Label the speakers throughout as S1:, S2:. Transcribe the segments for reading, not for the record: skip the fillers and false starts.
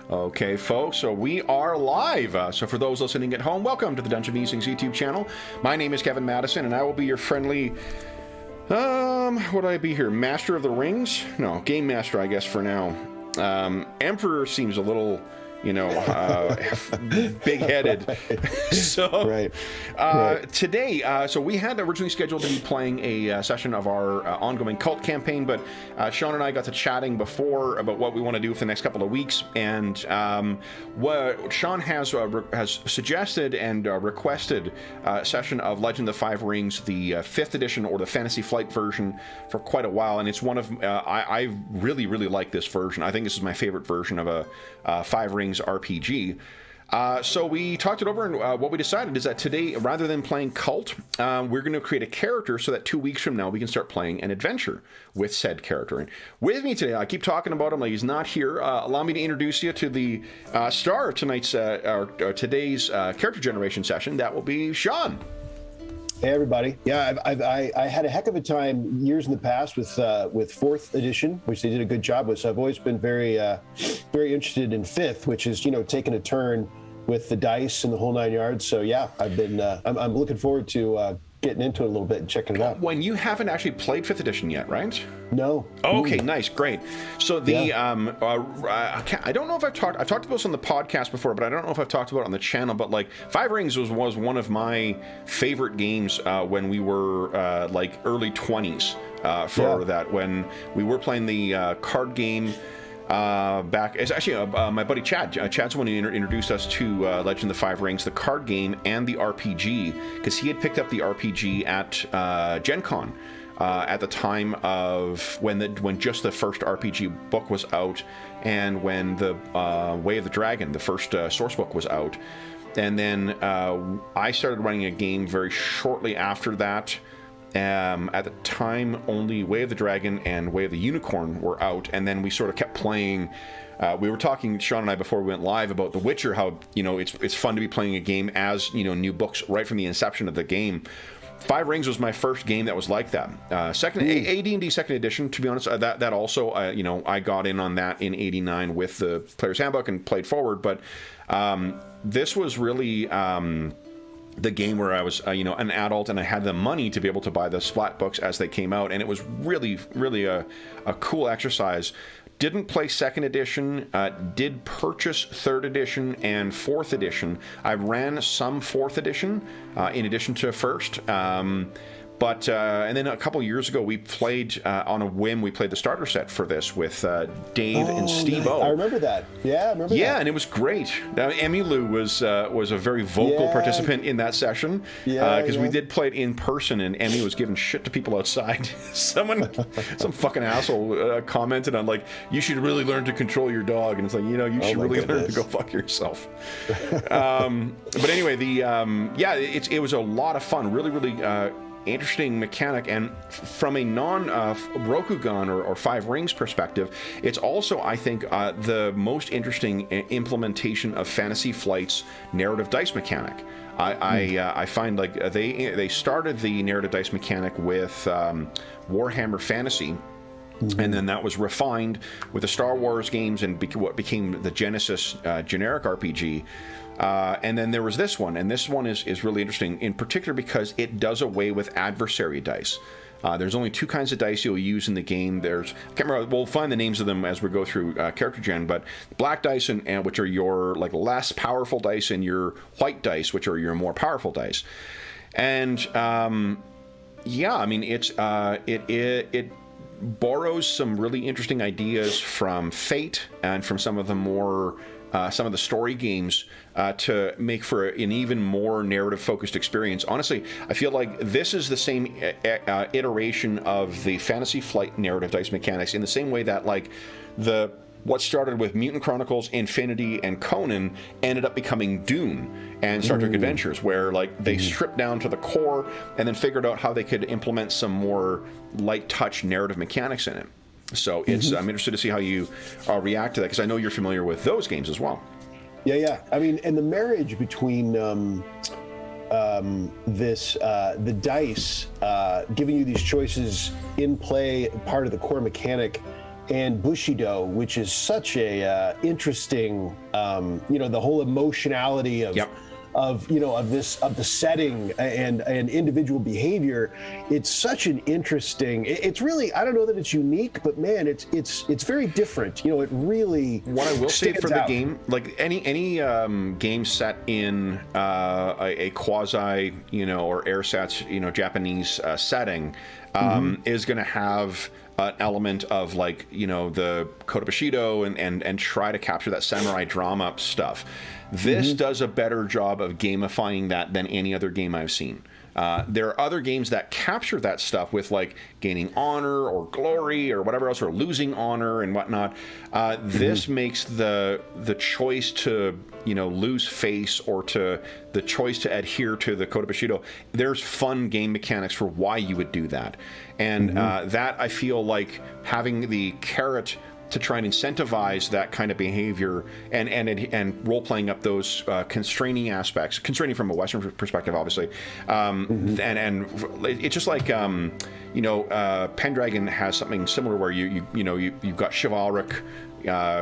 S1: Okay, folks, so we are live. So for those listening at home, welcome to the Dungeon Musings YouTube channel. My name is Kevin Madison, and I will be your friendly, what do I be here? Master of the Rings? No, Game Master, I guess, for now. Emperor seems a little, big-headed. So, today, so we had originally scheduled to be playing a session of our ongoing cult campaign, but Sean and I got to chatting before about what we want to do for the next couple of weeks, and what Sean has suggested and requested a session of Legend of the Five Rings, the 5th edition or the Fantasy Flight version, for quite a while, and it's one of I really like this version. I think this is my favorite version of a Five Rings RPG. So we talked it over, and what we decided is that today, rather than playing Cult, we're going to create a character so that 2 weeks from now we can start playing an adventure with said character. And with me today, I keep talking about him like he's not here. Allow me to introduce you to the star of tonight's today's character generation session. That will be Sean.
S2: Hey everybody! Yeah, I had a heck of a time years in the past with 4th edition, which they did a good job with. So I've always been very interested in 5th, which is taking a turn with the dice and the whole 9 yards. So yeah, I've been I'm looking forward to getting into it a little bit and checking it out.
S1: When you haven't actually played 5th edition yet, right?
S2: No.
S1: Oh, okay, nice, great. So the I don't know if I've talked about this on the podcast before, but I don't know if I've talked about it on the channel. But like Five Rings was one of my favorite games when we were like early 20s for that, when we were playing the card game. Back, it's actually my buddy Chad. Chad's the one who introduced us to Legend of the Five Rings, the card game and the RPG, because he had picked up the RPG at Gen Con at the time of when just the first RPG book was out, and when the Way of the Dragon, the first source book, was out. And then I started running a game very shortly after that. At the time, only Way of the Dragon and Way of the Unicorn were out, and then we sort of kept playing. We were talking, Sean and I, before we went live, about The Witcher, how it's fun to be playing a game as new books right from the inception of the game. Five Rings was my first game that was like that. AD&D second edition, to be honest, that also I got in on that in '89 with the Player's Handbook and played forward, but this was really the game where I was, an adult, and I had the money to be able to buy the Splat books as they came out, and it was really a cool exercise. Didn't play second edition, did purchase third edition and fourth edition. I ran some fourth edition in addition to first. But and then a couple years ago, we played on a whim. We played the starter set for this with Dave and Steve-O.
S2: I remember that. Yeah, I remember that.
S1: Yeah, and it was great. Now, Emmy Lou was a very vocal participant in that session because we did play it in person, and Emmy was giving shit to people outside. Some fucking asshole commented on like, you should really learn to control your dog, and it's like, you should really learn to go fuck yourself. But anyway, it was a lot of fun. Really. Interesting mechanic, and from a non-Rokugan or Five Rings perspective, it's also, I think, the most interesting implementation of Fantasy Flight's narrative dice mechanic. I find like they started the narrative dice mechanic with Warhammer Fantasy. And then that was refined with the Star Wars games and what became the Genesis generic RPG. And then there was this one, and this one is really interesting, in particular because it does away with adversary dice. There's only two kinds of dice you'll use in the game. I can't remember, we'll find the names of them as we go through character gen, but black dice, and which are your like less powerful dice, and your white dice, which are your more powerful dice. And it borrows some really interesting ideas from Fate and from some of the story games to make for an even more narrative-focused experience. Honestly, I feel like this is the same iteration of the Fantasy Flight narrative dice mechanics, in the same way that like what started with Mutant Chronicles, Infinity, and Conan ended up becoming Dune and Star Trek Adventures, where like they stripped down to the core and then figured out how they could implement some more light touch narrative mechanics in it. So I'm interested to see how you react to that, because I know you're familiar with those games as well.
S2: Yeah. I mean, and the marriage between the dice giving you these choices in play, part of the core mechanic, and Bushido, which is such a interesting, the whole emotionality of.
S1: Yep.
S2: Of the setting and individual behavior. It's such an interesting. It's really, I don't know that it's unique, but man, it's very different. It really.
S1: What I will say for the
S2: out.
S1: game, like any game set in a quasi or ersatz Japanese setting, is going to have an element of like the Kota Bushido and try to capture that samurai drama stuff. This does a better job of gamifying that than any other game I've seen. There are other games that capture that stuff with like gaining honor or glory or whatever else, or losing honor and whatnot. This makes the choice to lose face or to the choice to adhere to the Kota Bushido. There's fun game mechanics for why you would do that, and that I feel like having the carrot to try and incentivize that kind of behavior and role-playing up those constraining aspects, constraining from a Western perspective, obviously. And it's just like, Pendragon has something similar where you've got chivalric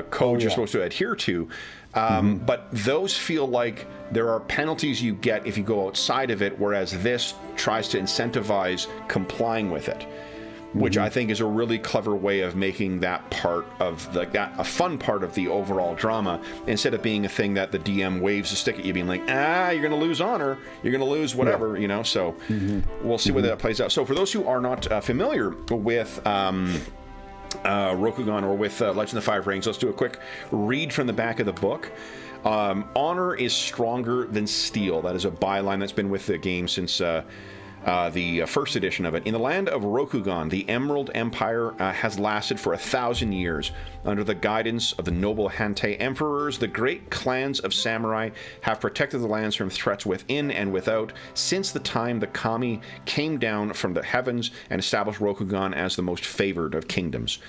S1: codes you're supposed to adhere to. But those feel like there are penalties you get if you go outside of it, whereas this tries to incentivize complying with it. Which I think is a really clever way of making that part of a fun part of the overall drama, instead of being a thing that the DM waves a stick at you, being like, you're going to lose honor, you're going to lose whatever, So we'll see whether that plays out. So for those who are not familiar with Rokugan or with Legend of the Five Rings, let's do a quick read from the back of the book. Honor is stronger than steel. That is a byline that's been with the game since the first edition of it. In the land of Rokugan, the Emerald Empire has lasted for 1,000 years. Under the guidance of the noble Hantei emperors, the great clans of samurai have protected the lands from threats within and without since the time the kami came down from the heavens and established Rokugan as the most favored of kingdoms.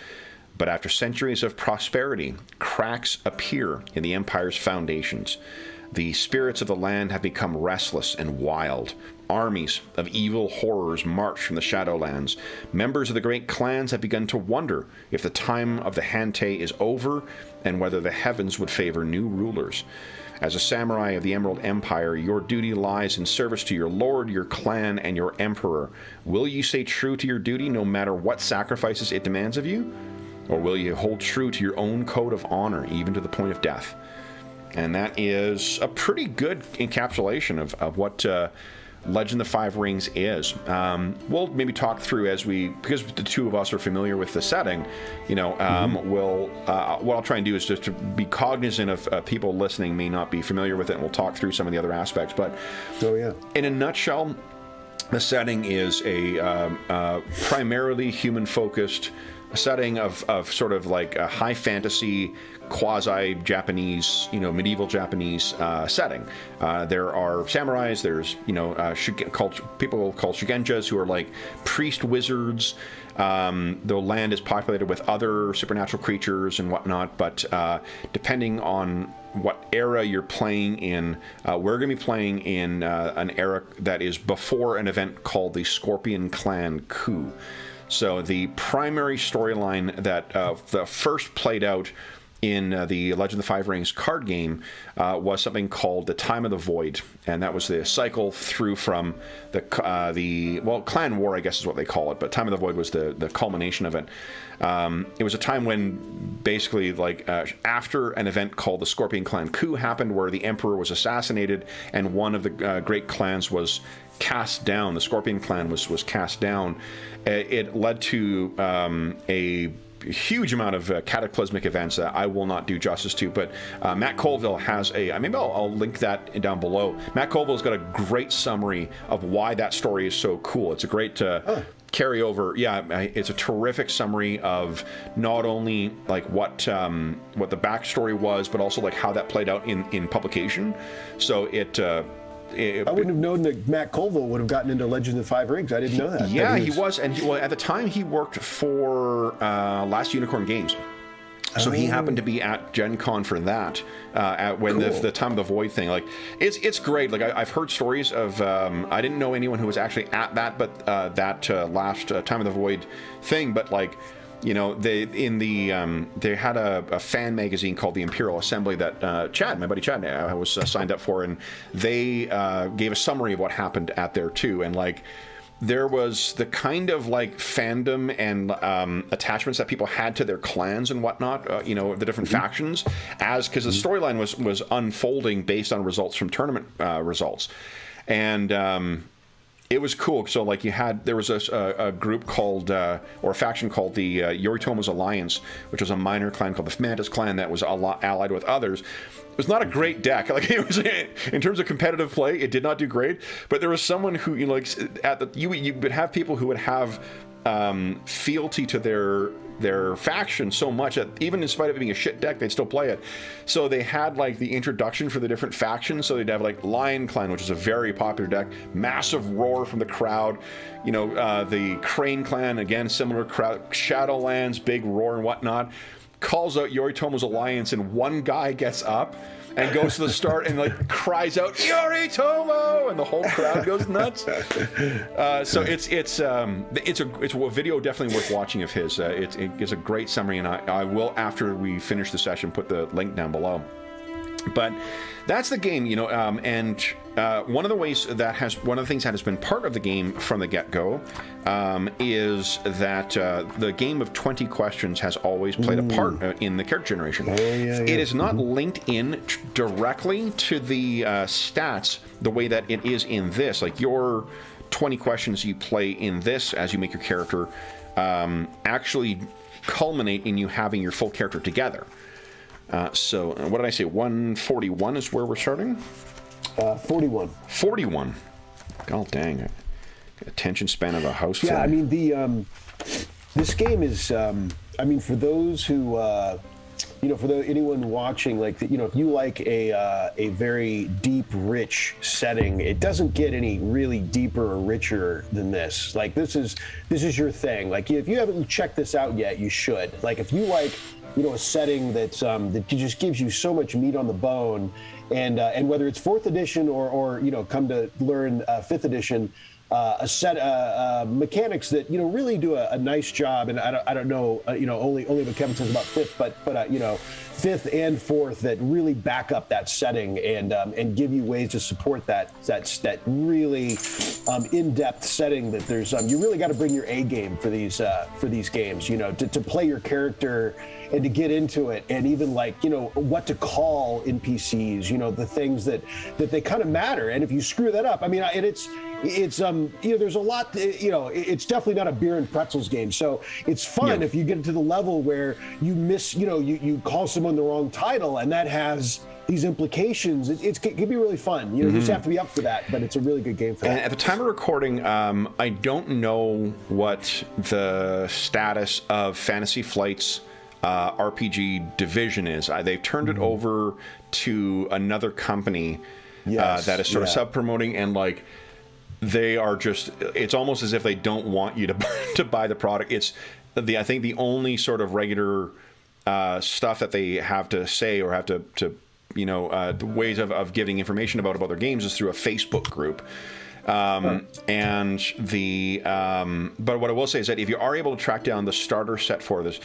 S1: But after centuries of prosperity, cracks appear in the empire's foundations. The spirits of the land have become restless and wild. Armies of evil horrors march from the Shadowlands. Members of the great clans have begun to wonder if the time of the Hantei is over and whether the heavens would favor new rulers. As a samurai of the Emerald Empire, your duty lies in service to your lord, your clan, and your emperor. Will you stay true to your duty no matter what sacrifices it demands of you? Or will you hold true to your own code of honor, even to the point of death? And that is a pretty good encapsulation of what Legend of the Five Rings is. We'll maybe talk through because the two of us are familiar with the setting, what I'll try and do is just to be cognizant of people listening may not be familiar with it, and we'll talk through some of the other aspects. But in a nutshell, the setting is a primarily human-focused setting of sort of like a high fantasy, quasi-Japanese, medieval Japanese setting. There are samurais, there's, people called shugenjas, who are like priest wizards. The land is populated with other supernatural creatures and whatnot, but depending on what era you're playing in, we're going to be playing in an era that is before an event called the Scorpion Clan coup. So the primary storyline that the first played out in the Legend of the Five Rings card game was something called the Time of the Void, and that was the cycle through from the Clan War, I guess is what they call it, but Time of the Void was the culmination of it. It was a time when basically after an event called the Scorpion Clan coup happened, where the Emperor was assassinated and one of the great clans was cast down. The Scorpion Clan was cast down. It led to a huge amount of cataclysmic events that I will not do justice to, but Matt Colville has maybe I'll link that down below. Matt Colville's got a great summary of why that story is so cool. It's a great carry over. It's a terrific summary of not only like what the backstory was, but also like how that played out in publication. So I
S2: wouldn't have known that Matt Colville would have gotten into Legend of the Five Rings. I didn't know that.
S1: Yeah, he was. And at the time, he worked for Last Unicorn Games. So he happened to be at Gen Con for that, when the Time of the Void thing. Like, it's great. Like, I've heard stories of, I didn't know anyone who was actually at that, but that last Time of the Void thing. But, like, they had a fan magazine called the Imperial Assembly that Chad, my buddy Chad, was signed up for, and they gave a summary of what happened at there too, and like there was the kind of like fandom and attachments that people had to their clans and whatnot, the different factions, because the storyline was unfolding based on results from tournament results, and it was cool. So like there was a group called, or a faction called the Yoritomo's Alliance, which was a minor clan called the Mantis clan that was allied with others. It was not a great deck. Like it was, in terms of competitive play, it did not do great. But there was someone who, you would have people who would have fealty to their faction so much that even in spite of it being a shit deck, they'd still play it. So they had like the introduction for the different factions. So they'd have like Lion Clan, which is a very popular deck, massive roar from the crowd. The Crane Clan, again, similar crowd. Shadowlands, big roar and whatnot. Calls out Yoritomo's Alliance, and one guy gets up and goes to the start and like cries out Yoritomo, and the whole crowd goes nuts. So it's a video definitely worth watching of his. It gives a great summary, and I will, after we finish the session, put the link down below. But that's the game, and one of the things that has been part of the game from the get-go is that the game of 20 questions has always played a part in the character generation. It is not linked in directly to the stats the way that it is in this. Like your 20 questions you play in this as you make your character actually culminate in you having your full character together. So what did I say? 141 is where we're starting?
S2: 41.
S1: 41. God dang it. Attention span of a house full.
S2: Yeah, I mean, this game is, for those who, anyone watching, like, if you like a very deep, rich setting, it doesn't get any really deeper or richer than this. Like, this is your thing. Like, if you haven't checked this out yet, you should. Like, if you like, a setting that's that just gives you so much meat on the bone, and whether it's 4th edition or come to learn 5th edition, a set mechanics that really do a nice job. And I don't know only what Kevin says about 5th, but 5th and 4th that really back up that setting and give you ways to support that really in-depth setting that there's you really got to bring your A game for these games, to play your character and to get into it, and even like what to call NPCs, the things that they kind of matter. And if you screw that up, I mean, and it's there's a lot, it's definitely not a beer and pretzels game. So it's fun if you get to the level where you miss, you call someone the wrong title, and that has these implications. It can be really fun. You just have to be up for that, but it's a really good game for that.
S1: And at the time of recording, I don't know what the status of Fantasy Flight's RPG division is. They've turned it over to another company that is sort of sub-promoting, and like they are just, it's almost as if they don't want you to buy the product. It's I think the only sort of regular stuff that they have to say or have to ways of giving information about their games is through a Facebook group. And but what I will say is that if you are able to track down the starter set for this,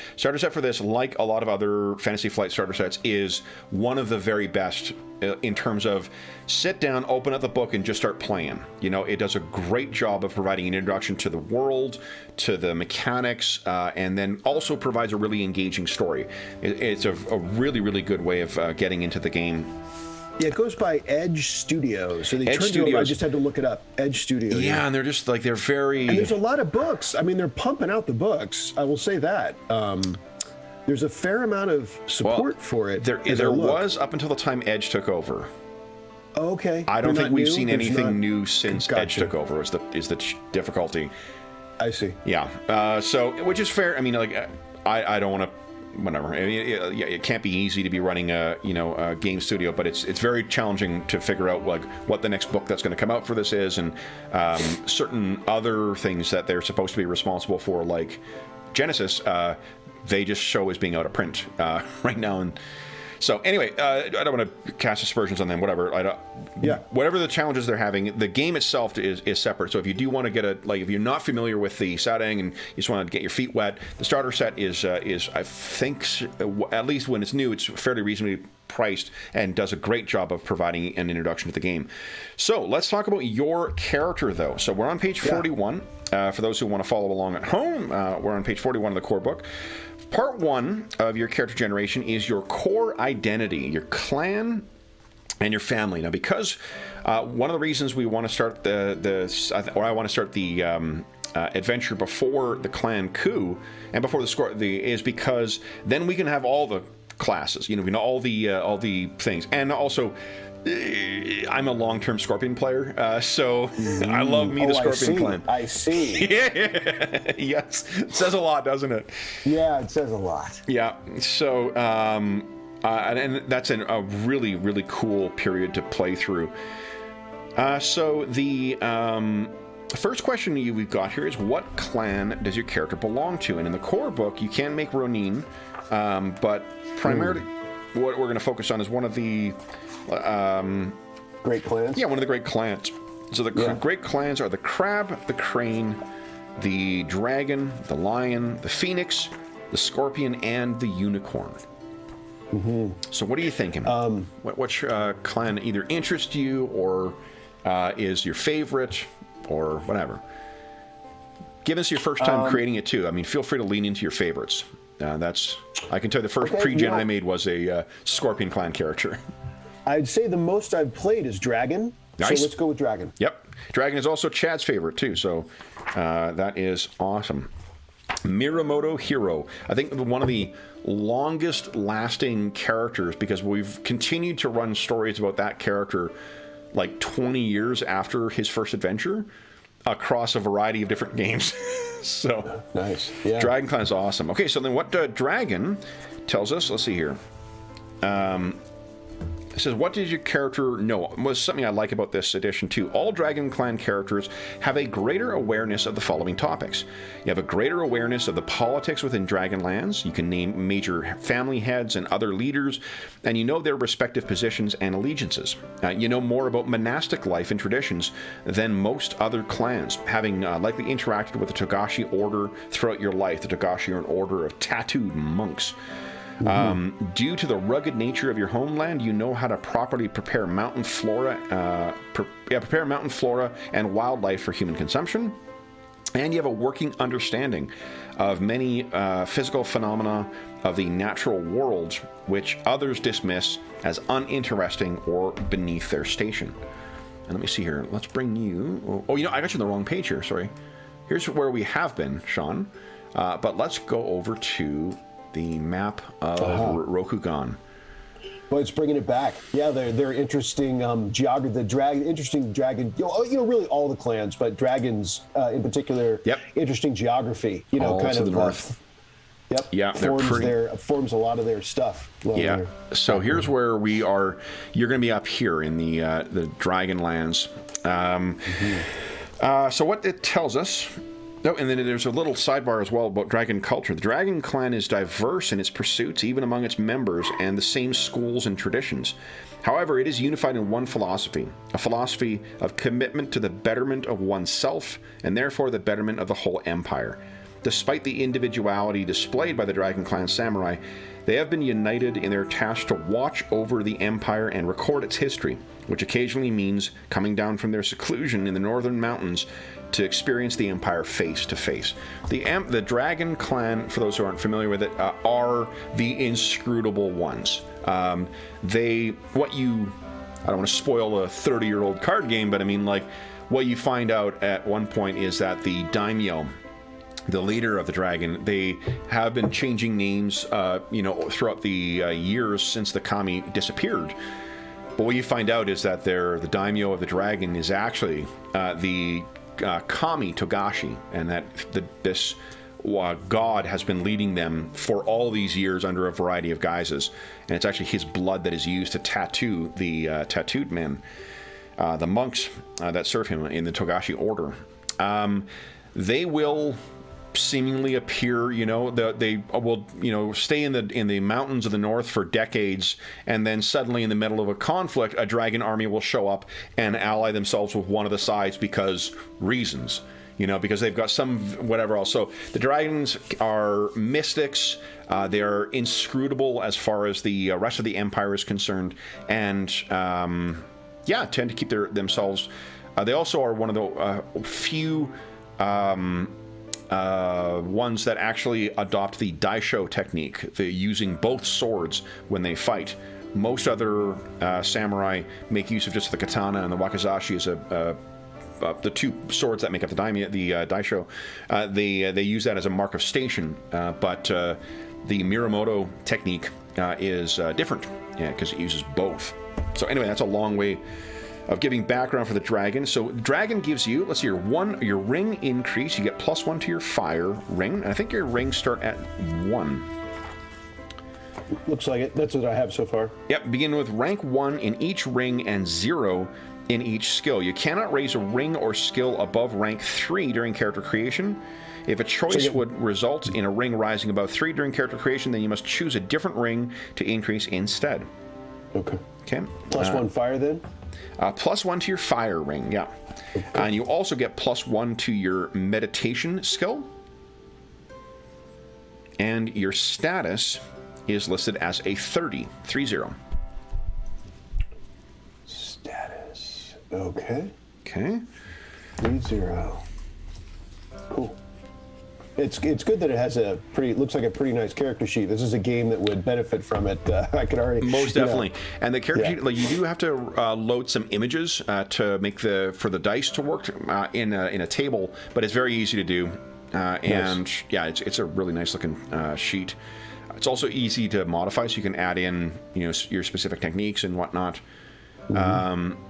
S1: like a lot of other Fantasy Flight starter sets, is one of the very best in terms of sit down, open up the book, and just start playing. It does a great job of providing an introduction to the world, to the mechanics, and then also provides a really engaging story. It's a really, really good way of getting into the game.
S2: Yeah, it goes by Edge Studios. So they turned it over. I just had to look it up. Edge Studios.
S1: Yeah, and they're just like, they're very...
S2: And there's a lot of books. I mean, they're pumping out the books. I will say that. There's a fair amount of support for it.
S1: There was up until the time Edge took over.
S2: Oh, okay.
S1: I don't think we've seen anything new since Edge took over. Is the difficulty?
S2: I see.
S1: Yeah. So, which is fair. I mean, like, I don't want to. Whatever. I mean, it can't be easy to be running a game studio, but it's very challenging to figure out like what the next book that's going to come out for this is, and certain other things that they're supposed to be responsible for, like Genesis. They just show as being out of print right now, and So anyway, I don't want to cast aspersions on them. Whatever. Whatever the challenges they're having, the game itself is separate. So if you do want to get if you're not familiar with the Sadang and you just want to get your feet wet, the starter set is I think at least when it's new, it's fairly reasonably priced and does a great job of providing an introduction to the game. So let's talk about your character, though. So we're on page 41. For those who want to follow along at home, we're on page 41 of the core book. Part 1 of your character generation is your core identity, your clan, and your family. Now, because one of the reasons we want to start I want to start the adventure before the clan coup and before is because then we can have all the classes, all the things, and also I'm a long-term Scorpion player, so I love the Scorpion clan.
S2: I see.
S1: Yeah. Yes, it says a lot, doesn't it?
S2: Yeah, it says a lot.
S1: Yeah. So, and that's a really, really cool period to play through. So the first question we've got here is, what clan does your character belong to? And in the core book, you can make Ronin, but primarily what we're going to focus on is one of the
S2: great clans.
S1: Yeah, one of the great clans. So the great clans are the crab, the crane, the dragon, the lion, the phoenix, the scorpion, and the unicorn. Mm-hmm. So what are you thinking? Which clan either interests you or is your favorite or whatever? Give us your first time creating it too. I mean, feel free to lean into your favorites. I can tell you the first pre-gen I made was a Scorpion clan character.
S2: I'd say the most I've played is Dragon.
S1: Nice.
S2: So let's go with Dragon.
S1: Yep. Dragon is also Chad's favorite too, so that is awesome. Miramoto Hero. I think one of the longest lasting characters, because we've continued to run stories about that character like 20 years after his first adventure across a variety of different games. So
S2: nice. Yeah.
S1: Dragon Clan is awesome. Okay, so then what Dragon tells us, let's see here. It says, what did your character know? Was something I like about this edition too. All Dragon Clan characters have a greater awareness of the following topics. You have a greater awareness of the politics within Dragonlands. You can name major family heads and other leaders, and you know their respective positions and allegiances. You know more about monastic life and traditions than most other clans, having likely interacted with the Togashi Order throughout your life. The Togashi are an order of tattooed monks. Due to the rugged nature of your homeland, you know how to properly prepare mountain flora, prepare mountain flora and wildlife for human consumption, and you have a working understanding of many physical phenomena of the natural world, which others dismiss as uninteresting or beneath their station. And let me see here. Let's bring you. Oh, I got you on the wrong page here. Sorry. Here's where we have been, Sean. But let's go over to the map of Rokugan.
S2: Well, it's bringing it back. Yeah, they're interesting geography. The dragon, interesting dragon. Really all the clans, but dragons in particular. Yep. Interesting geography.
S1: All kind to the north.
S2: Yep.
S1: Yeah,
S2: forms a lot of their stuff.
S1: Yeah. So here's where we are. You're going to be up here in the Dragonlands. So what it tells us. Oh, and then there's a little sidebar as well about dragon culture. The Dragon Clan is diverse in its pursuits, even among its members, and the same schools and traditions. However, it is unified in one philosophy, a philosophy of commitment to the betterment of oneself, and therefore the betterment of the whole empire. Despite the individuality displayed by the Dragon Clan samurai, they have been united in their task to watch over the empire and record its history, which occasionally means coming down from their seclusion in the northern mountains to experience the empire face to face. The Dragon Clan, for those who aren't familiar with it, are the inscrutable ones. I don't want to spoil a 30-year-old card game, but I mean, like, what you find out at one point is that the daimyo, the leader of the dragon, they have been changing names, throughout the years since the kami disappeared. But what you find out is that the daimyo of the dragon is actually the kami Togashi, and that this god has been leading them for all these years under a variety of guises, and it's actually his blood that is used to tattoo the tattooed men, the monks that serve him in the Togashi order. They will seemingly appear, they will, stay in the mountains of the north for decades, and then suddenly in the middle of a conflict, a dragon army will show up and ally themselves with one of the sides because reasons, because they've got some whatever else. So the dragons are mystics. They are inscrutable as far as the rest of the empire is concerned, and tend to keep themselves. They also are one of the few ones that actually adopt the daisho technique, the using both swords when they fight. Most other samurai make use of just the katana, and the wakizashi is the two swords that make up the daisho. They use that as a mark of station, but the Miramoto technique is different, because it uses both. So anyway, that's a long way of giving background for the dragon. So dragon gives you, let's see, your ring increase. You get +1 to your fire ring. And I think your rings start at 1.
S2: Looks like it. That's what I have so far.
S1: Yep, begin with rank 1 in each ring and 0 in each skill. You cannot raise a ring or skill above rank 3 during character creation. If a choice would result in a ring rising above 3 during character creation, then you must choose a different ring to increase instead.
S2: Okay.
S1: Okay.
S2: +1 fire then?
S1: +1 to your fire ring, yeah. Okay. And you also get +1 to your meditation skill. And your status is listed as a 30.
S2: Status. Okay.
S1: Okay.
S2: 30. Cool. It's good that it has looks like a pretty nice character sheet. This is a game that would benefit from it. I could already
S1: most definitely. And the character sheet, like, you do have to load some images to make for the dice to work in a table, but it's very easy to do. And nice. It's a really nice looking sheet. It's also easy to modify, so you can add in your specific techniques and whatnot.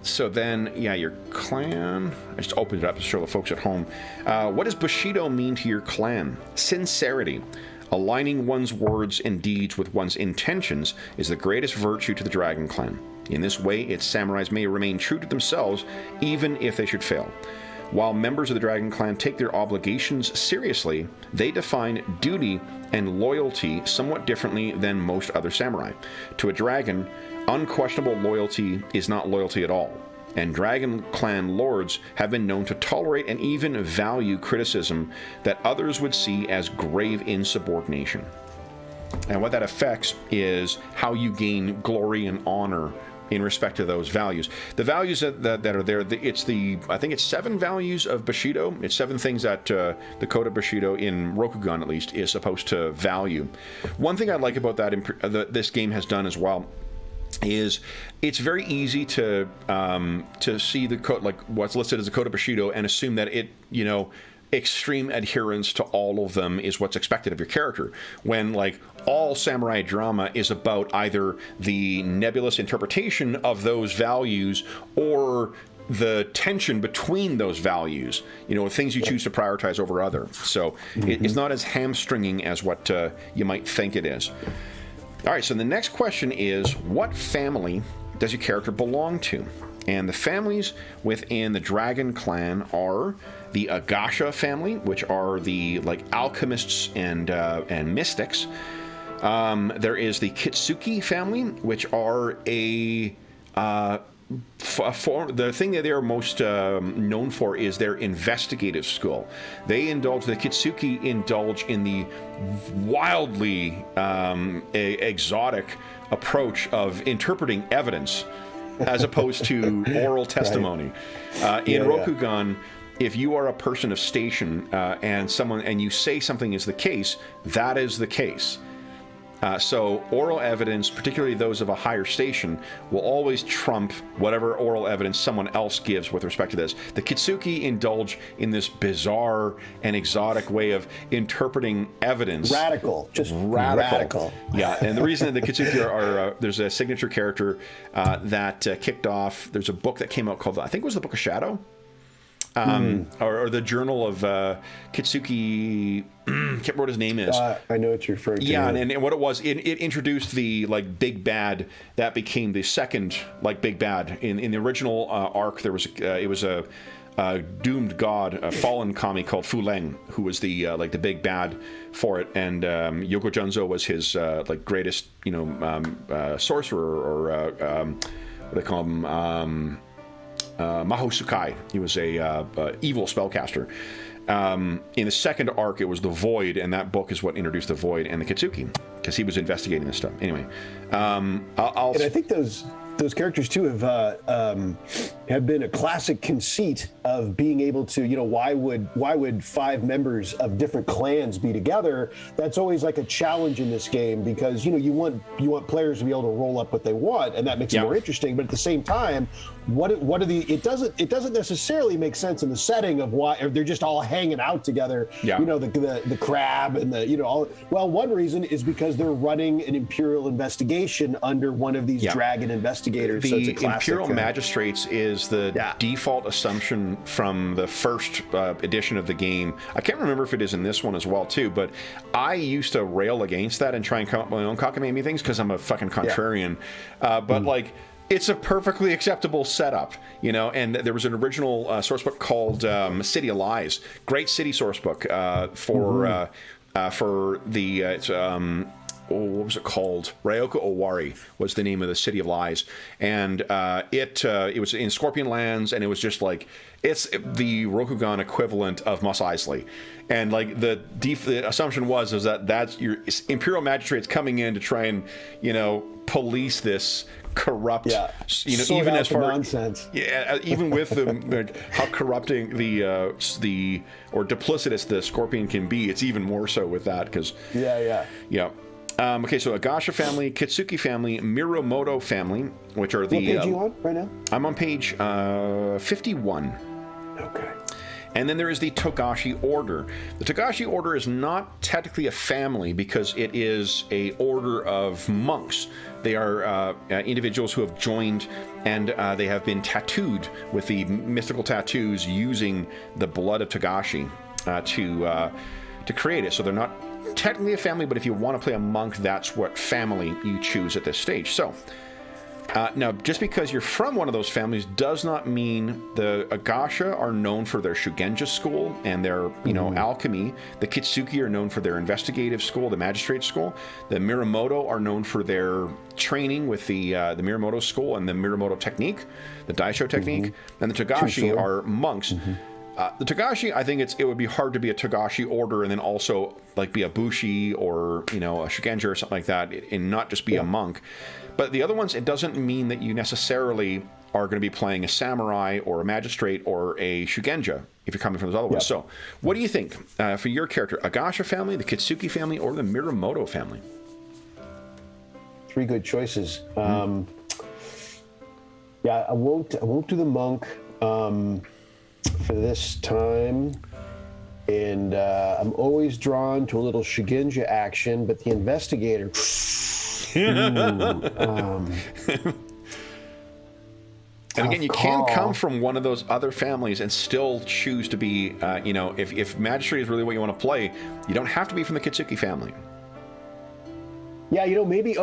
S1: So then, your clan. I just opened it up to show the folks at home. What does Bushido mean to your clan? Sincerity. Aligning one's words and deeds with one's intentions is the greatest virtue to the Dragon Clan. In this way, its samurais may remain true to themselves, even if they should fail. While members of the Dragon Clan take their obligations seriously, they define duty and loyalty somewhat differently than most other samurai. To a dragon, unquestionable loyalty is not loyalty at all, and Dragon Clan lords have been known to tolerate and even value criticism that others would see as grave insubordination. And what that affects is how you gain glory and honor in respect to those values. The values that are there, I think it's 7 values of Bushido. It's 7 things that the code of Bushido, in Rokugan at least, is supposed to value. One thing I like about that this game has done as well is it's very easy to see the code, like what's listed as the code of Bushido, and assume that it, extreme adherence to all of them is what's expected of your character, when like all samurai drama is about either the nebulous interpretation of those values or the tension between those values, things you choose to prioritize over other. So it's not as hamstringing as what you might think it is. All right, so the next question is, what family does your character belong to? And the families within the Dragon Clan are the Agasha family, which are the alchemists and mystics. There is the Kitsuki family, which are the thing that they are most known for is their investigative skill. The Kitsuki indulge in the wildly exotic approach of interpreting evidence as opposed to oral testimony. In Rokugan, if you are a person of station and you say something is the case, that is the case. So oral evidence, particularly those of a higher station, will always trump whatever oral evidence someone else gives with respect to this. The Kitsuki indulge in this bizarre and exotic way of interpreting evidence.
S2: Radical.
S1: Yeah, and the reason that the Kitsuki are there's a signature character that kicked off. There's a book that came out called, I think it was the Book of Shadow. Or the Journal of Kitsuki. Can't remember what his name is.
S2: I know what you're referring to.
S1: Yeah, and what it was, it introduced the big bad that became the second big bad. In the original arc, there was it was a doomed god, a fallen kami called Fu Leng, who was the like the big bad for it, and Yoko Junzo was his like greatest sorcerer, or what do they call him, Maho Tsukai. He was a evil spellcaster. In the second arc, it was the Void, and that book is what introduced the Void and the Kitsuki, because he was investigating this stuff. Anyway, and
S2: I think those characters too have been a classic conceit of being able to, why would 5 members of different clans be together? That's always like a challenge in this game, because you want players to be able to roll up what they want, and that makes it more interesting. But at the same time, it doesn't necessarily make sense in the setting of why they're just all hanging out together. Yeah. The crab and one reason is because they're running an Imperial investigation under one of these dragon investigators.
S1: The Imperial Magistrates is the default assumption from the first edition of the game. I can't remember if it is in this one as well too, but I used to rail against that and try and come up with my own cockamamie things because I'm a fucking contrarian. But like, it's a perfectly acceptable setup, and there was an original sourcebook called City of Lies, great city sourcebook for the what was it called? Ryoka Owari was the name of the City of Lies, and it was in Scorpion Lands, and it was just like, it's the Rokugan equivalent of Mos Eisley, and like the assumption was that's your Imperial Magistrates coming in to try and police this corrupt, even as far nonsense. Even with how corrupting or duplicitous the Scorpion can be, it's even more so with that, because okay, so Agasha family, Kitsuki family, Mirumoto family, which are the...
S2: What page are you on right now?
S1: I'm on page 51.
S2: Okay.
S1: And then there is the Togashi Order. The Togashi Order is not technically a family because it is a order of monks. They are individuals who have joined, and they have been tattooed with the mystical tattoos using the blood of Togashi to create it. So they're not technically a family, but if you want to play a monk, that's what family you choose at this stage. So now, just because you're from one of those families does not mean the Agasha are known for their Shugenja school and their alchemy. The Kitsuki are known for their investigative school, the magistrate school. The Mirumoto are known for their training with the Mirumoto school and the Mirumoto technique, the Daisho technique. And the Togashi are monks. The Togashi, I think it would be hard to be a Togashi order and then also like be a Bushi or a Shugenja or something like that, and not just be a monk. But the other ones, it doesn't mean that you necessarily are going to be playing a samurai or a magistrate or a Shugenja if you're coming from those other ones. So, what do you think for your character? Agasha family, the Kitsuki family, or the Mirumoto family?
S2: 3 good choices. I won't do the monk for this time, and I'm always drawn to a little Shugenja action, but the investigator. And again, you can come from one of those other families and still choose to be, if magistrate is really what you want to play, you don't have to be from the Kitsuki family. Yeah, maybe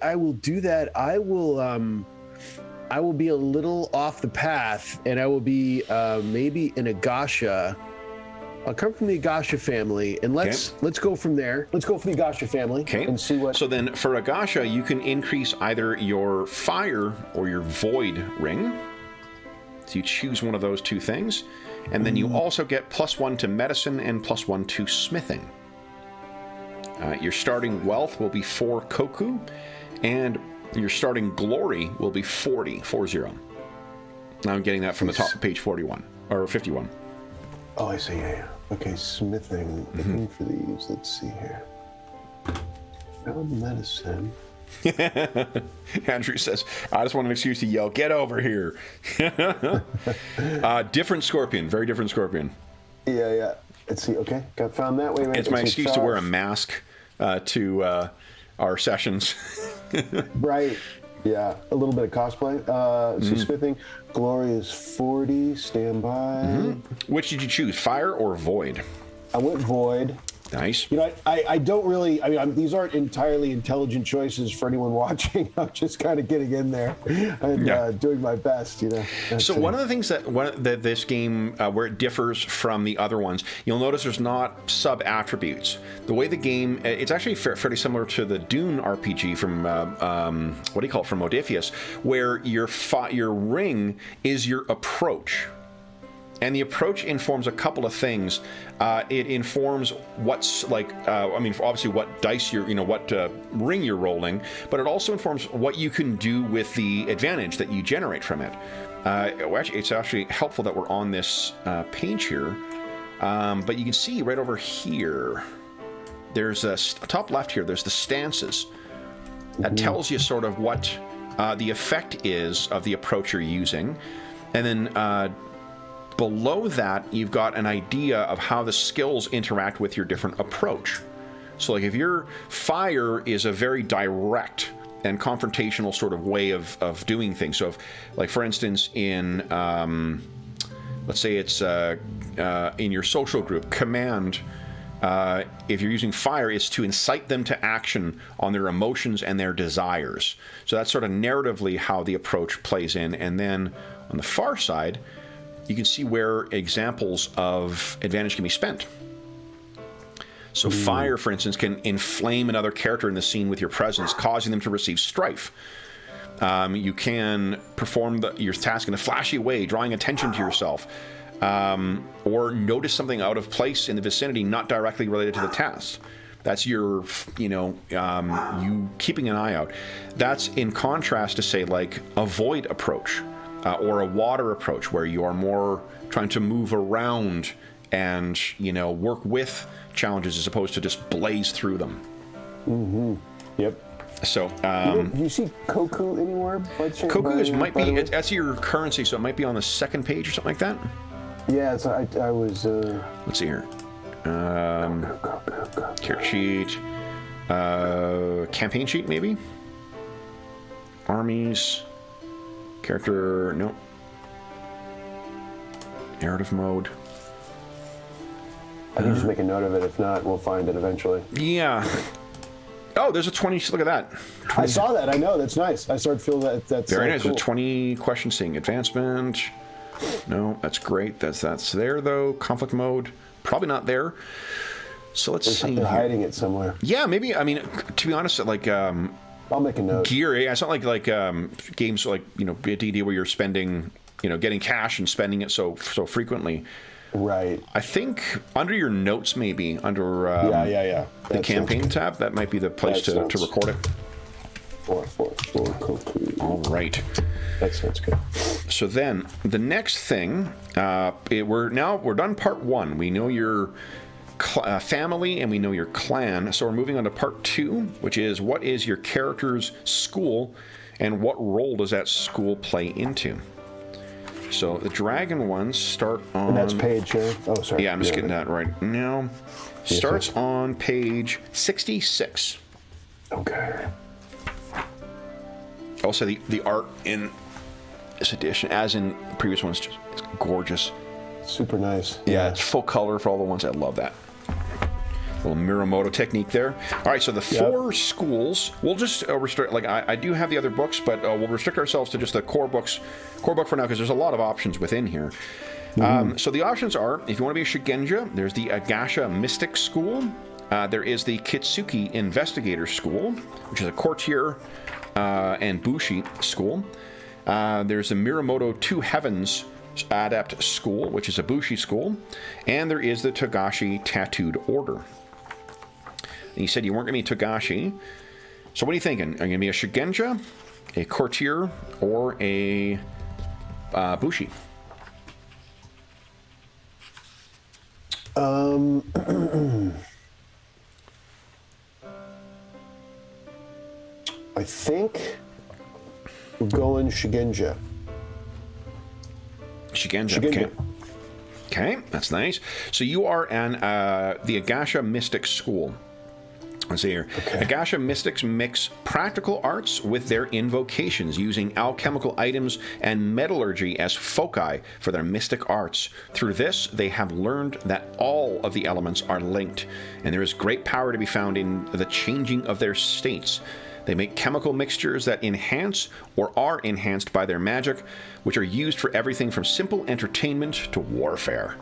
S2: I will do that. I will be a little off the path, and I will be maybe an Agasha. I'll come from the Agasha family, and let's go from there. Let's go for the Agasha family and see what...
S1: So then for Agasha, you can increase either your fire or your void ring. So you choose one of those 2 things. And then you also get +1 to medicine and +1 to smithing. Your starting wealth will be 4 koku, and your starting glory will be 40. Now I'm getting that from the top of page 41, or 51.
S2: Oh, I see, yeah. Okay, smithing. Looking for these. Let's see here. Found medicine.
S1: Andrew says, I just want an excuse to yell, get over here. Different scorpion, very different scorpion.
S2: Yeah. Let's see, okay. Found that way.
S1: It's my excuse to wear a mask to our sessions.
S2: Right. Yeah, a little bit of cosplay. Smithing. Glory is 40. Stand by.
S1: Which did you choose, fire or void?
S2: I went void.
S1: Nice.
S2: You know, I don't really. I mean, these aren't entirely intelligent choices for anyone watching. I'm just kind of getting in there and doing my best. You know.
S1: So one of the things that this game where it differs from the other ones, you'll notice there's not sub attributes. The way the game, it's actually fairly similar to the Dune RPG from what do you call it, from Modiphius, where your ring is your approach. And the approach informs a couple of things. It informs what's like, I mean, obviously what dice what ring you're rolling, but it also informs what you can do with the advantage that you generate from it. It's actually helpful that we're on this page here, but you can see right over here, there's a top left here, there's the stances. That tells you sort of what the effect is of the approach you're using. And then below that, you've got an idea of how the skills interact with your different approach. So like if your fire is a very direct and confrontational sort of way of doing things. So if, like for instance, in let's say it's in your social group, command, if you're using fire, is to incite them to action on their emotions and their desires. So that's sort of narratively how the approach plays in. And then on the far side, you can see where examples of advantage can be spent. So fire, for instance, can inflame another character in the scene with your presence, causing them to receive strife. You can perform your task in a flashy way, drawing attention to yourself, or notice something out of place in the vicinity not directly related to the task. That's your, you keeping an eye out. That's in contrast to, say, like, avoid approach. Or a water approach, where you are more trying to move around and, work with challenges as opposed to just blaze through them. Mm-hmm.
S2: Yep.
S1: So,
S2: do you see Koku anywhere?
S1: Koku might be, that's your currency, so it might be on the second page or something like that.
S2: Yeah, so I was...
S1: Let's see here. Character sheet. Campaign sheet, maybe? Armies... Character, no. Narrative mode.
S2: I can just make a note of it. If not, we'll find it eventually.
S1: Yeah. Oh, there's a 20. Look at that. 20.
S2: I saw that. I know. That's nice. I started to feel that. That's
S1: very nice.
S2: Cool.
S1: A 20 question seeing advancement. No, that's great. That's there though. Conflict mode. Probably not there. So let's see.
S2: They're hiding it somewhere.
S1: Yeah, maybe. I mean, to be honest, like.
S2: I'll make a note.
S1: Gear, yeah, it's not like games like AD&D where you're spending, getting cash and spending it so frequently.
S2: Right.
S1: I think under your notes, maybe under the campaign tab, that might be the place to record it.
S2: 4 Koku.
S1: All right.
S2: That sounds good.
S1: So then the next thing, we're done part 1. We know your family and we know your clan, so we're moving on to part 2, which is what is your character's school and what role does that school play into. So the dragon ones start on,
S2: and that's page oh sorry,
S1: yeah, I'm just getting that right now. Starts on page 66.
S2: Okay.
S1: Also the art in this edition, as in previous ones, just is gorgeous.
S2: Super nice.
S1: Yeah, it's full color for all the ones. I love that. Little Miramoto technique there. All right, so the 4 schools, we'll just restrict, like I do have the other books, but we'll restrict ourselves to just the core book for now, because there's a lot of options within here. So the options are, if you want to be a Shigenja, there's the Agasha Mystic School. There is the Kitsuki Investigator School, which is a Courtier and Bushi School. There's the Miramoto Two Heavens Adept School, which is a Bushi school, and there is the Togashi Tattooed Order. And you said you weren't going to be Togashi, so what are you thinking? Are you going to be a Shigenja, a Courtier, or a Bushi?
S2: I think we're going Shigenja.
S1: Shigenja. Okay, that's nice. So you are the Agasha Mystic School. Let's see here. Okay. Agasha mystics mix practical arts with their invocations, using alchemical items and metallurgy as foci for their mystic arts. Through this, they have learned that all of the elements are linked, and there is great power to be found in the changing of their states. They make chemical mixtures that enhance or are enhanced by their magic, which are used for everything from simple entertainment to warfare.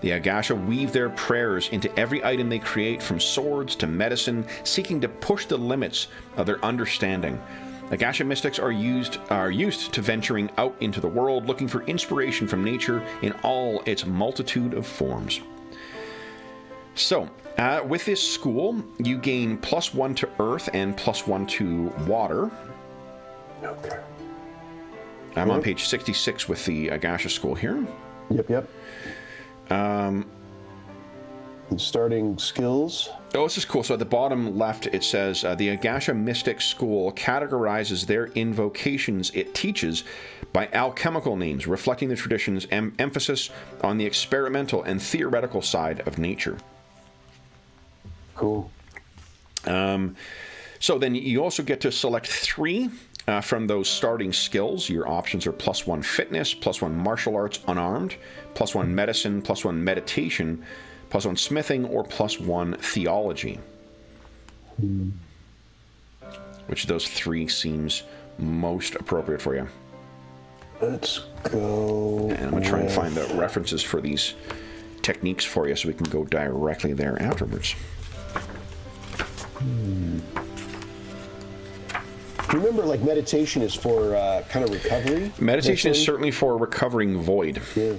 S1: The Agasha weave their prayers into every item they create, from swords to medicine, seeking to push the limits of their understanding. Agasha mystics are used to venturing out into the world, looking for inspiration from nature in all its multitude of forms. So, with this school, you gain +1 to earth and +1 to water.
S2: Okay.
S1: I'm on page 66 with the Agasha school here.
S2: Yep. Starting skills.
S1: Oh, this is cool. So at the bottom left, it says, the Agasha Mystic School categorizes their invocations it teaches by alchemical names, reflecting the tradition's emphasis on the experimental and theoretical side of nature.
S2: Cool.
S1: So then you also get to select 3 from those starting skills. Your options are +1 fitness, +1 martial arts unarmed, +1 medicine, +1 meditation, +1 smithing, or +1 theology. Which of those 3 seems most appropriate for you?
S2: Let's go.
S1: And I'm going to try and find the references for these techniques for you so we can go directly there afterwards.
S2: Do you remember, like, meditation is for kind of recovery?
S1: Meditation is certainly for recovering void.
S2: Yeah.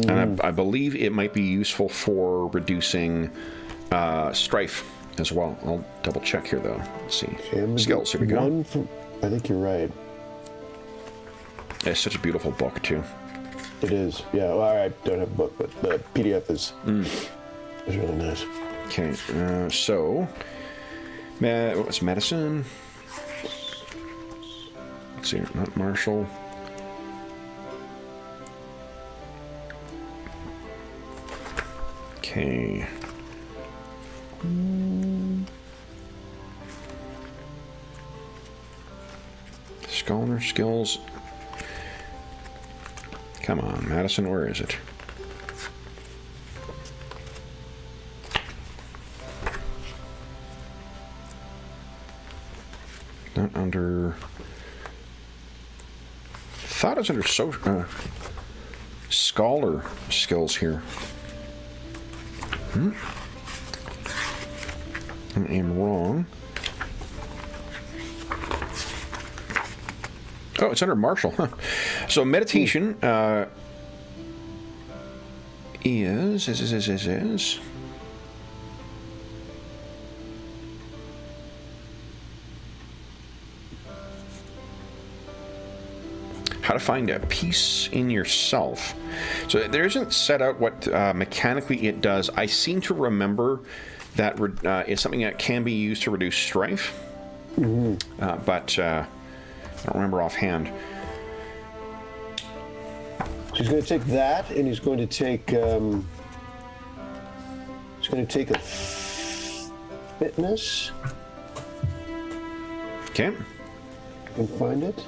S1: And I believe it might be useful for reducing strife as well. I'll double check here, though. Let's see. Okay, skills, here we go.
S2: I think you're right.
S1: It's such a beautiful book, too.
S2: It is. Yeah, well, I don't have a book, but the PDF is really nice.
S1: Okay, so... what's medicine? Let's see, not martial. Okay. Scholar skills. Come on, Madison, where is it? Not under... thought it was under scholar skills here. I am wrong. Oh, it's under martial. Huh. So meditation is how to find a peace in yourself. So there isn't set out what mechanically it does. I seem to remember that it's something that can be used to reduce strife, but I don't remember offhand.
S2: So he's going to take that, and he's going to take a fitness.
S1: Okay.
S2: I can find it.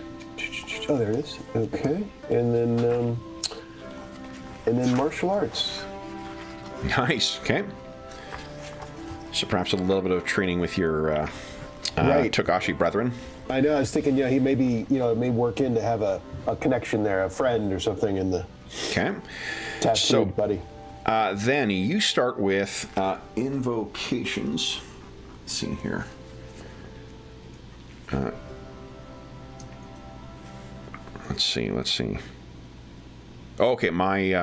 S2: Oh, there it is. Okay, and then martial arts.
S1: Nice. Okay. So perhaps a little bit of training with your Togashi brethren.
S2: I know. I was thinking, he may be, it may work in to have a connection there, a friend or something in the.
S1: Okay.
S2: So, buddy.
S1: Then you start with invocations. Let's see here. Let's see. Okay, my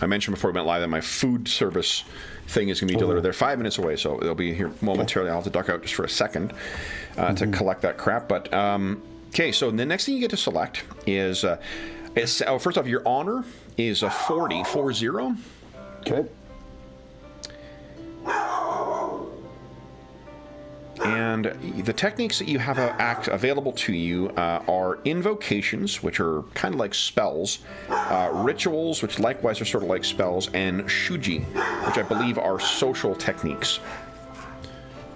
S1: I mentioned before we went live that my food service thing is going to be delivered. They're 5 minutes away, so they'll be here momentarily. I'll have to duck out just for a second to collect that crap. But okay, so the next thing you get to select is first off, your honor is a 40.
S2: Okay.
S1: And the techniques that you have available to you are invocations, which are kind of like spells, rituals, which likewise are sort of like spells, and shuji, which I believe are social techniques.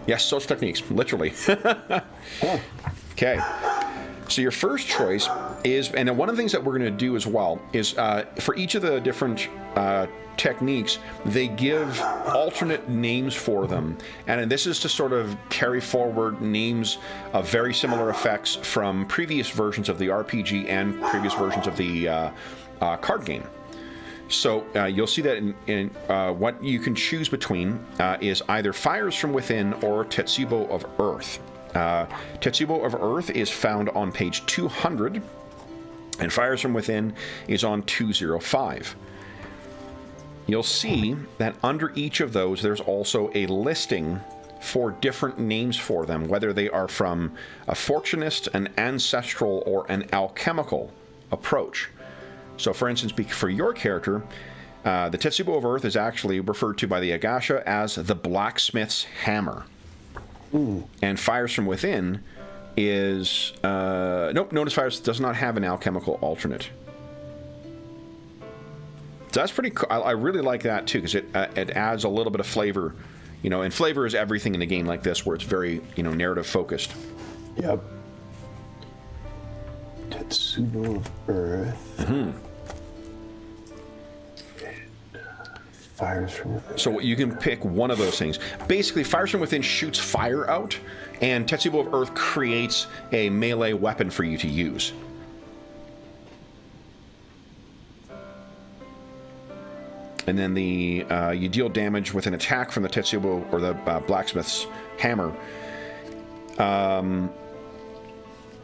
S1: Yes, social techniques, literally. Okay. So your first choice is, and one of the things that we're going to do as well is for each of the different techniques, they give alternate names for them. And this is to sort of carry forward names of very similar effects from previous versions of the RPG and previous versions of the card game. So you'll see that in what you can choose between is either Fires from Within or Tetsubo of Earth. Tetsubo of Earth is found on page 200, and Fires from Within is on 205. You'll see that under each of those, there's also a listing for different names for them, whether they are from a fortunist, an ancestral, or an alchemical approach. So, for instance, for your character, the Tetsubo of Earth is actually referred to by the Agasha as the blacksmith's hammer. Ooh. And Fires from Within is... nope, notice Fires does not have an alchemical alternate. So that's pretty cool. I really like that, too, because it adds a little bit of flavor. You know, and flavor is everything in a game like this, where it's very, narrative-focused.
S2: Yep. Tetsubo of Earth. Mm-hmm. Fires from Within.
S1: So you can pick one of those things. Basically, Fires from Within shoots fire out, and Tetsubo of Earth creates a melee weapon for you to use. And then you deal damage with an attack from the Tetsubo or the blacksmith's hammer.
S2: I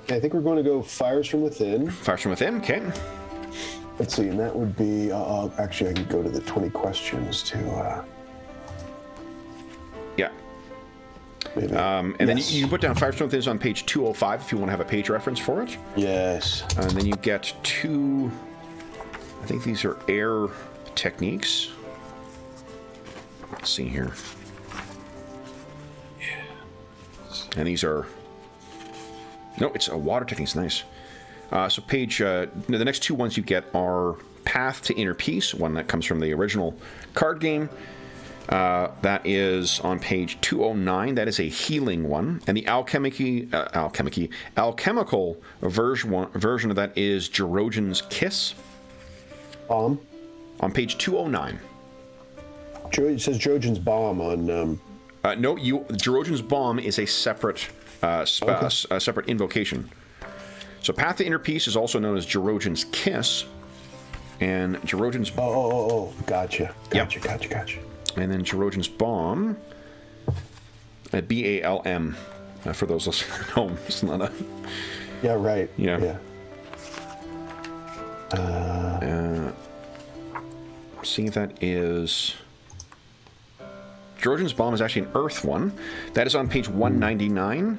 S2: think we're going to go Fires from Within.
S1: Fires from Within, okay.
S2: Let's see, and that would be... actually, I could go to the 20 questions to...
S1: Yeah.
S2: Maybe.
S1: And yes. Then you can put down Fires from Within on page 205 if you want to have a page reference for it.
S2: Yes.
S1: And then you get two... I think these are air techniques. Let's see here. And these are... No, it's a water technique. Nice. So page... the next two ones you get are Path to Inner Peace, one that comes from the original card game. That is on page 209. That is a healing one. And the alchemical version of that is Jerogen's Kiss.
S2: On
S1: page 209.
S2: It says Jerogen's Bomb on...
S1: No, Jerogen's Bomb is a separate... a separate invocation. So Path to Inner Peace is also known as Jerogen's Kiss, and Jerogen's...
S2: Gotcha.
S1: And then Jerogen's Bomb, B-A-L-M, for those listening at home. It's not a...
S2: Yeah, right.
S1: Yeah. See if that is... Jerogen's Bomb is actually an Earth one. That is on page 199.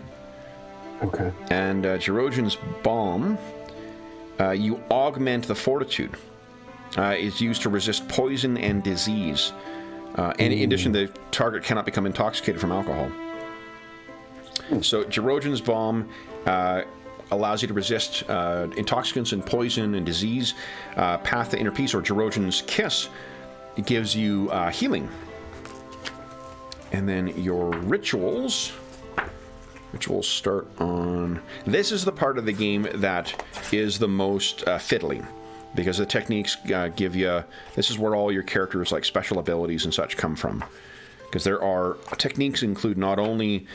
S2: Okay. And
S1: Jerogen's Bomb, you augment the fortitude. It's used to resist poison and disease. And in addition, the target cannot become intoxicated from alcohol. So Jerogen's Bomb allows you to resist intoxicants and poison and disease. Path to Inner Peace, or Jerogen's Kiss, it gives you healing. And then your rituals start on... This is the part of the game that is the most fiddly, because the techniques give you... This is where all your characters' like special abilities and such come from. Because there are... Techniques include not only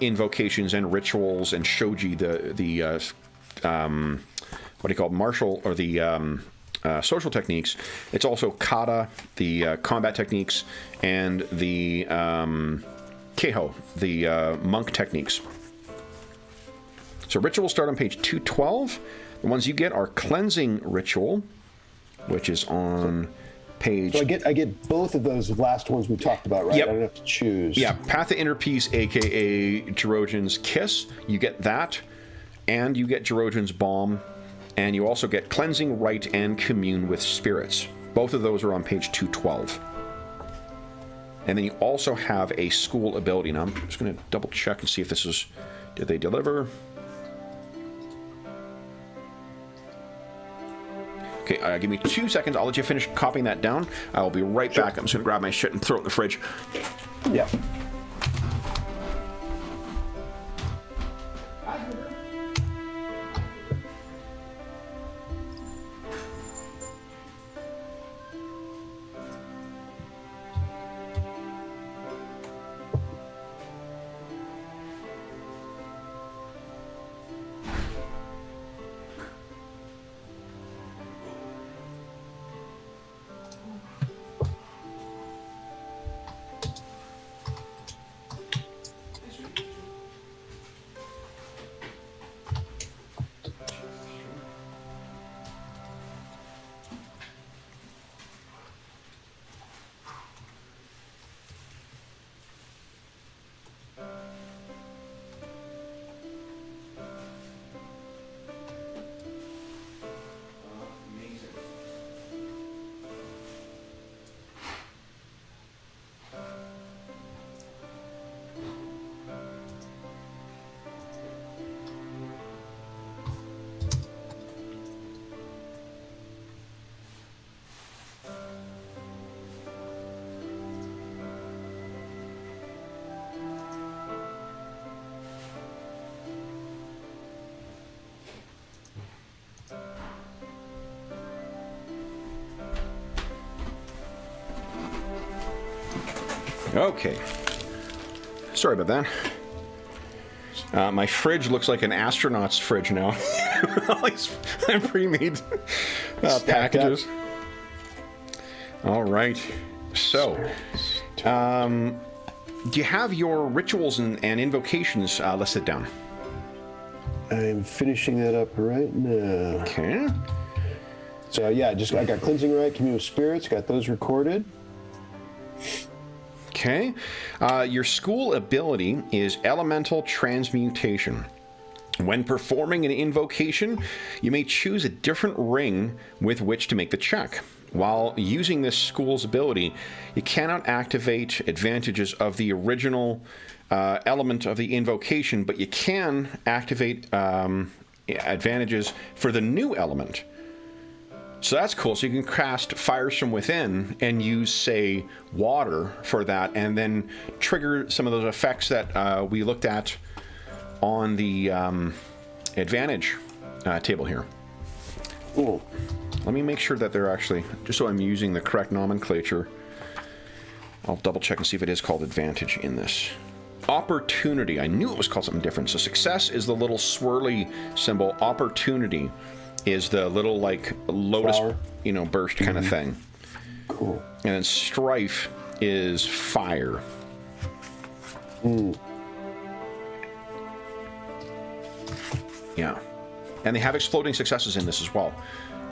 S1: invocations and rituals and shoji, the what do you call it? Martial, or the... social techniques. It's also kata, the combat techniques, and the keiho, the monk techniques. So rituals start on page 212. The ones you get are Cleansing Ritual, which is on page...
S2: So I get both of those last ones we talked about, right?
S1: Yep.
S2: I don't have to choose.
S1: Yeah, Path to Inner Peace, a.k.a. Jerogen's Kiss. You get that, and you get Jerogen's Bomb. And you also get Cleansing Rite and Commune with Spirits. Both of those are on page 212. And then you also have a school ability. Now I'm just going to double check and see if this is... Did they deliver? Okay, give me 2 seconds. I'll let you finish copying that down. I'll be right back. I'm just going to grab my shit and throw it in the fridge.
S2: Yeah.
S1: Okay. Sorry about that. My fridge looks like an astronaut's fridge now. All these pre-made packages. All right. So, do you have your rituals and invocations listed down?
S2: I'm finishing that up right now.
S1: Okay.
S2: So yeah, I got cleansing rite, commune with spirits, got those recorded.
S1: Okay. Your school ability is elemental transmutation. When performing an invocation, you may choose a different ring with which to make the check. While using this school's ability, you cannot activate advantages of the original element of the invocation, but you can activate advantages for the new element. So that's cool. So you can cast Fires from Within and use, say, water for that, and then trigger some of those effects that we looked at on the advantage table here.
S2: Cool.
S1: Let me make sure that they're actually, just so I'm using the correct nomenclature, I'll double check and see if it is called advantage in this. Opportunity. I knew it was called something different. So success is the little swirly symbol. Opportunity is the little, like, lotus,
S2: Flower.
S1: Burst kind of thing.
S2: Cool.
S1: And then strife is fire. Yeah. And they have exploding successes in this as well.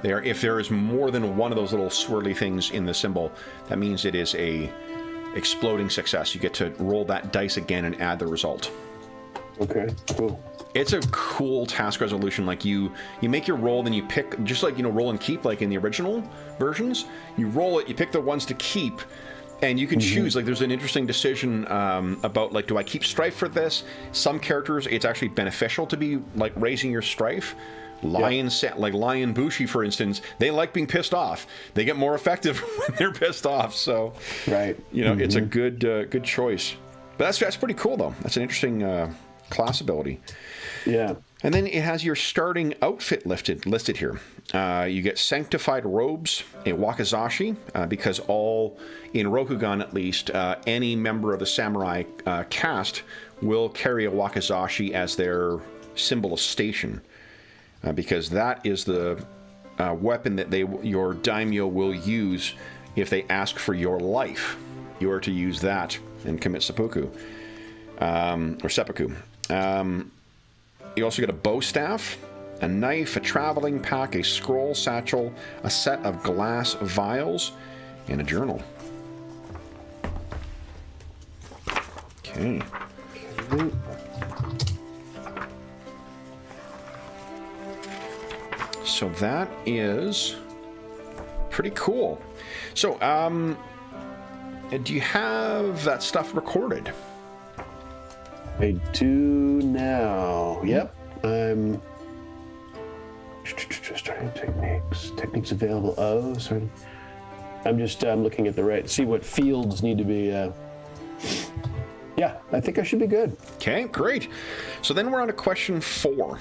S1: If there is more than one of those little swirly things in the symbol, that means it is a exploding success. You get to roll that dice again and add the result.
S2: Okay, cool.
S1: It's a cool task resolution. Like you make your roll, then you pick, just like, roll and keep, like in the original versions. You roll it, you pick the ones to keep, and you can choose. Like, there's an interesting decision about, like, do I keep strife for this? Some characters, it's actually beneficial to be, like, raising your strife. Like Lion Bushi, for instance, they like being pissed off. They get more effective when they're pissed off. So,
S2: right,
S1: it's a good choice. But that's pretty cool, though. That's an interesting class ability.
S2: Yeah.
S1: And then it has your starting outfit listed here. You get sanctified robes, a wakizashi, because in Rokugan at least, any member of the samurai caste will carry a wakizashi as their symbol of station. Because that is the weapon that your daimyo will use if they ask for your life. You are to use that and commit seppuku, or seppuku. You also get a bow staff, a knife, a traveling pack, a scroll satchel, a set of glass vials, and a journal. Okay. So that is pretty cool. So, do you have that stuff recorded?
S2: I do now. Yep. I'm starting techniques available. I'm looking at see what fields need to be. Yeah, I think I should be good.
S1: Okay, great. So then we're on to question 4.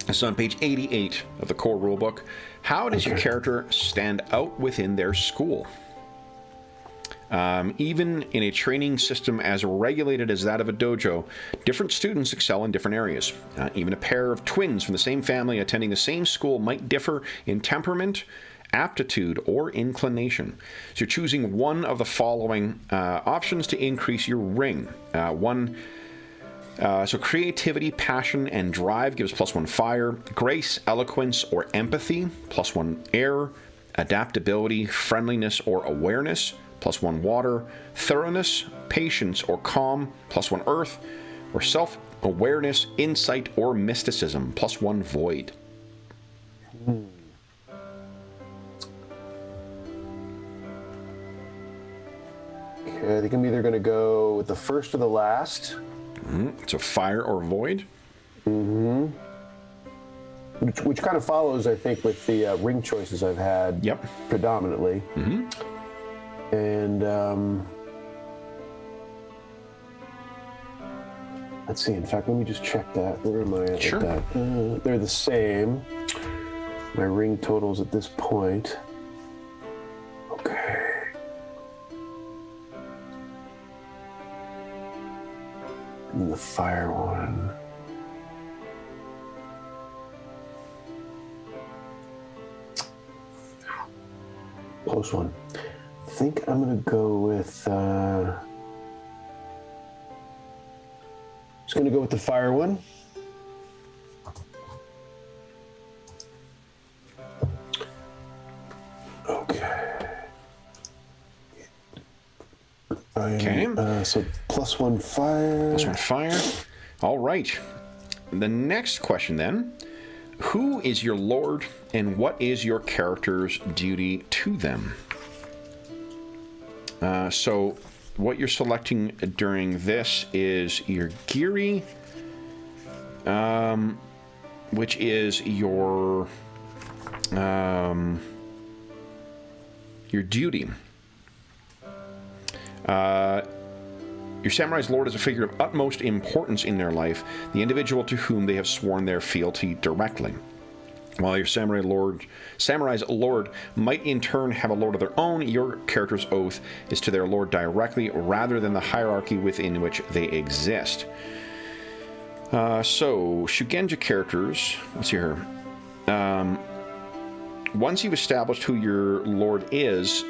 S1: It's on page 88 of the core rulebook. How does your character stand out within their school? Even in a training system as regulated as that of a dojo, different students excel in different areas. Even a pair of twins from the same family attending the same school might differ in temperament, aptitude, or inclination. So you're choosing one of the following options to increase your ring. So creativity, passion, and drive gives +1 fire. Grace, eloquence, or empathy, +1 air. Adaptability, friendliness, or awareness, +1 water. Thoroughness, patience, or calm, +1 earth. Or self-awareness, insight, or mysticism, +1 void.
S2: Okay, I think I'm either going to go with the first or the last.
S1: So fire or void?
S2: Which kind of follows, I think, with the ring choices I've had predominantly. And let's see. In fact, let me just check that. Where am I at
S1: Sure.
S2: with that? They're the same. My ring totals at this point. Okay. The fire one. Close one. I think I'm going to go with... just going to go with the fire one. Okay.
S1: Okay.
S2: So +1 fire.
S1: +1 fire. All right. The next question then. Who is your lord, and what is your character's duty to them? So what you're selecting during this is your Giri, which is your duty. Your samurai's lord is a figure of utmost importance in their life, the individual to whom they have sworn their fealty directly. While your samurai's lord might in turn have a lord of their own, your character's oath is to their lord directly rather than the hierarchy within which they exist. So, Shugenja characters, let's see here. Once you've established who your lord is,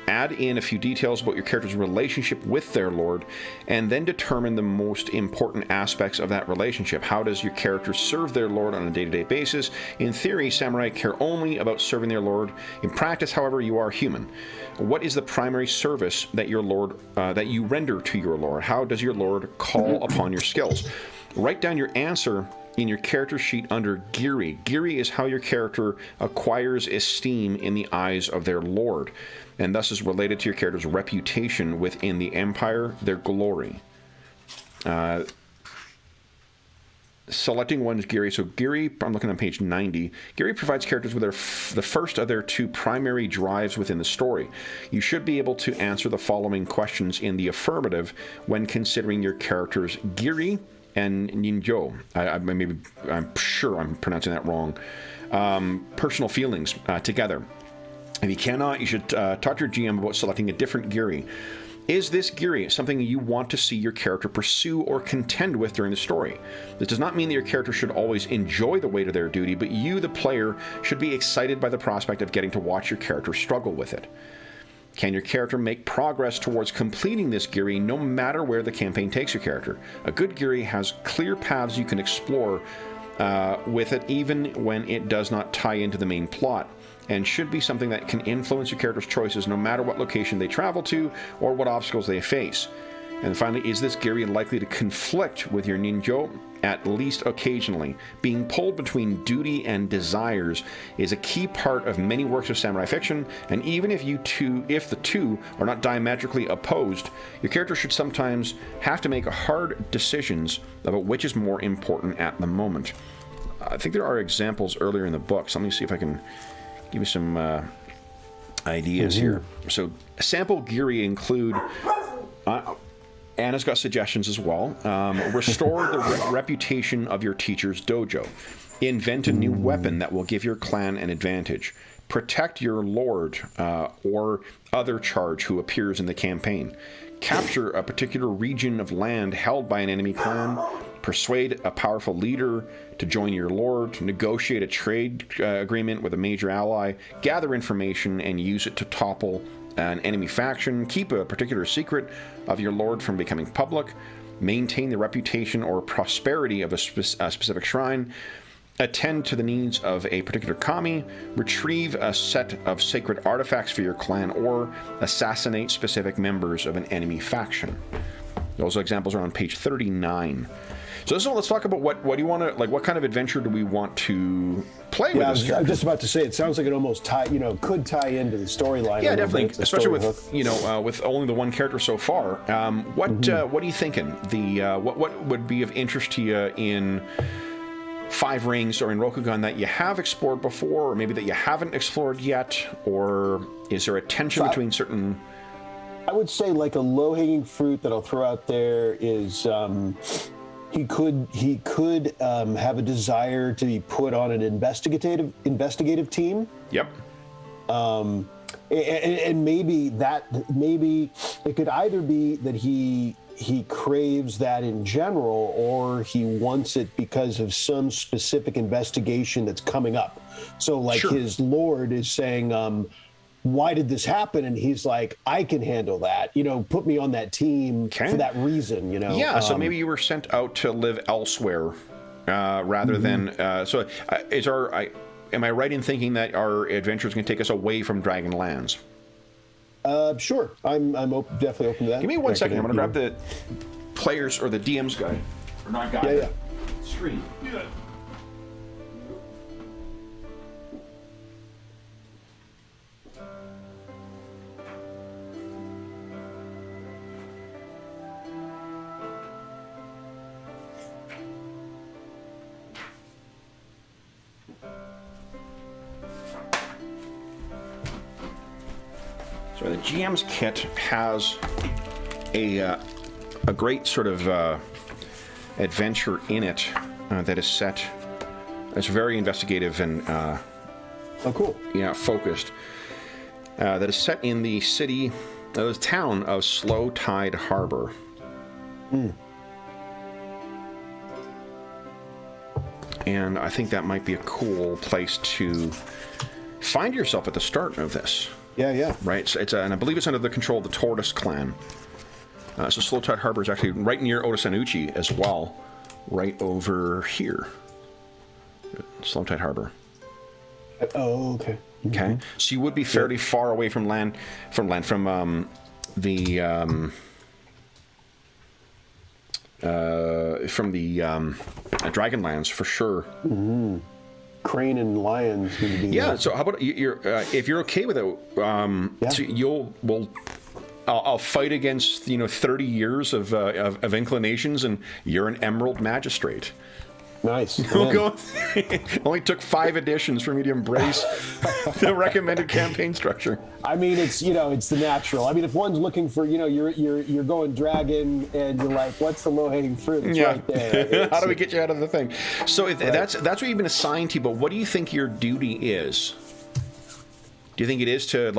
S1: add in a few details about your character's relationship with their lord, and then determine the most important aspects of that relationship. How does your character serve their lord on a day-to-day basis? In theory, samurai care only about serving their lord. In practice, however, you are human. What is the primary service that your lord that you render to your lord? How does your lord call upon your skills? Write down your answer in your character sheet under Giri. Giri is how your character acquires esteem in the eyes of their lord, and thus is related to your character's reputation within the empire, their glory. Selecting one's Giri. So Giri, I'm looking on page 90. Giri provides characters with the first of their two primary drives within the story. You should be able to answer the following questions in the affirmative when considering your character's Giri and Ninjo. I'm sure I'm pronouncing that wrong. Personal feelings together. If you cannot, you should talk to your GM about selecting a different Giri. Is this Giri something you want to see your character pursue or contend with during the story? This does not mean that your character should always enjoy the weight of their duty, but you, the player, should be excited by the prospect of getting to watch your character struggle with it. Can your character make progress towards completing this Giri no matter where the campaign takes your character? A good Giri has clear paths you can explore with it, even when it does not tie into the main plot, and should be something that can influence your character's choices no matter what location they travel to or what obstacles they face. And finally, is this Giri likely to conflict with your Ninjo? At least occasionally. Being pulled between duty and desires is a key part of many works of samurai fiction, and even if the two are not diametrically opposed, your character should sometimes have to make hard decisions about which is more important at the moment. I think there are examples earlier in the book, so let me see if I can give you some ideas here. So, sample Giri include... Anna's got suggestions as well. Restore the reputation of your teacher's dojo. Invent a new weapon that will give your clan an advantage. Protect your lord or other charge who appears in the campaign. Capture a particular region of land held by an enemy clan. Persuade a powerful leader to join your lord. Negotiate a trade agreement with a major ally. Gather information and use it to topple an enemy faction. Keep a particular secret of your lord from becoming public. Maintain the reputation or prosperity of a specific shrine. Attend to the needs of a particular kami. Retrieve a set of sacred artifacts for your clan, or assassinate specific members of an enemy faction. Those examples are on page 39. So let's talk about what do you want to, like, what kind of adventure do we want to play with this character?
S2: I'm just about to say, it sounds like it almost could tie into the storyline.
S1: Yeah, definitely, especially with with only the one character so far. What are you thinking? What would be of interest to you in Five Rings or in Rokugan that you have explored before, or maybe that you haven't explored yet, or is there a tension between certain?
S2: I would say, like, a low-hanging fruit that I'll throw out there is. He could have a desire to be put on an investigative team.
S1: Yep.
S2: And maybe it could either be that he he craves that in general, or he wants it because of some specific investigation that's coming up. So like his lord is saying, why did this happen? And he's like, I can handle that. Put me on that team for that reason,
S1: Yeah, so maybe you were sent out to live elsewhere rather than... am I right in thinking that our adventure is going to take us away from Dragonlands?
S2: Sure. I'm definitely open to that.
S1: Give me 1 second. I'm going to grab the players or the DM's guide. Or not guide.
S2: Yeah.
S1: Screen. Yeah. So the GM's kit has a great sort of adventure in it that is set. It's very investigative and
S2: cool.
S1: Yeah, focused. That is set in the city, the town of Slow Tide Harbor. And I think that might be a cool place to find yourself at the start of this.
S2: Yeah.
S1: Right, so and I believe it's under the control of the Tortoise clan. So Slow Tide Harbor is actually right near Otosanuchi as well, right over here. Slow Tide Harbor.
S2: Oh, okay.
S1: Okay, so you would be fairly far away from the Dragonlands for sure.
S2: Mm-hmm. Crane and lions.
S1: So how about if you're okay with it, so I'll fight against 30 years of inclinations, and you're an Emerald Magistrate.
S2: Nice.
S1: We'll go. Only took 5 editions for me to embrace the recommended campaign structure.
S2: I mean, it's it's the natural. I mean, if one's looking for you're going dragon, and you're like, what's the low hanging fruit? It's right there.
S1: How do we get you out of the thing? So that's what you've been assigned to. But what do you think your duty is? Do you think it is to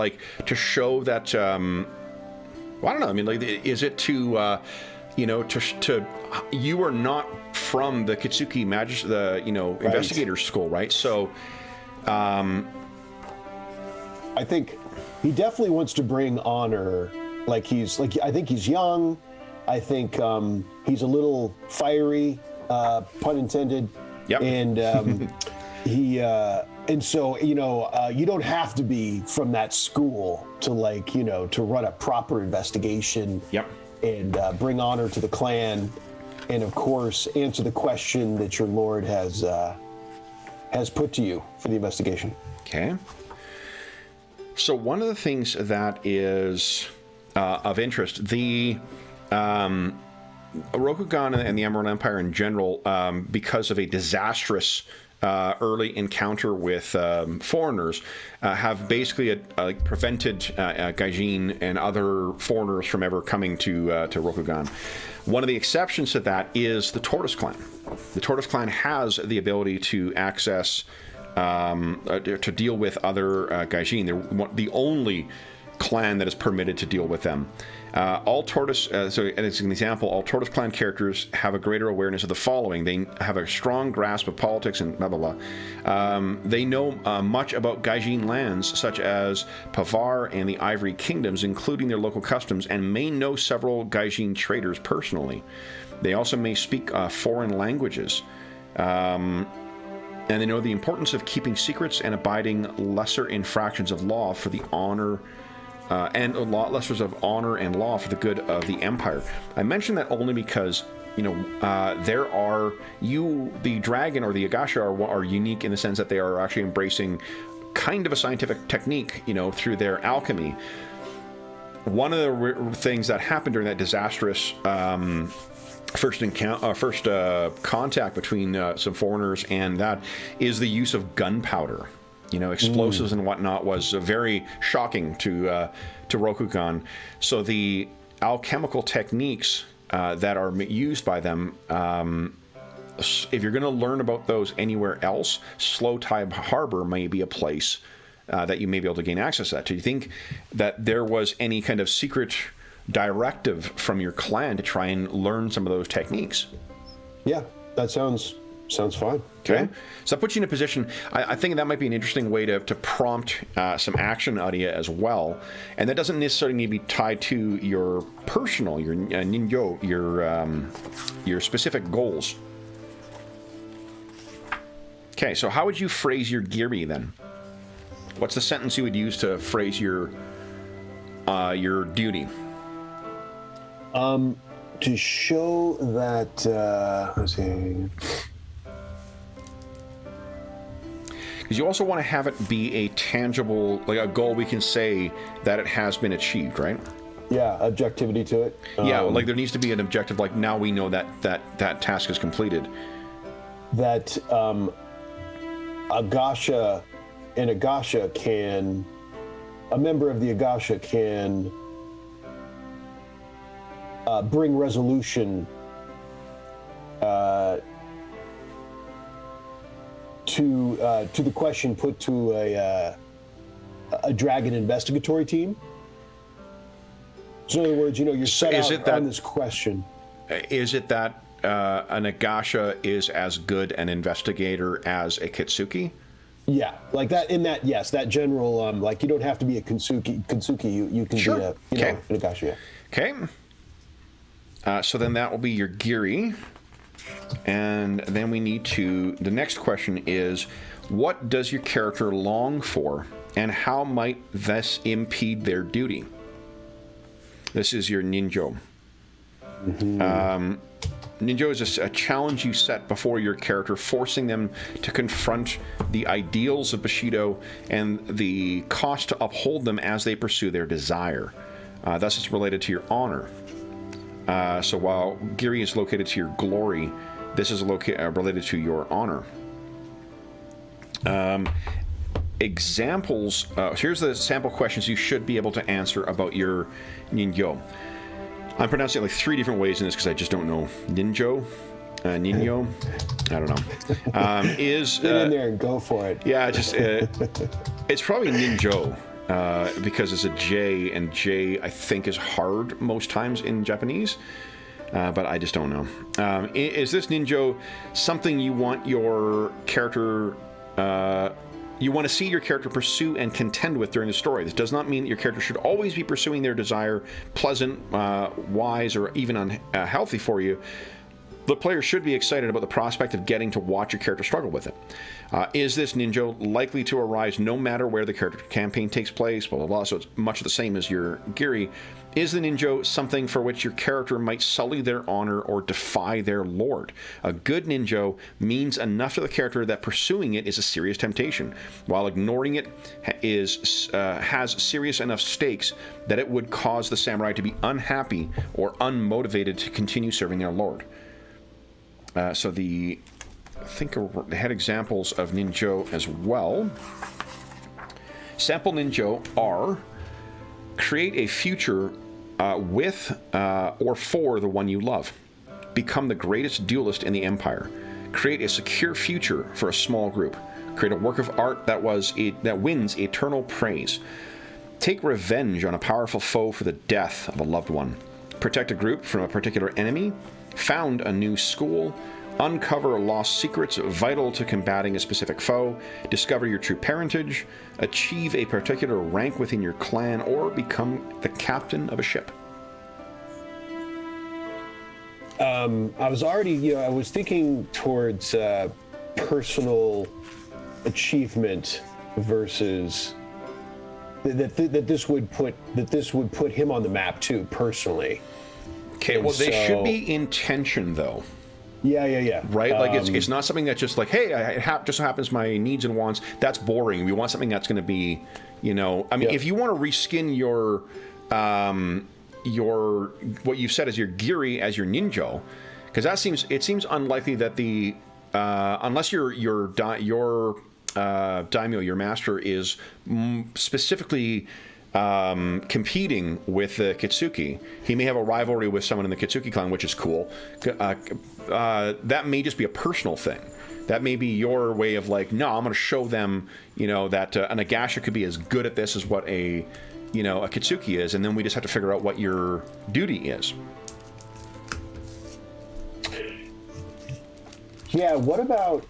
S1: show that? Well, I don't know. I mean, is it to you are not from the Kitsuki investigator school, right? So,
S2: I think he definitely wants to bring honor. I think he's young. I think he's a little fiery, pun intended.
S1: Yep.
S2: And and so you don't have to be from that school to to run a proper investigation.
S1: Yep.
S2: And bring honor to the clan, and of course answer the question that your lord has put to you for the investigation.
S1: Okay. So one of the things that is of interest, the Rokugan and the Emerald Empire in general, because of a disastrous early encounter with foreigners, have basically prevented Gaijin and other foreigners from ever coming to Rokugan. One of the exceptions to that is the Tortoise clan. The Tortoise clan has the ability to access, to deal with other Gaijin. They're the only clan that is permitted to deal with them. All Tortoise, so as an example, all Tortoise clan characters have a greater awareness of the following. They have a strong grasp of politics and blah, blah, blah. They know much about Gaijin lands, such as Pavar and the Ivory Kingdoms, including their local customs, and may know several Gaijin traders personally. They also may speak foreign languages. And they know the importance of keeping secrets and abiding lesser infractions of law for the honor and lessers of honor and law for the good of the empire. I mention that only because there are the dragon or the Agasha are unique in the sense that they are actually embracing kind of a scientific technique, through their alchemy. One of the things that happened during that disastrous first contact between some foreigners and that is the use of gunpowder. Explosives and whatnot was very shocking to Rokugan. So the alchemical techniques that are used by them, if you're going to learn about those anywhere else, Slow Tide Harbor may be a place that you may be able to gain access to that. Do you think that there was any kind of secret directive from your clan to try and learn some of those techniques.
S2: Yeah, that sounds fine.
S1: Okay,
S2: Yeah.
S1: so that puts you in a position. I think that might be an interesting way to prompt some action out of you as well, and that doesn't necessarily need to be tied to your personal, your ninjo, your specific goals. Okay, so how would you phrase your giri then? What's the sentence you would use to phrase your duty?
S2: To show that, let's see.
S1: Because you also want to have it be a tangible, like a goal we can say that it has been achieved, right?
S2: Yeah, objectivity to it.
S1: Yeah, like there needs to be an objective, like now we know that task is completed.
S2: That Agasha, an Agasha can, a member of the Agasha can bring resolution to the question put to a dragon investigatory team. So in other words, you're set out on this question.
S1: Is it that an Agasha is as good an investigator as a Kitsuki?
S2: Yeah, like that. In that, yes, that general. Like you don't have to be a Kitsuki. You can
S1: Sure.
S2: be
S1: Okay.
S2: an Agasha. Yeah.
S1: Okay. So then that will be your giri. And then we need to, the next question is, what does your character long for, and how might this impede their duty? This is your ninjo. Mm-hmm. Ninjo is a challenge you set before your character, forcing them to confront the ideals of Bushido and the cost to uphold them as they pursue their desire. Thus, it's related to your honor. So while Giri is located to your glory, this is related to your honor. Examples. Here's the sample questions you should be able to answer about your ninjo. I'm pronouncing it like 3 different ways in this because I just don't know. Ninjo? Ninjo? I don't know. Get
S2: in there and go for it.
S1: Yeah, just it's probably ninjo. Because it's a J, and J I think is hard most times in Japanese, but I just don't know. Is this ninjo something you want your character, you want to see your character pursue and contend with during the story? This does not mean that your character should always be pursuing their desire, pleasant, wise, or even unhealthy for you. The player should be excited about the prospect of getting to watch your character struggle with it. Is this ninjo likely to arise no matter where the character campaign takes place? Blah, blah, blah. So it's much the same as your giri. Is the ninjo something for which your character might sully their honor or defy their lord? A good ninjo means enough to the character that pursuing it is a serious temptation, while ignoring it has serious enough stakes that it would cause the samurai to be unhappy or unmotivated to continue serving their lord. So I think they had examples of ninjo as well. Sample ninjo are: create a future with or for the one you love. Become the greatest duelist in the empire. Create a secure future for a small group. Create a work of art that wins eternal praise. Take revenge on a powerful foe for the death of a loved one. Protect a group from a particular enemy. Found a new school. Uncover lost secrets vital to combating a specific foe. Discover your true parentage. Achieve a particular rank within your clan, or become the captain of a ship.
S2: I was thinking towards personal achievement versus that this would put him on the map too, personally.
S1: Okay, well, they should be in tension, though.
S2: Yeah.
S1: Right? Like, it's not something that's just like, hey, just so happens my needs and wants. That's boring. We want something that's going to be, I mean, if you want to reskin your what you said as your giri as your ninjo, because it seems unlikely that the unless your daimyo, your master, is specifically competing with the Kitsuki. He may have a rivalry with someone in the Kitsuki clan, which is cool. That may just be a personal thing. That may be your way of like, no, I'm going to show them, that an Agasha could be as good at this as what a a Kitsuki is, and then we just have to figure out what your duty is.
S2: Yeah. What about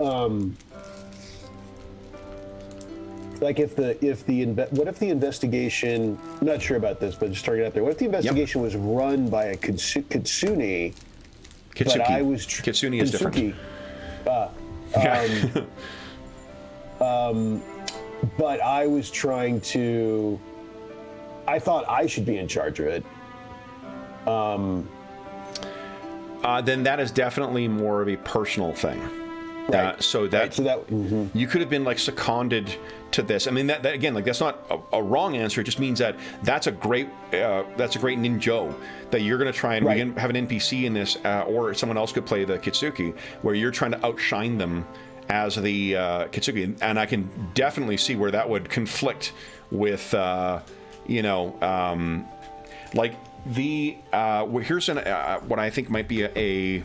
S2: like what if the investigation? I'm not sure about this, but just throwing it out there. What if the investigation was run by a Kitsune?
S1: Kitsuki.
S2: But I was
S1: Kitsune is different.
S2: But I was trying to. I thought I should be in charge of it.
S1: Then that is definitely more of a personal thing.
S2: Right.
S1: You could have been like seconded to this. I mean, that again, like that's not a wrong answer. It just means that that's a great ninja that you're going to try and we can have an NPC in this, or someone else could play the Kitsuki, where you're trying to outshine them as the Kitsuki, and I can definitely see where that would conflict with, like the here's what I think might be the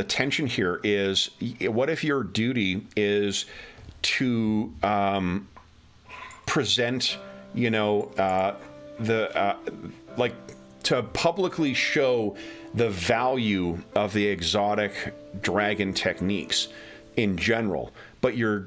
S1: tension here is, what if your duty is to present, to publicly show the value of the exotic dragon techniques in general, but your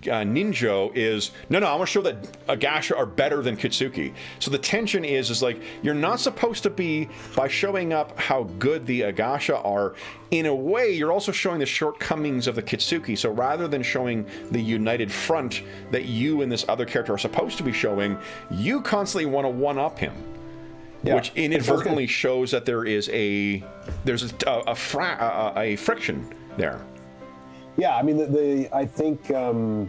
S1: ninja is no, I want to show that Agasha are better than Kitsuki. So the tension is like, you're not supposed to be, by showing up how good the Agasha are, in a way you're also showing the shortcomings of the Kitsuki. So rather than showing the united front that you and this other character are supposed to be showing, you constantly want to one-up him. Yeah, which inadvertently shows that there's a friction there.
S2: Yeah, I mean, I think the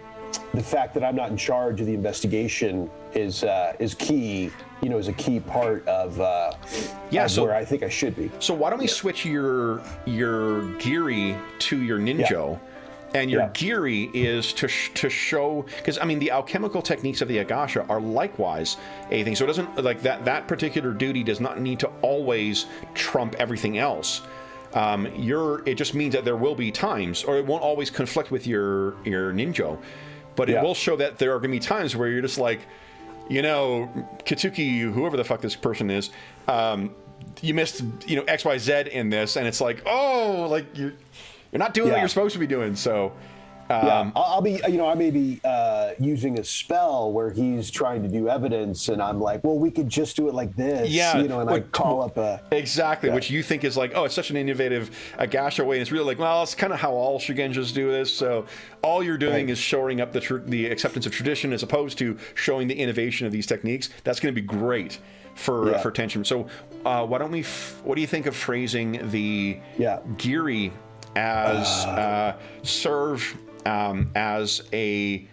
S2: fact that I'm not in charge of the investigation is key. Is a key part of where I think I should be.
S1: So why don't we switch your Giri to your ninja, and your Giri is to show, because I mean the alchemical techniques of the Agasha are likewise a thing. So it doesn't like that particular duty does not need to always trump everything else. It just means that there will be times, or it won't always conflict with your ninja, but it will show that there are going to be times where you're just like, Kitsuki, whoever the fuck this person is, you missed, XYZ in this, and it's like, oh, like you're not doing what you're supposed to be doing. So,
S2: I'll be, I may be using a spell where he's trying to do evidence, and I'm like, well, we could just do it like this, and I call up a...
S1: Exactly, which you think is like, oh, it's such an innovative Agasha way, and it's really like, well, it's kind of how all Shugenjas do this, so all you're doing is showing up the acceptance of tradition as opposed to showing the innovation of these techniques. That's going to be great for tension. So what do you think of phrasing the Giri as serve as a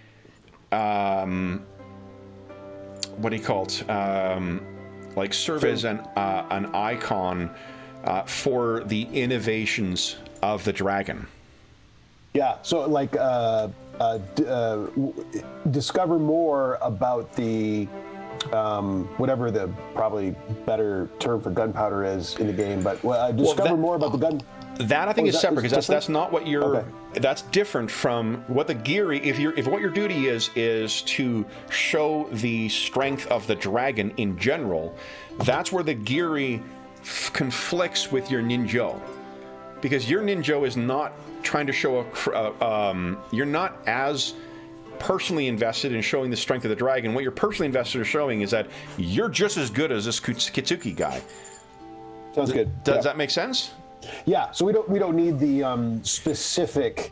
S1: what do you call it? Serve as an icon for the innovations of the dragon.
S2: Yeah. So discover more about the whatever the probably better term for gunpowder is in the game, but discover more about the gun.
S1: That I think is separate, because that's not what you're. Okay. That's different from what the Giri. If what your duty is to show the strength of the dragon in general, that's where the Giri conflicts with your ninja, because your ninja is not trying to show you're not as personally invested in showing the strength of the dragon. What you're personally invested in showing is that you're just as good as this Kitsuki guy.
S2: Sounds good.
S1: Does that make sense?
S2: Yeah, so we don't need the specific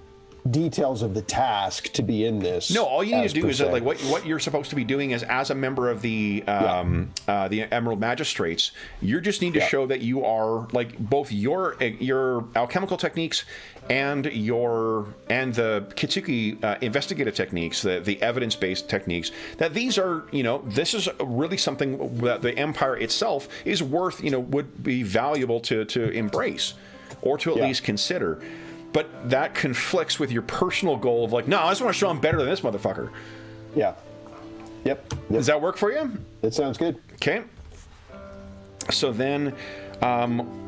S2: details of the task to be in this.
S1: No, all you need to do is that, like what you're supposed to be doing is, as a member of the Emerald Magistrates, you just need to show that you are like both your alchemical techniques and the Kitsuki investigative techniques, the evidence-based techniques, that these are, this is really something that the Empire itself is worth, would be valuable to embrace, or to at least consider. But that conflicts with your personal goal of like, no, I just want to show I'm better than this motherfucker.
S2: Yeah. Yep.
S1: Does that work for you?
S2: It sounds good.
S1: Okay. So then,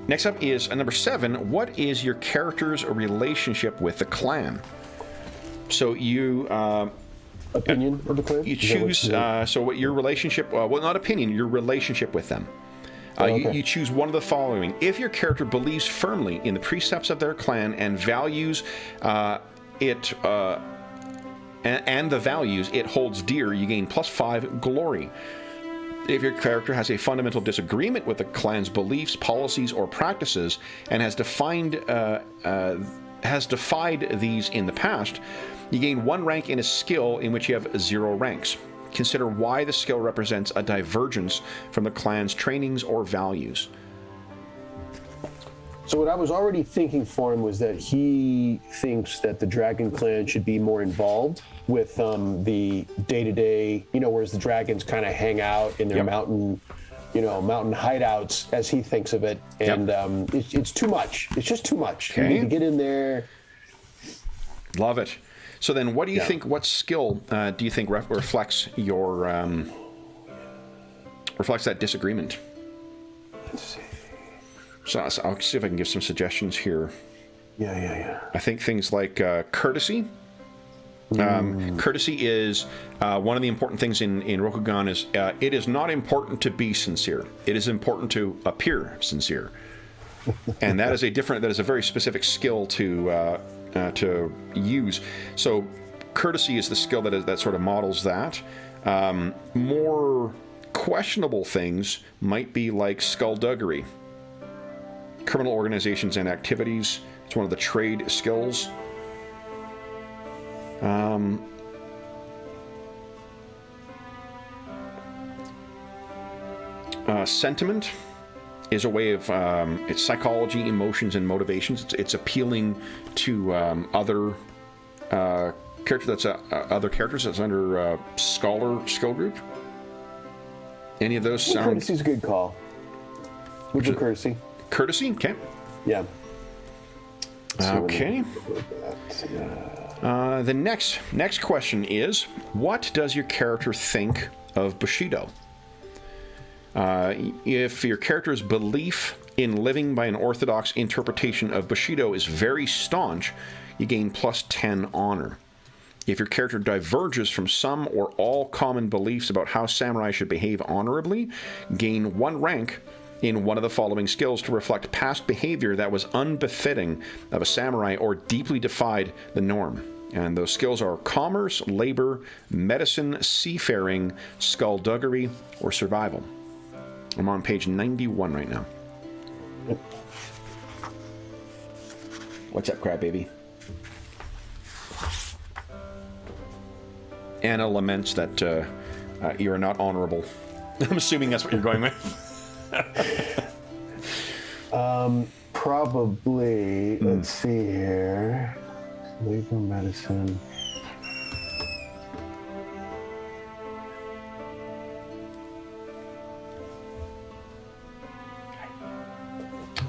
S1: next up is number 7. What is your character's relationship with the clan? So you
S2: opinion of the clan.
S1: You choose. So what your relationship? Well, not opinion. Your relationship with them. You choose one of the following. If your character believes firmly in the precepts of their clan and values it, and the values it holds dear, you gain +5 glory. If your character has a fundamental disagreement with the clan's beliefs, policies, or practices, and has defied these in the past, you gain 1 rank in a skill in which you have 0 ranks. Consider why the skill represents a divergence from the clan's trainings or values.
S2: So what I was already thinking for him was that he thinks that the Dragon Clan should be more involved with the day-to-day, whereas the dragons kind of hang out in their mountain hideouts, as he thinks of it. And it's too much. It's just too much.
S1: Okay.
S2: You need to get in there.
S1: Love it. So then, what do you think? What skill do you think reflects your reflects that disagreement?
S2: Let's see.
S1: So I'll see if I can give some suggestions here.
S2: Yeah.
S1: I think things like courtesy. Courtesy is one of the important things in Rokugan. Is it is not important to be sincere. It is important to appear sincere, and that is a very specific skill to use. So courtesy is the skill that sort of models that. More questionable things might be like skullduggery, criminal organizations and activities. It's one of the trade skills. Sentiment is a way of it's psychology, emotions, and motivations. It's appealing to other characters. Other characters that's under scholar skill group. Any of those sound?
S2: Courtesy's a good call. Would you courtesy?
S1: Courtesy, okay.
S2: Yeah.
S1: Okay. The next question is, what does your character think of Bushido? If your character's belief in living by an orthodox interpretation of Bushido is very staunch, you gain +10 honor. If your character diverges from some or all common beliefs about how samurai should behave honorably, gain 1 rank in one of the following skills to reflect past behavior that was unbefitting of a samurai or deeply defied the norm. And those skills are commerce, labor, medicine, seafaring, skullduggery, or survival. I'm on page 91 right now. What's up, crybaby? Anna laments that you are not honorable. I'm assuming that's what you're going with.
S2: Probably. Let's see here. Labor, medicine.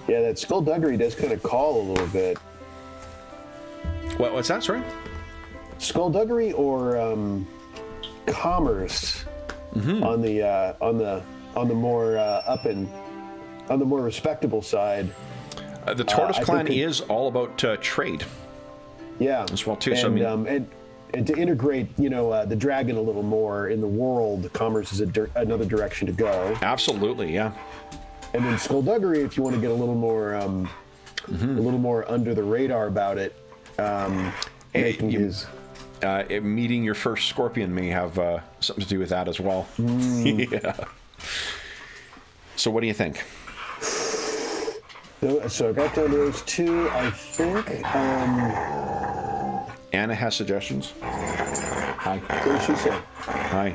S2: Yeah, that skullduggery does kind of call a little bit.
S1: What's that, sorry?
S2: Skullduggery or commerce on the more on the more respectable side.
S1: The Tortoise Clan is all about trade.
S2: Yeah,
S1: as well too.
S2: And,
S1: so
S2: and to integrate, the dragon a little more in the world, commerce is another direction to go.
S1: Absolutely, yeah.
S2: And then skullduggery, if you want to get a little more under the radar about it,
S1: meeting your first scorpion may have something to do with that as well. Yeah. So what do you think?
S2: So I got down to those 2. I think.
S1: Anna has suggestions. Hi.
S2: What did she say?
S1: Hi.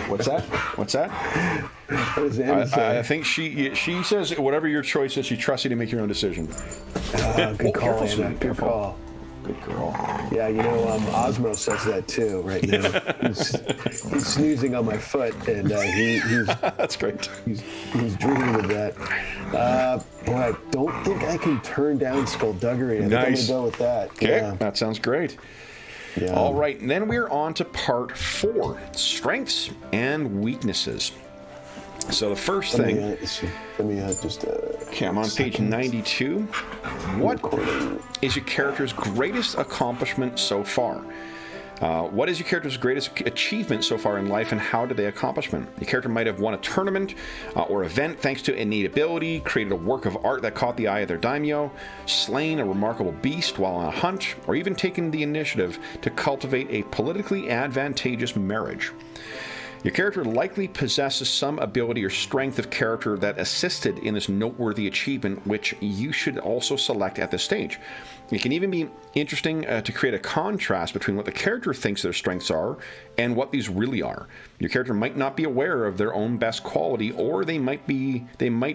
S1: What's that? What
S2: does Anna say?
S1: I think she says whatever your choice is, she trusts you to make your own decision.
S2: Good call, Anna. Good call.
S1: Good girl.
S2: Yeah, Osmo says that too right now. He's snoozing on my foot, and he's
S1: that's great.
S2: He's dreaming of that. Boy, I don't think I can turn down skullduggery. I think I'm gonna go with that.
S1: Okay,
S2: yeah.
S1: That sounds great.
S2: Yeah.
S1: All right, and then we're on to part 4, strengths and weaknesses. So the first thing.
S2: Let me just
S1: Okay, I'm on page 92. What is your character's greatest accomplishment so far? What is your character's greatest achievement so far in life, and how did they accomplish it? Your character might have won a tournament or event thanks to innate ability, created a work of art that caught the eye of their daimyo, slain a remarkable beast while on a hunt, or even taken the initiative to cultivate a politically advantageous marriage. Your character likely possesses some ability or strength of character that assisted in this noteworthy achievement, which you should also select at this stage. It can even be interesting to create a contrast between what the character thinks their strengths are and what these really are. Your character might not be aware of their own best quality, or they might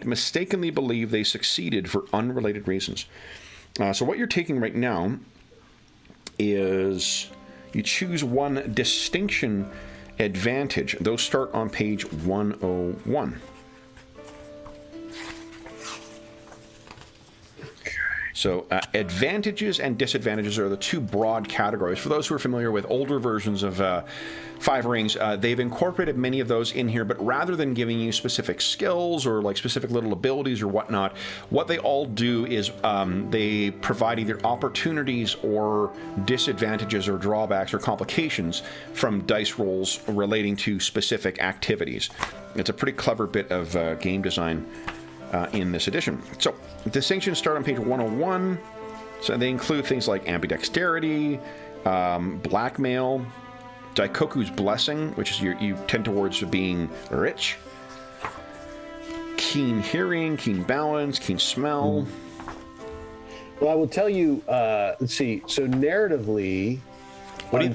S1: mistakenly believe they succeeded for unrelated reasons. So what you're taking right now is you choose one distinction advantage. Those start on page 101. So advantages and disadvantages are the two broad categories. For those who are familiar with older versions of Five Rings, they've incorporated many of those in here, but rather than giving you specific skills or like specific little abilities or whatnot, what they all do is they provide either opportunities or disadvantages or drawbacks or complications from dice rolls relating to specific activities. It's a pretty clever bit of game design in this edition. So distinctions start on page 101. So they include things like ambidexterity, blackmail, Daikoku's blessing, which is you tend towards being rich, keen hearing, keen balance, keen smell.
S2: Well, I will tell you, let's see, so narratively,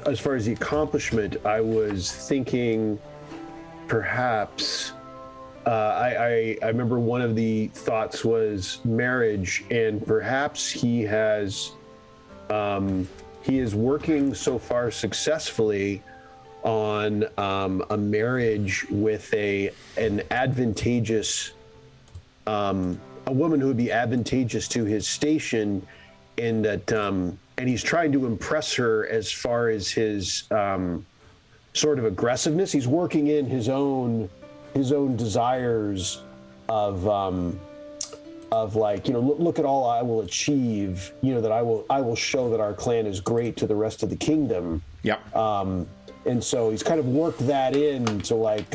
S2: as far as the accomplishment, I was thinking perhaps I remember one of the thoughts was marriage, and perhaps he is working so far successfully on a marriage with an advantageous a woman who would be advantageous to his station, and that and he's trying to impress her as far as his sort of aggressiveness. He's working in his own desires of like, look at all I will achieve, that I will show that our clan is great to the rest of the kingdom.
S1: Yeah.
S2: And so he's kind of worked that into like,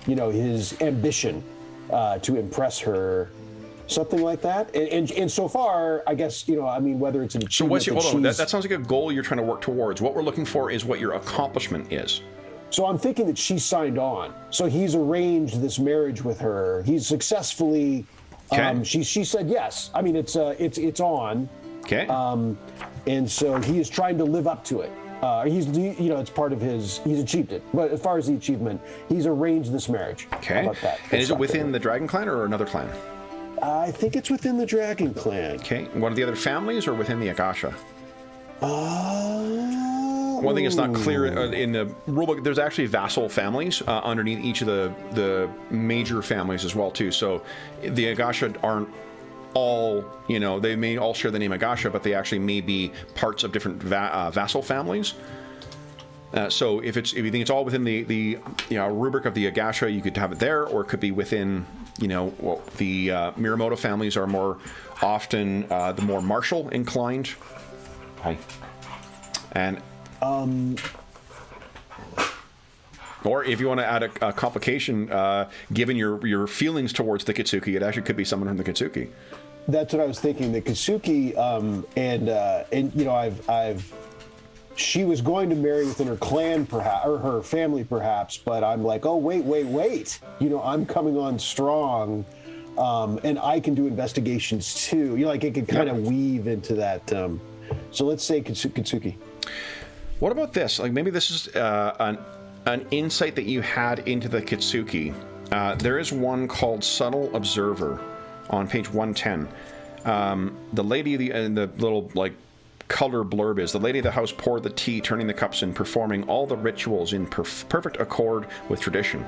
S2: his ambition to impress her, something like that. And so far, I guess, whether it's an achievement.
S1: So what's your, hold on, that sounds like a goal you're trying to work towards. What we're looking for is what your accomplishment is.
S2: So I'm thinking that she signed on. So he's arranged this marriage with her. He's successfully.
S1: Okay.
S2: She said yes. I mean, it's on.
S1: Okay.
S2: And so he is trying to live up to it. It's part of his. He's achieved it. But as far as the achievement, he's arranged this marriage.
S1: Okay.
S2: How about that?
S1: And is it within the Dragon Clan or another clan?
S2: I think it's within the Dragon Clan.
S1: Okay. One of the other families or within the Agasha? One thing that's not clear in the rulebook, there's actually vassal families underneath each of the major families as well too. So the Agasha aren't all, they may all share the name Agasha, but they actually may be parts of different vassal families. So if you think it's all within the rubric of the Agasha, you could have it there, or it could be within the Miyamoto families are more often the more martial inclined. Hi. And or if you want to add a complication, given your feelings towards the Kitsuki, it actually could be someone from the Kitsuki.
S2: That's what I was thinking. The Kitsuki, she was going to marry within her clan, perhaps, or her family, perhaps. But I'm like, oh wait. I'm coming on strong, and I can do investigations too. It can kind of weave into that. So let's say Kitsuki.
S1: What about this? Like maybe this is an insight that you had into the Kitsuki. There is one called Subtle Observer on page 110. The lady, and the little like color blurb is, the lady of the house poured the tea, turning the cups and performing all the rituals in perfect accord with tradition.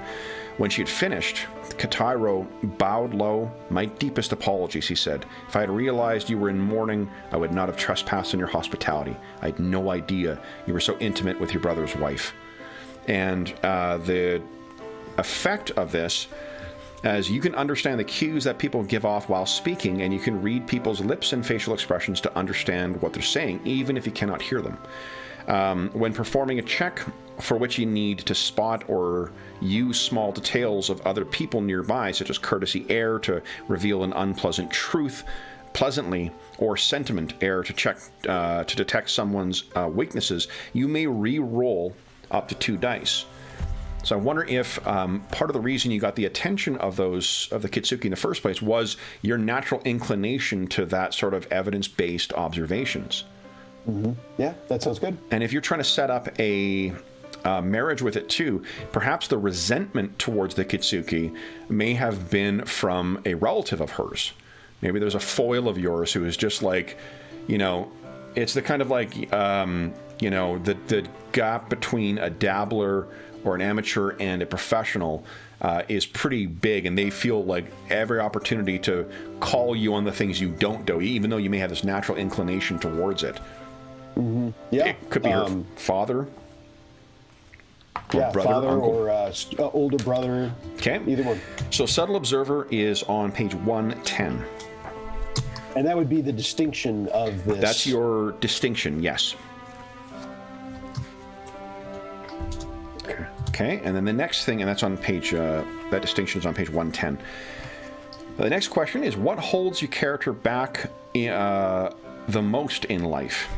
S1: When she had finished, Katairo bowed low. "My deepest apologies," he said. "If I had realized you were in mourning, I would not have trespassed on your hospitality. I had no idea you were so intimate with your brother's wife." And the effect of this as you can understand the cues that people give off while speaking, and you can read people's lips and facial expressions to understand what they're saying, even if you cannot hear them. When performing a check for which you need to spot or use small details of other people nearby, such as courtesy air to reveal an unpleasant truth pleasantly, or sentiment air to check to detect someone's weaknesses, you may re-roll up to 2 dice. So I wonder if part of the reason you got the attention of the Kitsuki in the first place was your natural inclination to that sort of evidence-based observations.
S2: Mm-hmm. Yeah, that sounds good.
S1: And if you're trying to set up a marriage with it too, perhaps the resentment towards the Kitsuki may have been from a relative of hers. Maybe there's a foil of yours who is just like, you know, it's the kind of like, the gap between a dabbler or an amateur and a professional is pretty big, and they feel like every opportunity to call you on the things you don't do, even though you may have this natural inclination towards it.
S2: Mm-hmm. Yeah.
S1: It could be her father.
S2: Yeah,
S1: brother,
S2: father
S1: uncle.
S2: or older brother.
S1: Okay.
S2: Either one.
S1: So Subtle Observer is on page 110.
S2: And that would be the distinction of this.
S1: That's your distinction, yes. Okay, and then the next thing, and that's on page, that distinction is on page 110. The next question is, what holds your character back the most in life?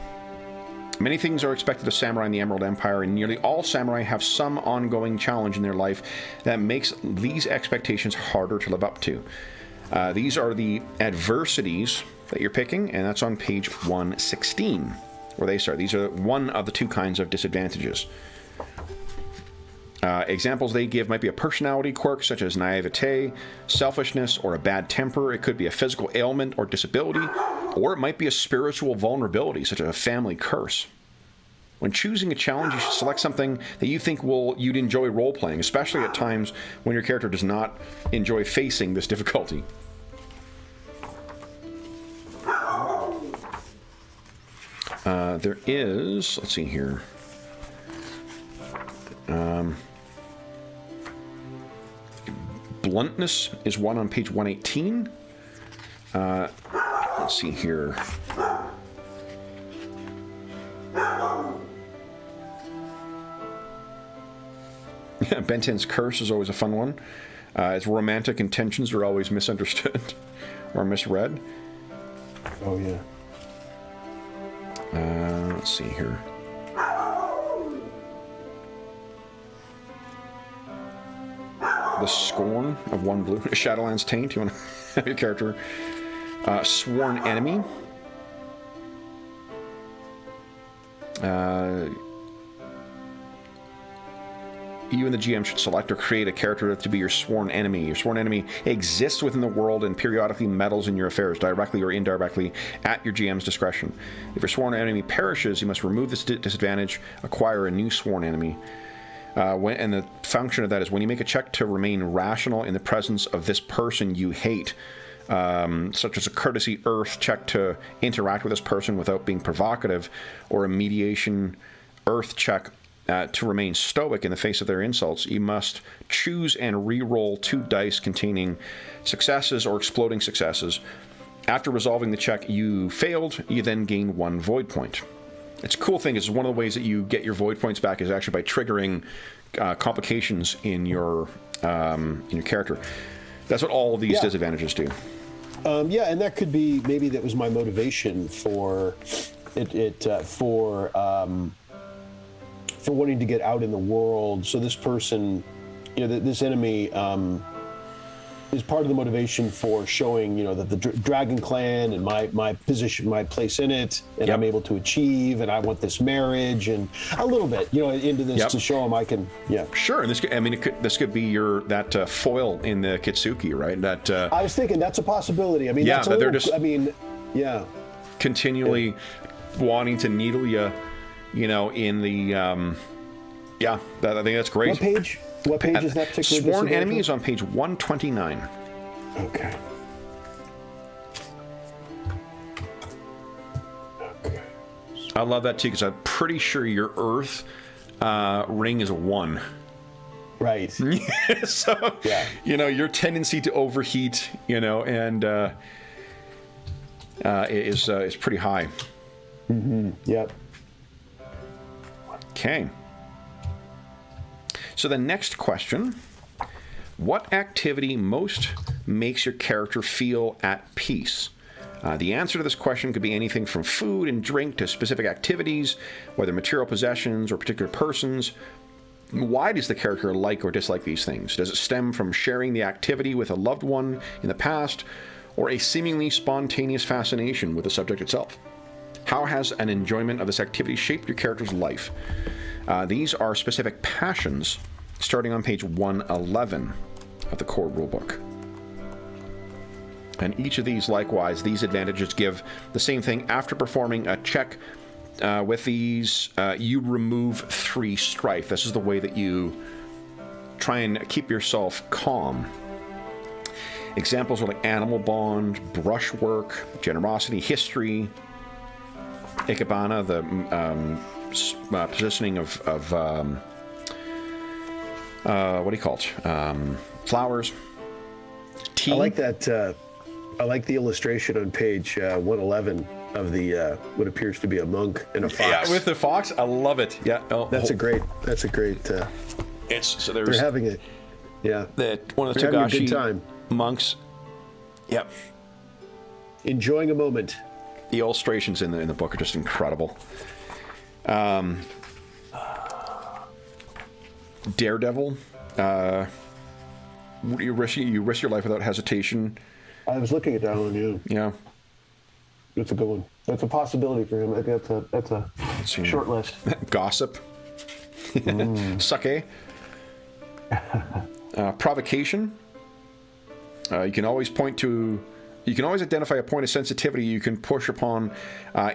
S1: Many things are expected of samurai in the Emerald Empire, and nearly all samurai have some ongoing challenge in their life that makes these expectations harder to live up to. These are the adversities that you're picking, and that's on page 116, where they start. These are one of the 2 kinds of disadvantages. Examples they give might be a personality quirk, such as naivete, selfishness, or a bad temper. It could be a physical ailment or disability, or it might be a spiritual vulnerability, such as a family curse. When choosing a challenge, you should select something that you think you'd enjoy role-playing, especially at times when your character does not enjoy facing this difficulty. There is, let's see here. Bluntness is one on page 118. Let's see here. Benton's curse is always a fun one. Its romantic intentions are always misunderstood or misread.
S2: Oh, yeah.
S1: Let's see here. The Scorn of 1 blue. Shadowlands Taint. You want to have your character. Sworn Enemy. You and the GM should select or create a character to be your sworn enemy. Your sworn enemy exists within the world and periodically meddles in your affairs, directly or indirectly, at your GM's discretion. If your sworn enemy perishes, you must remove this disadvantage, acquire a new sworn enemy. And the function of that is when you make a check to remain rational in the presence of this person you hate, such as a courtesy earth check to interact with this person without being provocative, or a mediation earth check to remain stoic in the face of their insults, you must choose and re-roll 2 dice containing successes or exploding successes. After resolving the check you failed, you then gain 1 void point. It's a cool thing is one of the ways that you get your void points back is actually by triggering complications in your character. That's what all of these disadvantages do.
S2: Yeah, and that could be, maybe that was my motivation for for wanting to get out in the world. So this person, this enemy is part of the motivation for showing, that the Dragon Clan and my position, my place in it, and I'm able to achieve, and I want this marriage, and a little bit, into this to show them I can,
S1: Sure, and this could be that foil in the Kitsuki, right? That
S2: I was thinking that's a possibility. I mean, that's
S1: they're just,
S2: continually
S1: wanting to needle you, in the, I think that's great.
S2: What page? What page is that particular?
S1: Sworn Enemy is on page 129.
S2: Okay.
S1: I love that too, because I'm pretty sure your Earth ring is a 1.
S2: Right.
S1: So,
S2: Yeah.
S1: your tendency to overheat, and is pretty high.
S2: Mm-hmm. Yep.
S1: Okay. So the next question, what activity most makes your character feel at peace? The answer to this question could be anything from food and drink to specific activities, whether material possessions or particular persons. Why does the character like or dislike these things? Does it stem from sharing the activity with a loved one in the past, or a seemingly spontaneous fascination with the subject itself? How has an enjoyment of this activity shaped your character's life? These are specific passions, starting on page 111 of the core rulebook. And each of these, likewise, these advantages give the same thing. After performing a check with these, you remove 3 strife. This is the way that you try and keep yourself calm. Examples are like animal bond, brushwork, generosity, history, ikebana, the positioning of what do you call it? Flowers. Tea.
S2: I like that. I like the illustration on page 111 of the what appears to be a monk and a fox.
S1: Yeah, with the fox, I love it. Yeah,
S2: that's a great.
S1: It's so there's.
S2: They're having it. Yeah.
S1: One of the
S2: They're having a good
S1: Togashi
S2: time.
S1: monks. Yep.
S2: Enjoying a moment.
S1: The illustrations in the book are just incredible. Daredevil. You risk your life without hesitation.
S2: I was looking at that one.
S1: Yeah.
S2: That's a good one. That's a possibility for him. I think that's a short list.
S1: Gossip. Sake. Provocation. You can always identify a point of sensitivity you can push upon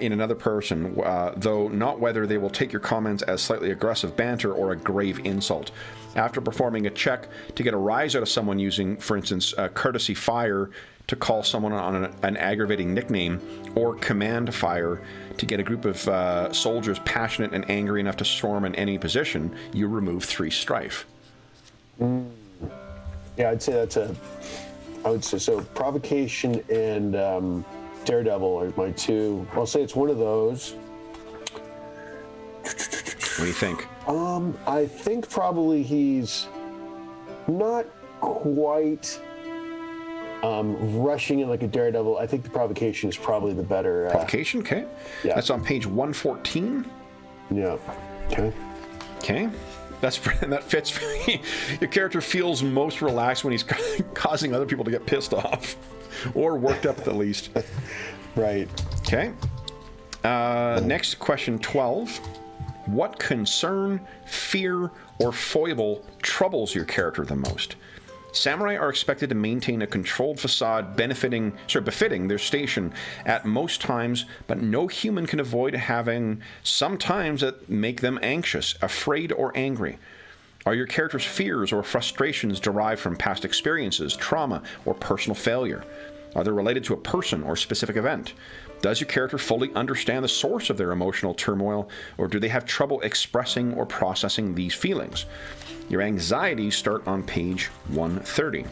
S1: in another person, though not whether they will take your comments as slightly aggressive banter or a grave insult. After performing a check to get a rise out of someone using, for instance, courtesy fire to call someone on an aggravating nickname, or command fire to get a group of soldiers passionate and angry enough to storm an enemy position, you remove 3 strife.
S2: Yeah, I'd say I would say so. Provocation and Daredevil are my 2. I'll say it's one of those.
S1: What do you think?
S2: I think probably he's not quite rushing in like a Daredevil. I think the provocation is probably the better.
S1: Provocation, okay.
S2: Yeah.
S1: That's on page 114.
S2: Yeah. Okay.
S1: Okay. That fits. Your character feels most relaxed when he's causing other people to get pissed off or worked up at the least.
S2: Right.
S1: Okay. Next question 12. What concern, fear, or foible troubles your character the most? Samurai are expected to maintain a controlled facade befitting their station at most times, but no human can avoid having some times that make them anxious, afraid, or angry. Are your character's fears or frustrations derived from past experiences, trauma, or personal failure? Are they related to a person or specific event? Does your character fully understand the source of their emotional turmoil, or do they have trouble expressing or processing these feelings? Your anxieties start on page 130.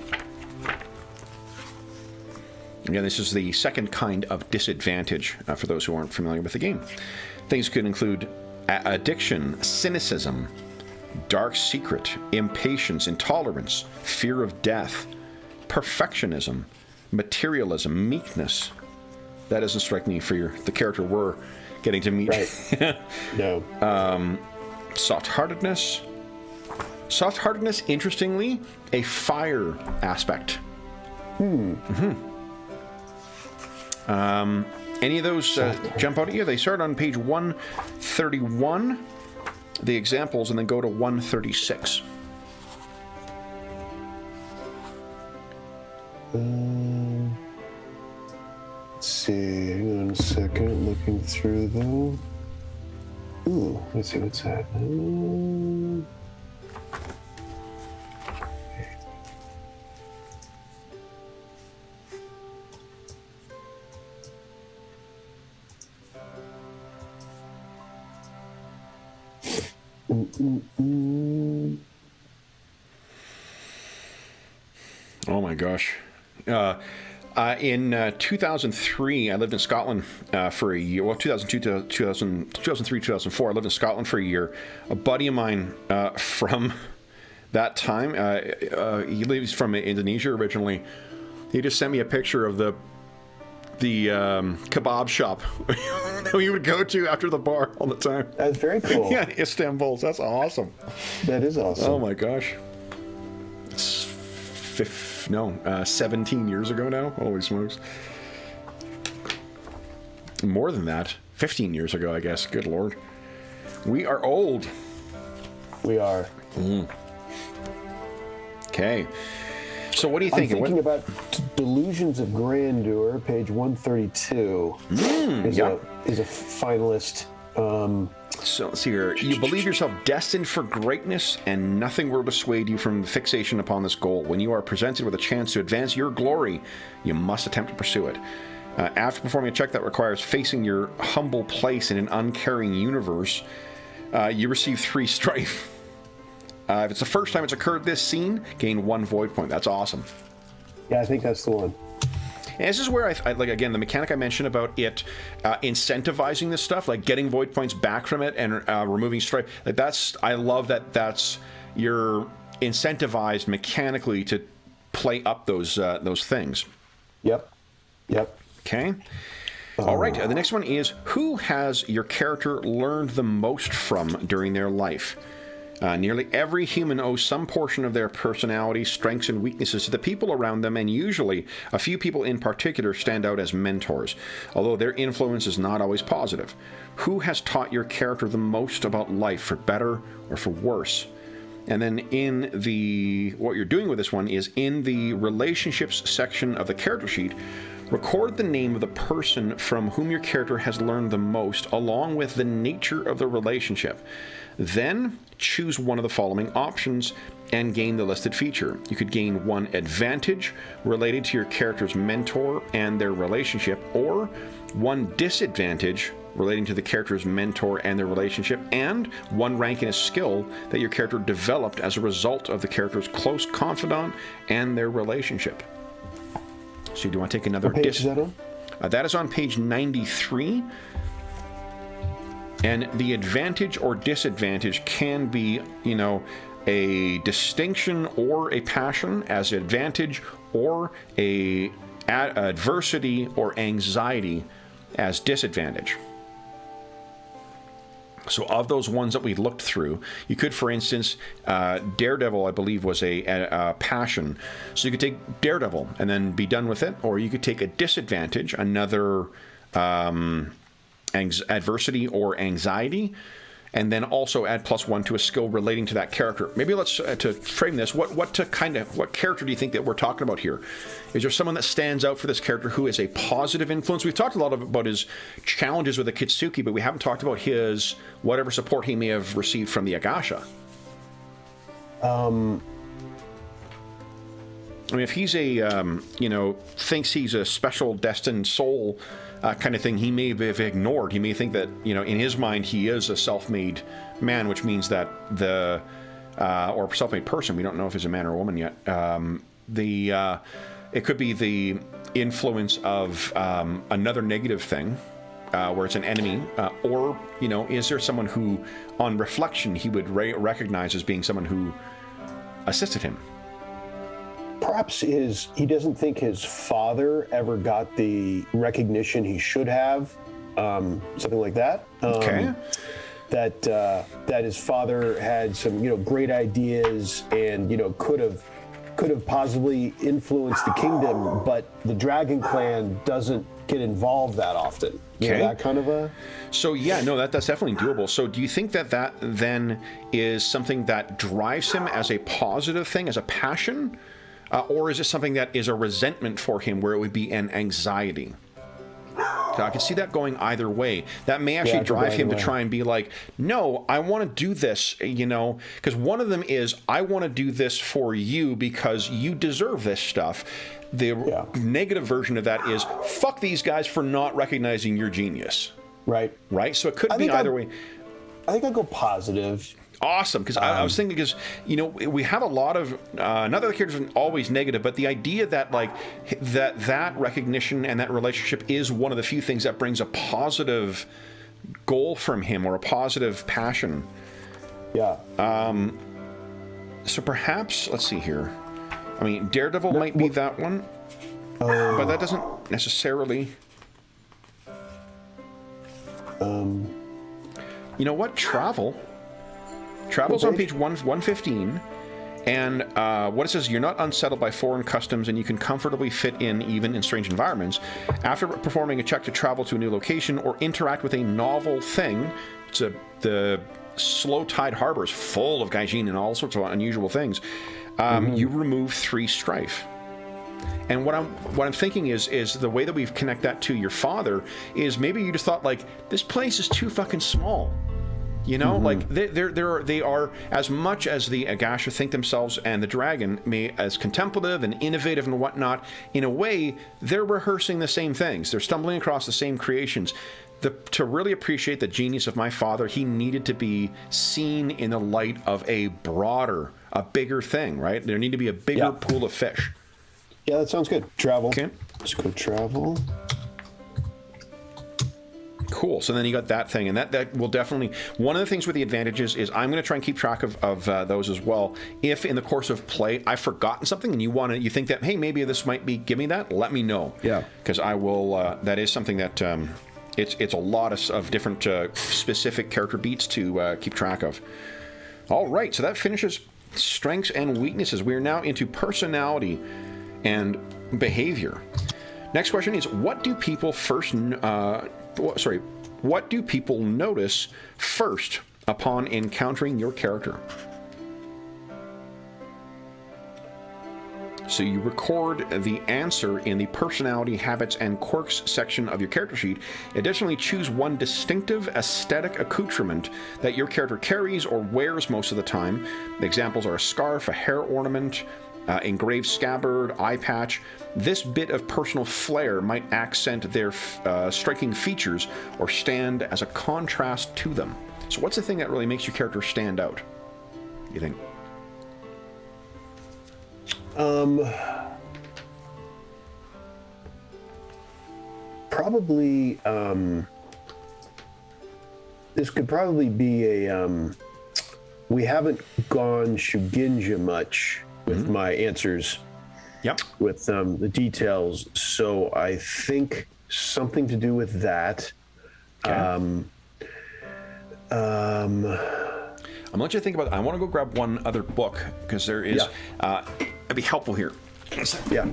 S1: Again, this is the second kind of disadvantage for those who aren't familiar with the game. Things could include addiction, cynicism, dark secret, impatience, intolerance, fear of death, perfectionism, materialism, meekness. That doesn't strike me for the character we're getting to meet.
S2: Right. No.
S1: Soft-heartedness. Soft-heartedness, interestingly, a fire aspect. Mm-hmm. Any of those jump out at you? They start on page 131, the examples, and then go to 136.
S2: Let's see. Hang on a second. Looking through them. Ooh, let's see what's that.
S1: Oh my gosh. In 2003, I lived in Scotland for a year. Well, 2002, 2003, 2004, I lived in Scotland for a year. A buddy of mine from that time, he lives from Indonesia originally. He just sent me a picture of the kebab shop that we would go to after the bar all the time.
S2: That's very cool.
S1: Yeah, Istanbul. That's awesome.
S2: That is awesome.
S1: Oh my gosh. It's 17 years ago now. Holy smokes. More than that. 15 years ago, I guess. Good Lord. We are old.
S2: We are.
S1: Okay. So what do you think?
S2: I'm thinking about Delusions of Grandeur, page 132. Is a finalist.
S1: So let's see here. You believe yourself destined for greatness, and nothing will dissuade you from fixation upon this goal. When you are presented with a chance to advance your glory, you must attempt to pursue it. After performing a check that requires facing your humble place in an uncaring universe, you receive 3 strife. If it's the first time it's occurred this scene, gain 1 void point. That's awesome.
S2: Yeah, I think that's the one.
S1: And this is where I like, again, the mechanic I mentioned about it incentivizing this stuff, like getting void points back from it and removing strife. Like I love that you're incentivized mechanically to play up those things.
S2: Yep.
S1: Okay. All right. The next one is, who has your character learned the most from during their life? Nearly every human owes some portion of their personality, strengths, and weaknesses to the people around them, and usually a few people in particular stand out as mentors, although their influence is not always positive. Who has taught your character the most about life, for better or for worse? And then what you're doing with this one is, in the relationships section of the character sheet, record the name of the person from whom your character has learned the most, along with the nature of the relationship. Then choose one of the following options and gain the listed feature. You could gain 1 advantage related to your character's mentor and their relationship, or 1 disadvantage relating to the character's mentor and their relationship, and 1 rank in a skill that your character developed as a result of the character's close confidant and their relationship. So do you want to take another...
S2: What page is that on?
S1: That is on page 93. And the advantage or disadvantage can be, a distinction or a passion as advantage, or a adversity or anxiety as disadvantage. So of those ones that we looked through, you could, for instance, Daredevil, I believe, was a passion. So you could take Daredevil and then be done with it, or you could take a disadvantage, another adversity or anxiety, and then also add +1 to a skill relating to that character. Maybe let's to frame this. What character do you think that we're talking about here? Is there someone that stands out for this character who is a positive influence? We've talked a lot about his challenges with the Kitsuki, but we haven't talked about his whatever support he may have received from the Agasha. I mean, if he's thinks he's a special destined soul kind of thing, he may have ignored. He may think that, in his mind, he is a self-made man, which means that or self-made person, we don't know if he's a man or a woman yet. It could be the influence of another negative thing, where it's an enemy, or, is there someone who, on reflection, he would recognize as being someone who assisted him?
S2: Perhaps he doesn't think his father ever got the recognition he should have, something like that.
S1: Okay.
S2: That his father had some, great ideas and, could have possibly influenced the kingdom, but the Dragon Clan doesn't get involved that often.
S1: Okay.
S2: That kind of a...
S1: So yeah, no, that's definitely doable. So do you think that then is something that drives him as a positive thing, as a passion? Or is it something that is a resentment for him, where it would be an anxiety? So I can see that going either way. That may actually drive him to try and be like, no, I want to do this, because one of them is, I want to do this for you because you deserve this stuff. The negative version of that is, fuck these guys for not recognizing your genius.
S2: Right.
S1: Right? So it could be either way.
S2: I think I'd go positive.
S1: awesome, because I was thinking, because we have a lot of not that the characters are always negative, but the idea that like that recognition and that relationship is one of the few things that brings a positive goal from him, or a positive passion.
S2: Yeah.
S1: So perhaps, let's see here. I mean, Daredevil might be that one, but that doesn't necessarily. You know what? Travel's on page 115, and what it says, you're not unsettled by foreign customs, and you can comfortably fit in even in strange environments. After performing a check to travel to a new location or interact with a novel thing, the Slow Tide Harbor is full of gaijin and all sorts of unusual things. You remove 3 strife. And what I'm thinking is the way that we connect that to your father is maybe you just thought, like, this place is too fucking small. Like they are, as much as the Agasha think themselves and the dragon as contemplative and innovative and whatnot, in a way they're rehearsing the same things. They're stumbling across the same creations. To really appreciate the genius of my father, he needed to be seen in the light of a bigger thing, right? There need to be a bigger pool of fish.
S2: Yeah, that sounds good. Travel.
S1: Okay.
S2: Let's go travel.
S1: Cool. So then you got that thing, and that will definitely, one of the things with the advantages is I'm going to try and keep track of those as well. If in the course of play I've forgotten something and you think that, hey, maybe this might be, give me that, let me know.
S2: Yeah.
S1: Because I will, that is something that it's a lot of different specific character beats to keep track of. All right, so that finishes strengths and weaknesses. We are now into personality and behavior. Next question is, what do people notice first upon encountering your character? So you record the answer in the personality, habits, and quirks section of your character sheet. Additionally, choose one distinctive aesthetic accoutrement that your character carries or wears most of the time. The examples are a scarf, a hair ornament, engraved scabbard, eye patch. This bit of personal flair might accent their striking features or stand as a contrast to them. So what's the thing that really makes your character stand out, you think?
S2: Probably, this could probably be we haven't gone Shugenja much with my answers.
S1: Yep.
S2: With the details, so I think something to do with that.
S1: Okay. I'm gonna let you think about it. I want to go grab one other book because there is. It'd be helpful here.
S2: Yeah.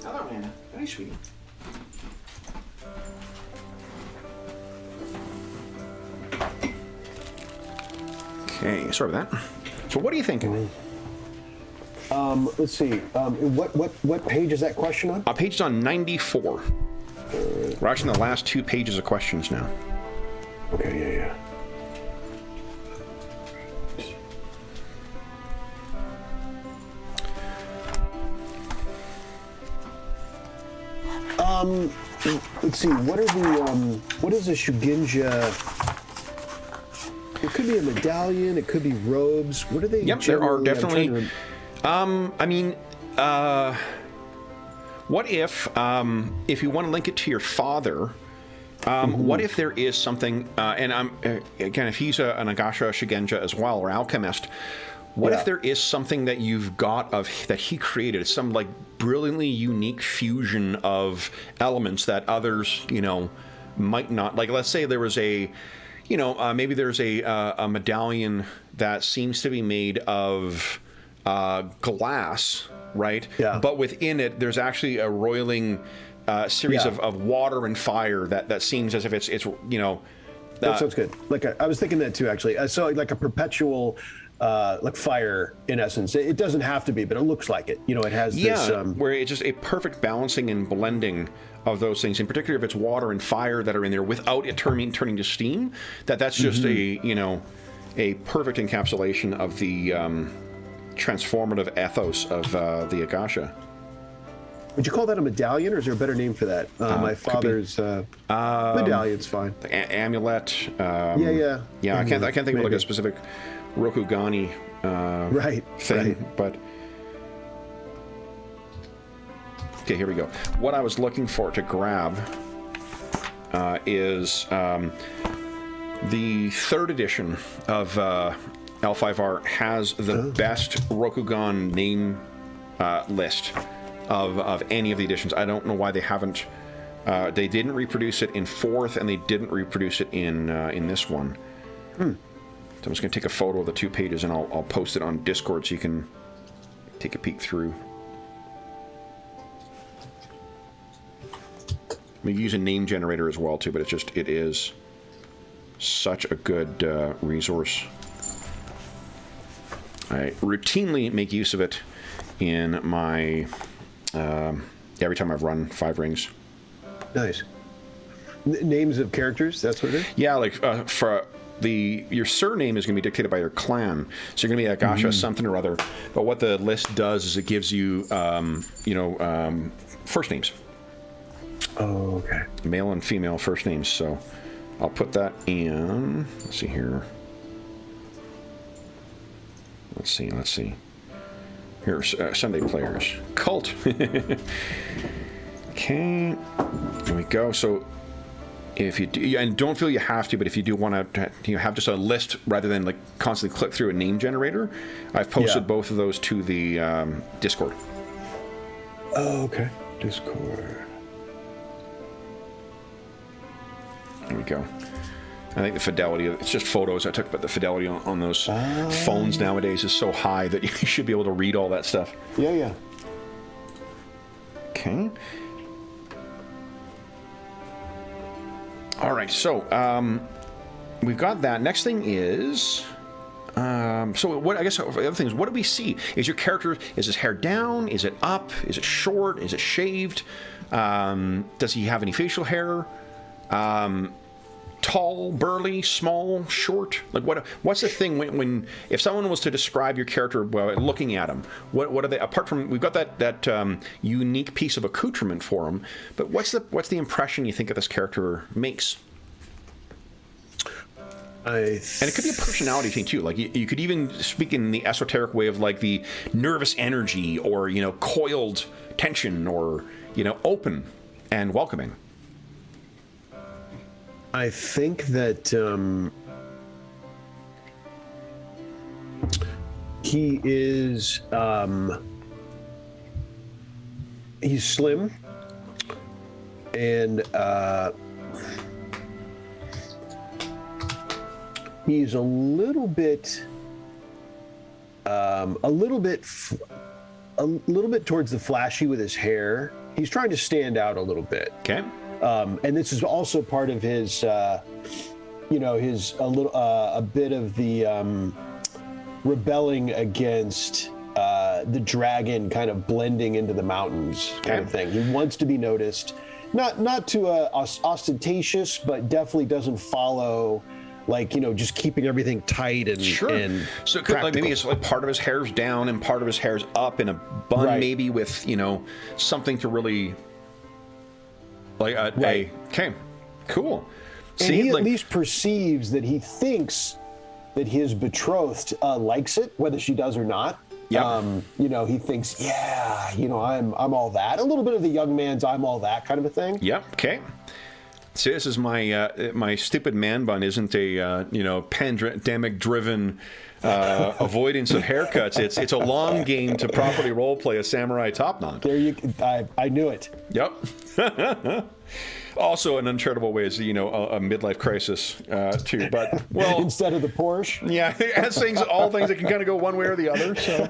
S1: Hello, Anna. Hi, sweetie. Okay, sorry about that. So, what are you thinking?
S2: Let's see. What page is that question on?
S1: Page is on 94. We're actually in the last 2 pages of questions now.
S2: Okay, yeah. Let's see. What is a Shugenja? It could be a medallion. It could be robes. What are they?
S1: Yep, there are definitely. What if you want to link it to your father? What if there is something? And again, if he's an Agasha Shugenja as well, or alchemist. What if there is something that you've got that he created, some like brilliantly unique fusion of elements that others, might not, like, let's say there was maybe there's a medallion that seems to be made of glass, right?
S2: Yeah.
S1: But within it, there's actually a roiling series of water and fire that seems as if it's
S2: that sounds good. Like I was thinking that too, actually. So like a perpetual. Like fire, in essence. It doesn't have to be, but it looks like it. It has this...
S1: where it's just a perfect balancing and blending of those things, in particular if it's water and fire that are in there without it turning to steam, that's just a perfect encapsulation of the transformative ethos of the Agasha.
S2: Would you call that a medallion, or is there a better name for that? My father's medallion's fine.
S1: Amulet.
S2: Yeah.
S1: I can't think of like a specific Rokugani thing,
S2: right.
S1: but okay, here we go. What I was looking for to grab is the 3rd edition of L5R has the best Rokugan name list of any of the editions. I don't know why they haven't. They didn't reproduce it in 4th, and they didn't reproduce it in this one. So I'm just going to take a photo of the 2 pages, and I'll post it on Discord so you can take a peek through. We use a name generator as well too, but it is such a good resource. I routinely make use of it in my every time I've run 5 rings.
S2: Nice. Names of characters, that's what it is?
S1: Yeah, like for your surname is going to be dictated by your clan. So you're going to be Agasha something or other. But what the list does is it gives you, first names.
S2: Oh, okay.
S1: Male and female first names. So I'll put that in. Let's see here. Let's see. Here's Sunday players. Cult. Okay. There we go. So if you do, and don't feel you have to, but if you do want to have just a list rather than like constantly click through a name generator, I've posted both of those to the Discord.
S2: Oh, okay. Discord.
S1: There we go. I think the fidelity, it's just photos I took, but the fidelity on those phones nowadays is so high that you should be able to read all that stuff.
S2: Yeah.
S1: Okay. All right, so we've got that. Next thing is, so what? I guess the other thing is, what do we see? Is your character, is his hair down? Is it up? Is it short? Is it shaved? Does he have any facial hair? Tall, burly, small, short? Like what's the thing when if someone was to describe your character looking at him, what are they, apart from we've got that unique piece of accoutrement for him, but what's the impression you think of this character makes? And it could be a personality thing too. Like you could even speak in the esoteric way of like the nervous energy, or coiled tension, or open and welcoming.
S2: I think that he is he's slim, and he's a little bit towards the flashy with his hair. He's trying to stand out a little bit.
S1: Okay.
S2: And this is also part of his, a bit of the rebelling against the dragon kind of blending into the mountains kind of thing. He wants to be noticed, not too ostentatious, but definitely doesn't follow just keeping everything tight and and
S1: so it could, like, maybe it's like part of his hair's down and part of his hair's up in a bun, maybe with something to really. Okay, cool.
S2: And he at least perceives that he thinks that his betrothed likes it, whether she does or not. Yeah. He thinks, I'm all that. A little bit of the young man's I'm all that kind of a thing.
S1: Yep. Okay. See, this is my stupid man bun isn't a pandemic-driven avoidance of haircuts. It's a long game to properly roleplay a samurai top knot.
S2: I knew it.
S1: Yep. Also, in uncharitable ways, a midlife crisis too. But
S2: instead of the Porsche,
S1: all things that can kind of go one way or the other. So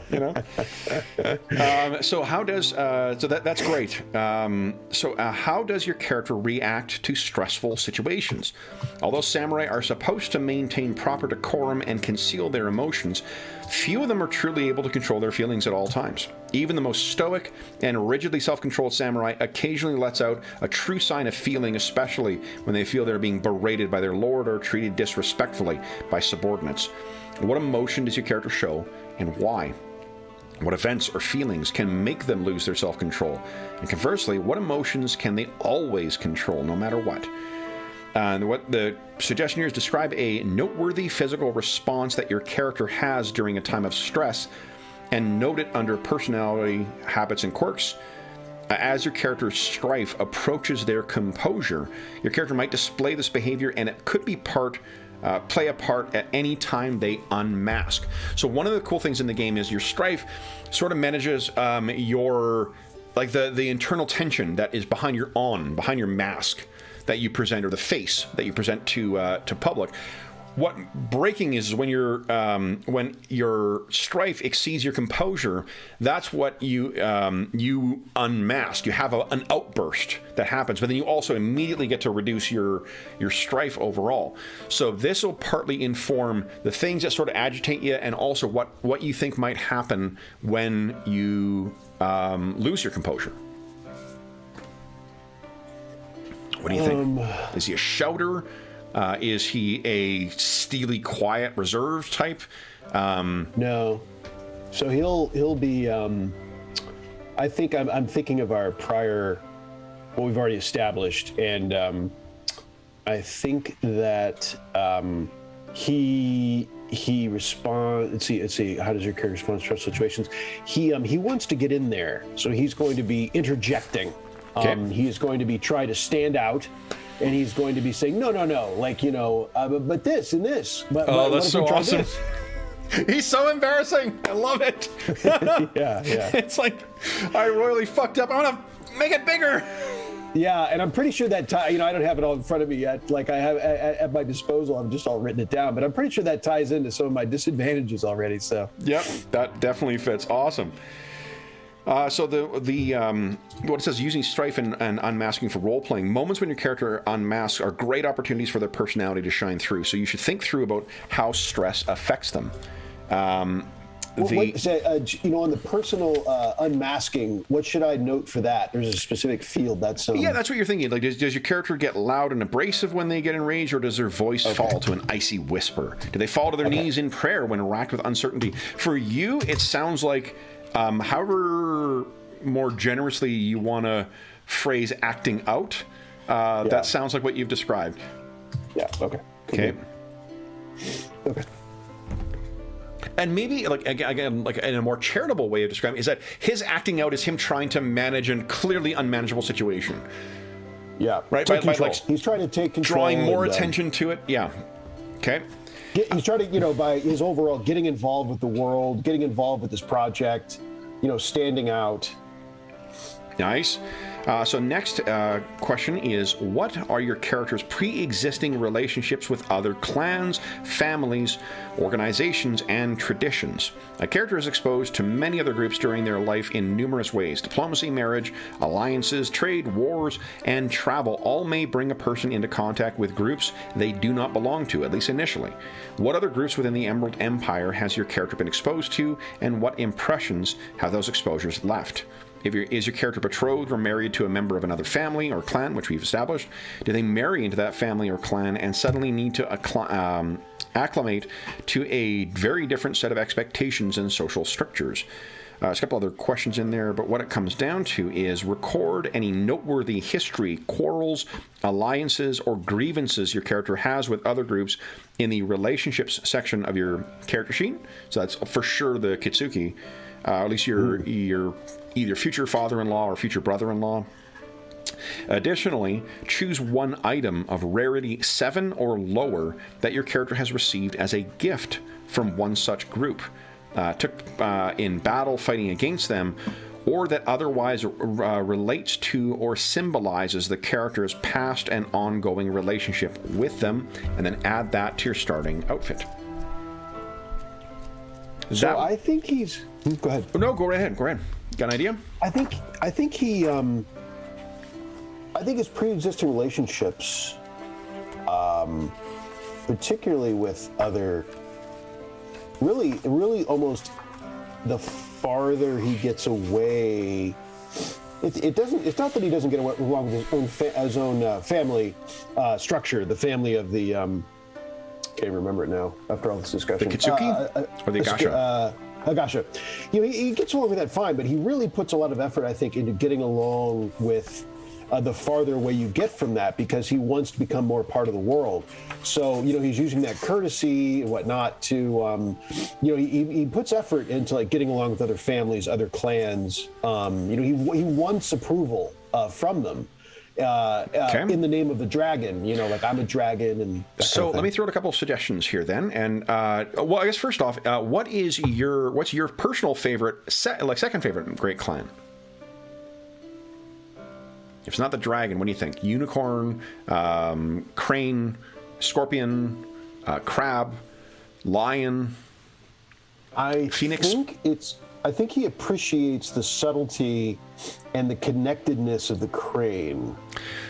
S1: so how does that's great. So how does your character react to stressful situations? Although samurai are supposed to maintain proper decorum and conceal their emotions, few of them are truly able to control their feelings at all times. Even the most stoic and rigidly self-controlled samurai occasionally lets out a true sign of feeling, especially when they feel they're being berated by their lord or treated disrespectfully by subordinates. What emotion does your character show, and why? What events or feelings can make them lose their self-control? And conversely, what emotions can they always control, no matter what? And what the suggestion here is, describe a noteworthy physical response that your character has during a time of stress, and note it under personality, habits, and quirks. As your character's strife approaches their composure, your character might display this behavior, and it could be play a part at any time they unmask. So one of the cool things in the game is your strife sort of manages your, like the internal tension that is behind your mask that you present, or the face that you present to public. What breaking is when when your strife exceeds your composure. That's what you unmask. You have an outburst that happens, but then you also immediately get to reduce your strife overall. So this will partly inform the things that sort of agitate you, and also what you think might happen when you lose your composure. What do you think? Is he a shouter? Is he a steely, quiet, reserved type?
S2: No. So he'll be. I think I'm thinking of our prior, what we've already established, and I think that he responds. Let's see. How does your character respond to stressful situations? He wants to get in there, so he's going to be interjecting.
S1: Okay.
S2: He is going to be trying to stand out. And he's going to be saying, no, like, but this and this. But,
S1: that's so awesome. He's so embarrassing. I love it.
S2: Yeah.
S1: It's like, I royally fucked up. I want to make it bigger.
S2: Yeah, and I'm pretty sure that, I don't have it all in front of me yet. Like, I have at my disposal, I've just all written it down. But I'm pretty sure that ties into some of my disadvantages already. So.
S1: Yep, that definitely fits. Awesome. So what it says, using strife and unmasking for role-playing, moments when your character unmasks are great opportunities for their personality to shine through. So you should think through about how stress affects them. On the personal unmasking, what should I note for that? There's a specific field that's... Yeah, that's what you're thinking. Like, does your character get loud and abrasive when they get enraged, or does their voice fall to an icy whisper? Do they fall to their knees in prayer when racked with uncertainty? For you, it sounds like... however more generously you want to phrase acting out, that sounds like what you've described.
S2: Yeah, okay. Okay.
S1: And maybe, like, again, like in a more charitable way of describing it, is that his acting out is him trying to manage a clearly unmanageable situation.
S2: Yeah,
S1: right?
S2: By like, he's trying to take control.
S1: Drawing more attention to it. Yeah. Okay.
S2: He's trying to, by his overall getting involved with the world, getting involved with this project, standing out.
S1: Nice. So next question is, what are your character's pre-existing relationships with other clans, families, organizations, and traditions? A character is exposed to many other groups during their life in numerous ways. Diplomacy, marriage, alliances, trade, wars, and travel all may bring a person into contact with groups they do not belong to, at least initially. What other groups within the Emerald Empire has your character been exposed to, and what impressions have those exposures left? Is your character betrothed or married to a member of another family or clan, which we've established? Do they marry into that family or clan and suddenly need to acclimate to a very different set of expectations and social strictures? There's a couple other questions in there, but what it comes down to is record any noteworthy history, quarrels, alliances, or grievances your character has with other groups in the relationships section of your character sheet. So that's for sure the Kitsuki. At least your either future father-in-law or future brother-in-law. Additionally, choose one item of rarity 7 or lower that your character has received as a gift from one such group, took in battle fighting against them, or that otherwise relates to or symbolizes the character's past and ongoing relationship with them, and then add that to your starting outfit.
S2: I think he's... Go ahead.
S1: No, go right ahead. Got an idea?
S2: I think he... I think his pre-existing relationships, particularly with other... Really almost the farther he gets away... It's not that he doesn't get along with his own family structure, the family of the... can't remember it now after all this discussion.
S1: The Kitsuki? Or the Agasha?
S2: Oh, gotcha. He gets along with that fine, but he really puts a lot of effort, I think, into getting along with the farther away you get from that, because he wants to become more part of the world. So, he's using that courtesy and whatnot to, he puts effort into like getting along with other families, other clans. He wants approval from them. In the name of the dragon, like I'm a dragon, and
S1: so let me throw out a couple of suggestions here then. And well, I guess first off, what's your personal favorite, second favorite great clan? If it's not the dragon, what do you think? Unicorn, crane, scorpion, crab, lion, phoenix?
S2: I think he appreciates the subtlety and the connectedness of the crane.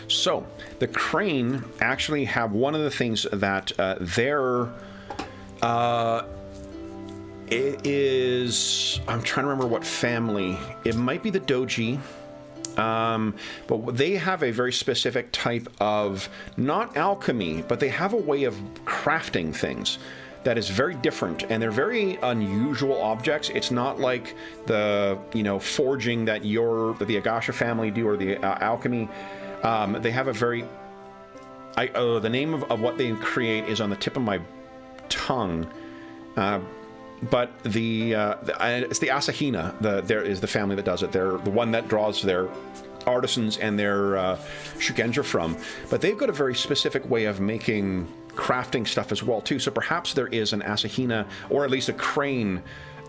S1: So the crane actually have one of the things that it is, I'm trying to remember what family. It might be the Doji. But they have a very specific type of, not alchemy, but they have a way of crafting things that is very different, and they're very unusual objects. It's not like the forging that the Agasha family do, or the alchemy. They have a very the name of what they create is on the tip of my tongue, but it's the Asahina. There is the family that does it. They're the one that draws their artisans and their shugenja from, but they've got a very specific way of making crafting stuff as well too. So perhaps there is an Asahina, or at least a crane,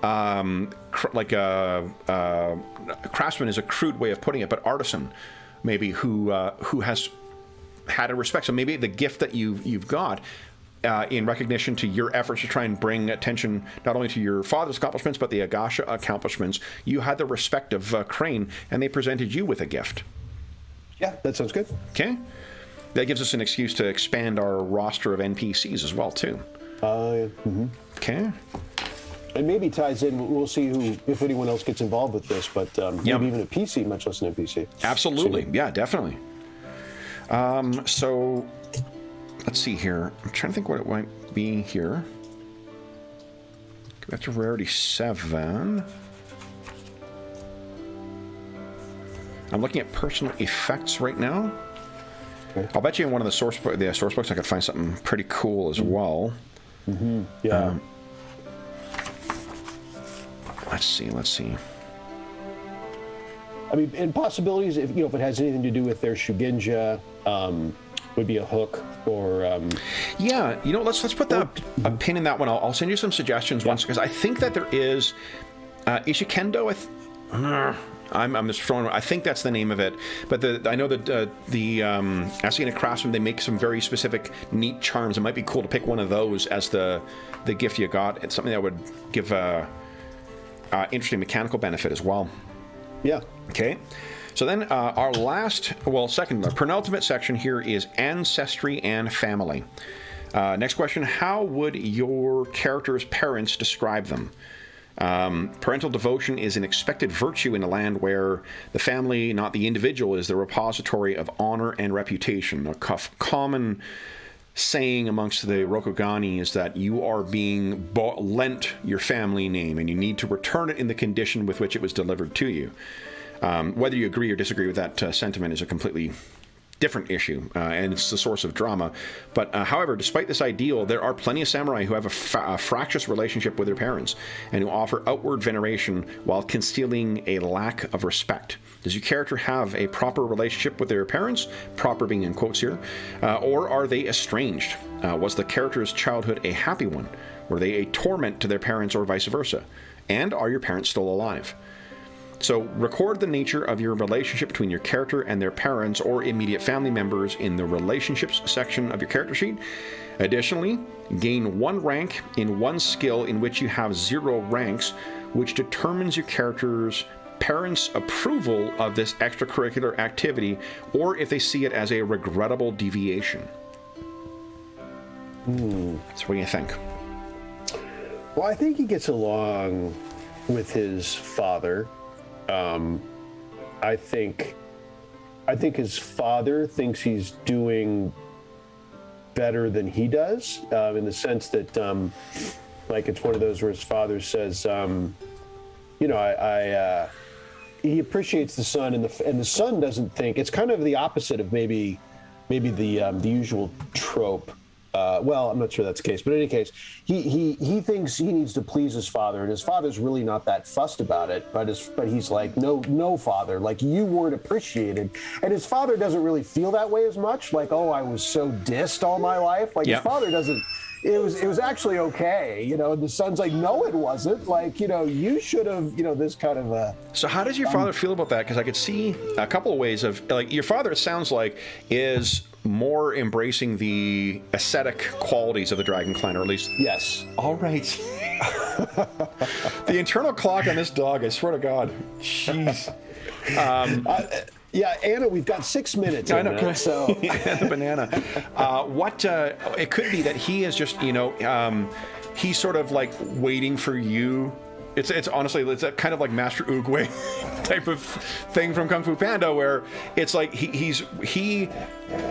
S1: like a craftsman is a crude way of putting it, but artisan maybe who has had a respect. So maybe the gift that you've got in recognition to your efforts to try and bring attention not only to your father's accomplishments but the Agasha accomplishments, you had the respect of Crane, and they presented you with a gift.
S2: Yeah, that sounds good.
S1: Okay. That gives us an excuse to expand our roster of NPCs as well, too.
S2: Yeah. Mm-hmm.
S1: Okay.
S2: And maybe ties in, we'll see if anyone else gets involved with this, but maybe even a PC, much less an NPC.
S1: Absolutely. Yeah, definitely. So, let's see here. I'm trying to think what it might be here. Go back to rarity 7. I'm looking at personal effects right now. Okay. I'll bet you in one of the source books I could find something pretty cool as well.
S2: Mm-hmm. Yeah.
S1: Let's see.
S2: I mean, and possibilities, if it has anything to do with their shugenja, would be a hook, or
S1: yeah, let's put a pin in that one. I'll send you some suggestions once, because I think that there is Ishikendo. I'm just throwing. I think that's the name of it. But I know that the Asahina Craftsman, they make some very specific, neat charms. It might be cool to pick one of those as the gift you got. It's something that would give interesting mechanical benefit as well.
S2: Yeah.
S1: Okay. So then our penultimate section here is ancestry and family. Next question: how would your character's parents describe them? Parental devotion is an expected virtue in a land where the family, not the individual, is the repository of honor and reputation. A common saying amongst the Rokugani is that you are being lent your family name, and you need to return it in the condition with which it was delivered to you. Whether you agree or disagree with that sentiment is a completely different issue, and it's the source of drama. But however, despite this ideal, there are plenty of samurai who have a fractious relationship with their parents, and who offer outward veneration while concealing a lack of respect. Does your character have a proper relationship with their parents, proper being in quotes here, or are they estranged? Was the character's childhood a happy one? Were they a torment to their parents, or vice versa? And are your parents still alive? So record the nature of your relationship between your character and their parents or immediate family members in the relationships section of your character sheet. Additionally, gain 1 rank in 1 skill in which you have 0 ranks, which determines your character's parents' approval of this extracurricular activity, or if they see it as a regrettable deviation. So what do you think?
S2: Well, I think he gets along with his father. I think his father thinks he's doing better than he does, in the sense that Like it's one of those where his father says, you know, he appreciates the son, and the son doesn't think. It's kind of the opposite of maybe the usual trope. Well, I'm not sure that's the case, but in any case, he thinks he needs to please his father, and his father's really not that fussed about it. But he's like, no, father, like you weren't appreciated, and his father doesn't really feel that way as much. Like, oh, I was so dissed all my life. Like his father doesn't. It was actually okay, you know. And the son's like, no, it wasn't. Like, you know, you should have, you know, this kind of a.
S1: So how does your father feel about that? Because I could see a couple of ways of, like, your father, it sounds like, is more embracing the aesthetic qualities of the Dragon Clan, or at least.
S2: Yes.
S1: All right. The internal clock on this dog, I swear to God. Jeez.
S2: Yeah, Anna, we've got 6 minutes.
S1: I know.
S2: So
S1: The banana. It could be that he is just, you know, he's sort of like waiting for you. It's honestly, it's a kind of like Master Oogway type of thing from Kung Fu Panda, where it's like he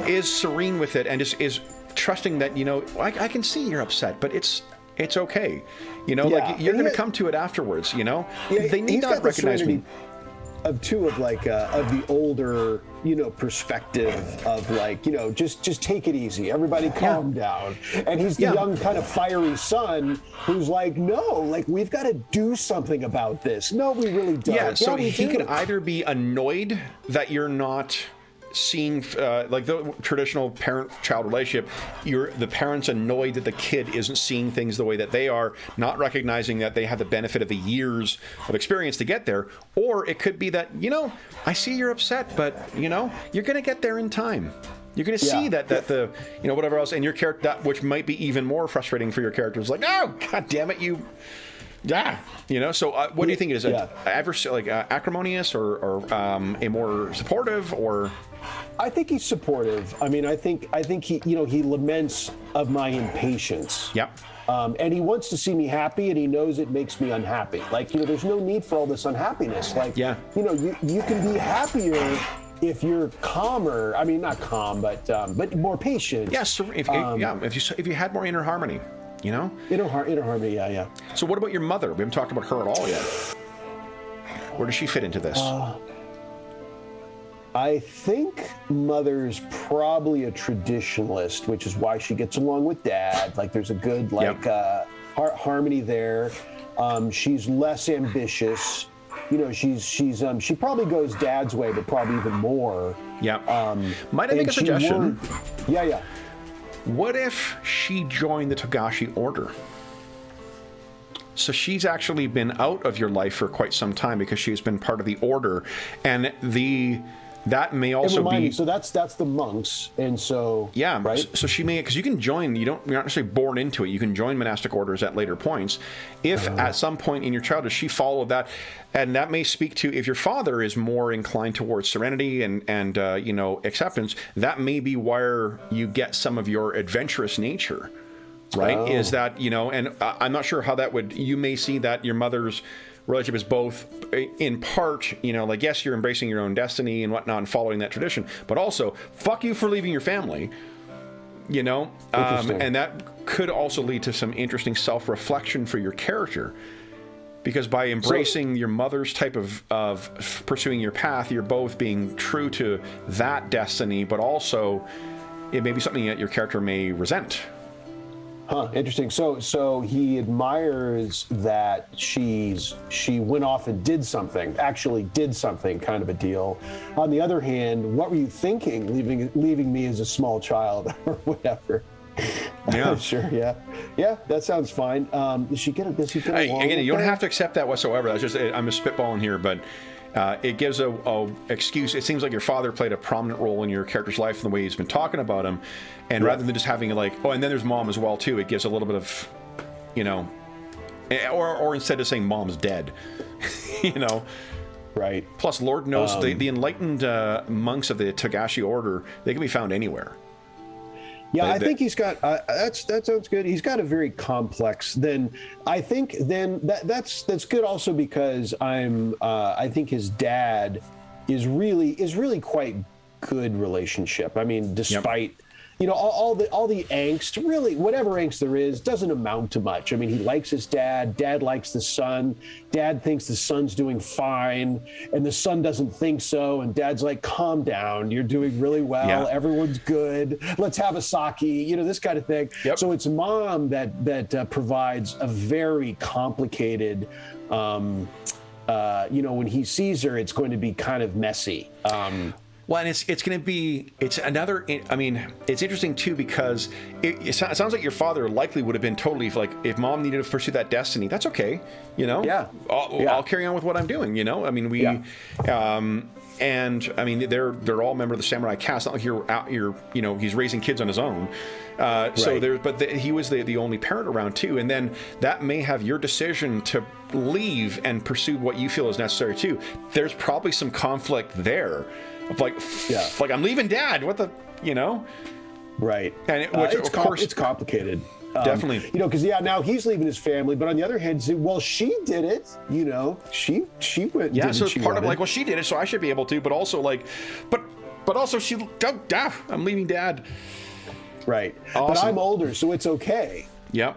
S1: is serene with it and is trusting that, you know, I can see you're upset, but it's okay, you know, like you're going to come to it afterwards, you know. They need not recognize me.
S2: Of the older, you know, perspective of like, you know, just take it easy, everybody calm down. And he's the young kind of fiery son who's like, no, like we've got to do something about this. No, we really don't.
S1: Yeah, so he could either be annoyed that you're not seeing like the traditional parent-child relationship, the parent's annoyed that the kid isn't seeing things the way that they are, not recognizing that they have the benefit of the years of experience to get there. Or it could be that, you know, I see you're upset, but, you know, you're going to get there in time. You're going to see that the, you know, whatever else, and your character, that which might be even more frustrating for your character, is like, oh, God damn it, you. Yeah, you know. So, what do you think it is? Acrimonious, or a more supportive, or?
S2: I think he's supportive. I mean, I think he, you know, he laments of my impatience.
S1: Yep.
S2: And he wants to see me happy, and he knows it makes me unhappy. Like, you know, there's no need for all this unhappiness. Like, you know, you can be happier if you're calmer. I mean, not calm, but more patient.
S1: Yes. If you had more inner harmony. You know?
S2: Inner harmony, yeah.
S1: So what about your mother? We haven't talked about her at all yet. Where does she fit into this?
S2: I think Mother's probably a traditionalist, which is why she gets along with Dad. Like, there's a good, harmony there. She's less ambitious. You know, she probably goes Dad's way, but probably even more.
S1: Yeah. Might I make a suggestion?
S2: Yeah.
S1: What if she joined the Togashi Order? So she's actually been out of your life for quite some time because she's been part of the Order, and that may also be.
S2: So that's the monks, and so right.
S1: So she may, because you can join. You're not necessarily born into it. You can join monastic orders at later points, if at some point in your childhood she followed that, and that may speak to if your father is more inclined towards serenity and you know, acceptance. That may be where you get some of your adventurous nature. Right? Is that, you know, and I'm not sure how that would. You may see that your mother's relationship is both, in part, you know, like, yes, you're embracing your own destiny and whatnot and following that tradition, but also, fuck you for leaving your family, you know, and that could also lead to some interesting self-reflection for your character, because by embracing your mother's type of pursuing your path, you're both being true to that destiny, but also it may be something that your character may resent.
S2: Huh, interesting. So he admires that she went off and actually did something, kind of a deal. On the other hand, what were you thinking, leaving me as a small child or whatever?
S1: Yeah.
S2: Sure. Yeah. That sounds fine. Does she get along?
S1: Again, you don't have to accept that whatsoever. That's just, I'm just spitballing here, but it gives a excuse. It seems like your father played a prominent role in your character's life in the way he's been talking about him, and rather than just having like, oh, and then there's mom as well too, it gives a little bit of, you know, or instead of saying mom's dead, you know.
S2: Right.
S1: Plus, Lord knows the enlightened monks of the Togashi Order, they can be found anywhere.
S2: Yeah, I think he's got. That sounds good. He's got a very complex. That's good also because I think his dad is really quite good relationship. I mean, despite you know, all the angst, really, whatever angst there is, doesn't amount to much. I mean, he likes his dad. Dad likes the son. Dad thinks the son's doing fine, and the son doesn't think so. And Dad's like, "Calm down. You're doing really well.
S1: Yeah.
S2: Everyone's good. Let's have a sake." You know, this kind of thing.
S1: Yep.
S2: So it's mom that provides a very complicated. You know, when he sees her, it's going to be kind of messy.
S1: Well, and it's going to be, it's another, I mean, it's interesting too, because it sounds like your father likely would have been totally like, if mom needed to pursue that destiny, that's okay, you know?
S2: Yeah.
S1: I'll carry on with what I'm doing, you know? I mean, and I mean, they're all members of the samurai caste. Not like you're you know, he's raising kids on his own. So there, but he was the only parent around too. And then that may have your decision to leave and pursue what you feel is necessary too. There's probably some conflict there of like I'm leaving Dad. What the, you know?
S2: Right.
S1: And of course,
S2: it's complicated.
S1: Definitely.
S2: You know, because now he's leaving his family, but on the other hand, well, she did it. You know, she went.
S1: Yeah, so it's part of like, well, she did it, so I should be able to. But also like, but also I'm leaving Dad.
S2: Right.
S1: Awesome.
S2: But I'm older, so it's okay.
S1: Yep.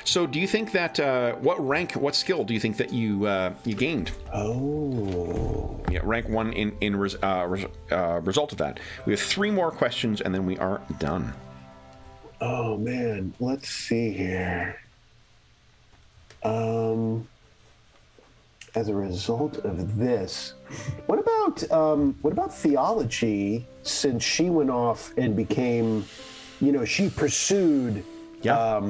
S1: So do you think that what skill do you think that you gained?
S2: Oh.
S1: Yeah, rank 1 in result of that. We have 3 more questions and then we are done.
S2: Oh man, let's see here. As a result of this, what about theology? Since she went off and became, you know, she pursued.
S1: Yeah.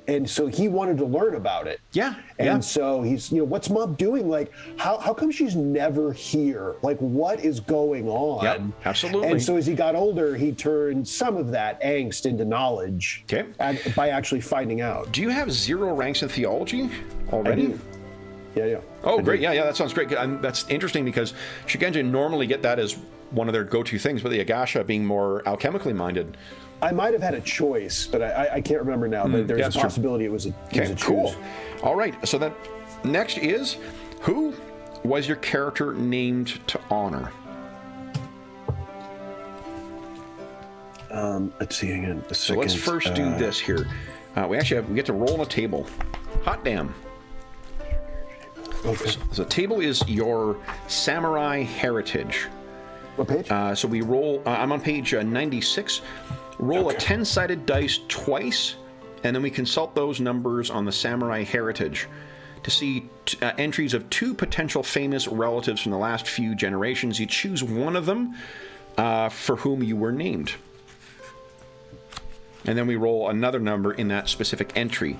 S2: And so he wanted to learn about it.
S1: Yeah.
S2: And so he's, you know, what's mom doing? Like, how come she's never here? Like, what is going on?
S1: Yep, absolutely.
S2: And so as he got older, he turned some of that angst into knowledge.
S1: Okay.
S2: By actually finding out.
S1: Do you have 0 ranks in theology already?
S2: I do. Yeah.
S1: Oh, great. Yeah, that sounds great. And that's interesting because Shigenja normally get that as one of their go-to things, but the Agasha being more alchemically minded.
S2: I might have had a choice, but I can't remember now. But there's a possibility it was a choose.
S1: Cool. All right. So then next is, who was your character named to honor?
S2: Let's see again.
S1: So let's first do this here. We get to roll on a table. Hot damn.
S2: Okay.
S1: So the table is your samurai heritage.
S2: What page?
S1: So we roll. I'm on page 96. Roll a 10-sided dice twice, and then we consult those numbers on the samurai heritage to see entries of 2 potential famous relatives from the last few generations. You choose one of them for whom you were named. And then we roll another number in that specific entry.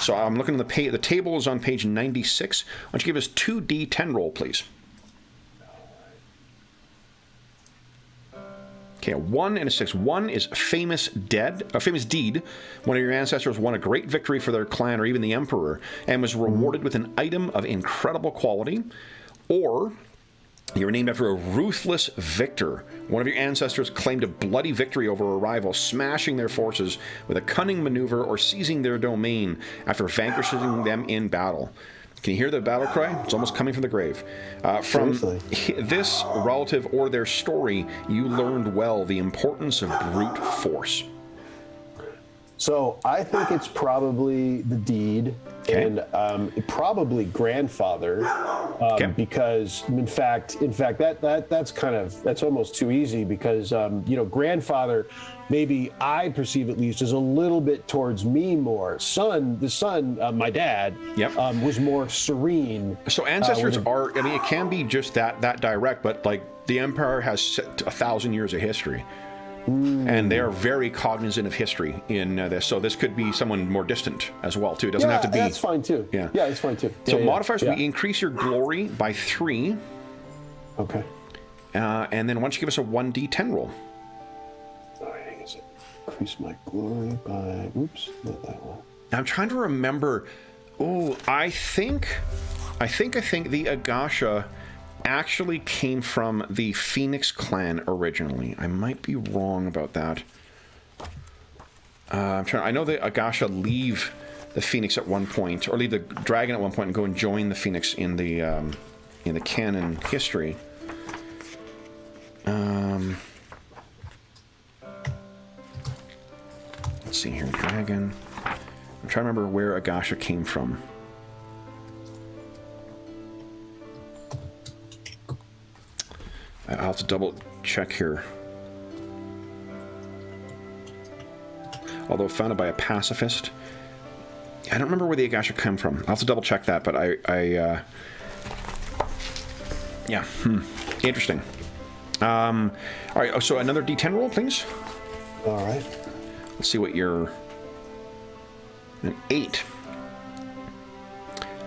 S1: So I'm looking at the table is on page 96. Why don't you give us 2d10 roll, please? Okay, a 1 and a 6. 1 is famous deed. One of your ancestors won a great victory for their clan or even the emperor and was rewarded with an item of incredible quality. Or you were named after a ruthless victor. One of your ancestors claimed a bloody victory over a rival, smashing their forces with a cunning maneuver or seizing their domain after vanquishing them in battle. Can you hear the battle cry? It's almost coming from the grave. From this relative or their story, you learned well the importance of brute force.
S2: So I think it's probably the deed and probably grandfather, because in fact that's almost too easy because you know, grandfather, maybe I perceive at least, is a little bit towards me more. The son, my dad, was more serene.
S1: So ancestors are, I mean, it can be just that direct, but like the empire has 1,000 years of history. And they are very cognizant of history in this. So this could be someone more distant as well, too. It doesn't have to be.
S2: That's fine, too. Yeah, it's fine, too.
S1: So modifiers, we increase your glory by 3.
S2: Okay.
S1: And then why don't you give us a 1d10 roll?
S2: All right, I guess increase my glory by, oops, not that one.
S1: Now I'm trying to remember. Oh, I think the Agasha actually came from the Phoenix clan originally. I might be wrong about that. I know the Agasha leave the Phoenix at one point, or leave the dragon at one point and go and join the Phoenix in the canon history. Let's see here. Dragon. I'm trying to remember where Agasha came from. I'll have to double check here. Although founded by a pacifist. I don't remember where the Agasha come from. I'll have to double check that, but yeah, interesting. All right, so another D10 roll, please.
S2: All right.
S1: Let's see what you're... An 8.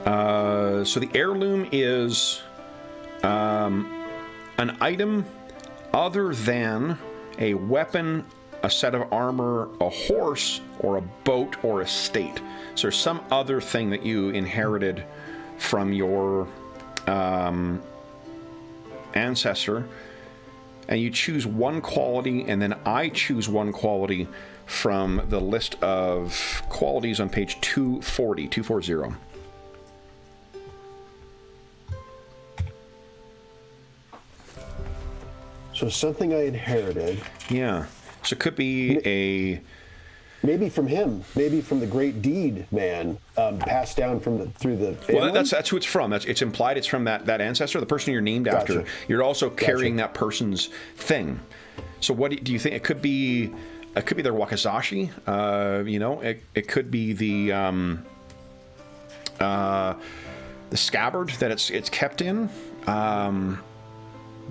S1: So the heirloom is an item other than a weapon, a set of armor, a horse, or a boat, or estate. So there's some other thing that you inherited from your ancestor, and you choose one quality, and then I choose one quality from the list of qualities on page 240.
S2: So something I inherited.
S1: Yeah. So it could be a...
S2: Maybe from him. Maybe from the great deed man, passed down through the family.
S1: Well, that's who it's from. It's implied it's from that ancestor, the person you're named after. You're also carrying that person's thing. So what do you think? It could be their wakizashi. It could be the scabbard that it's kept in.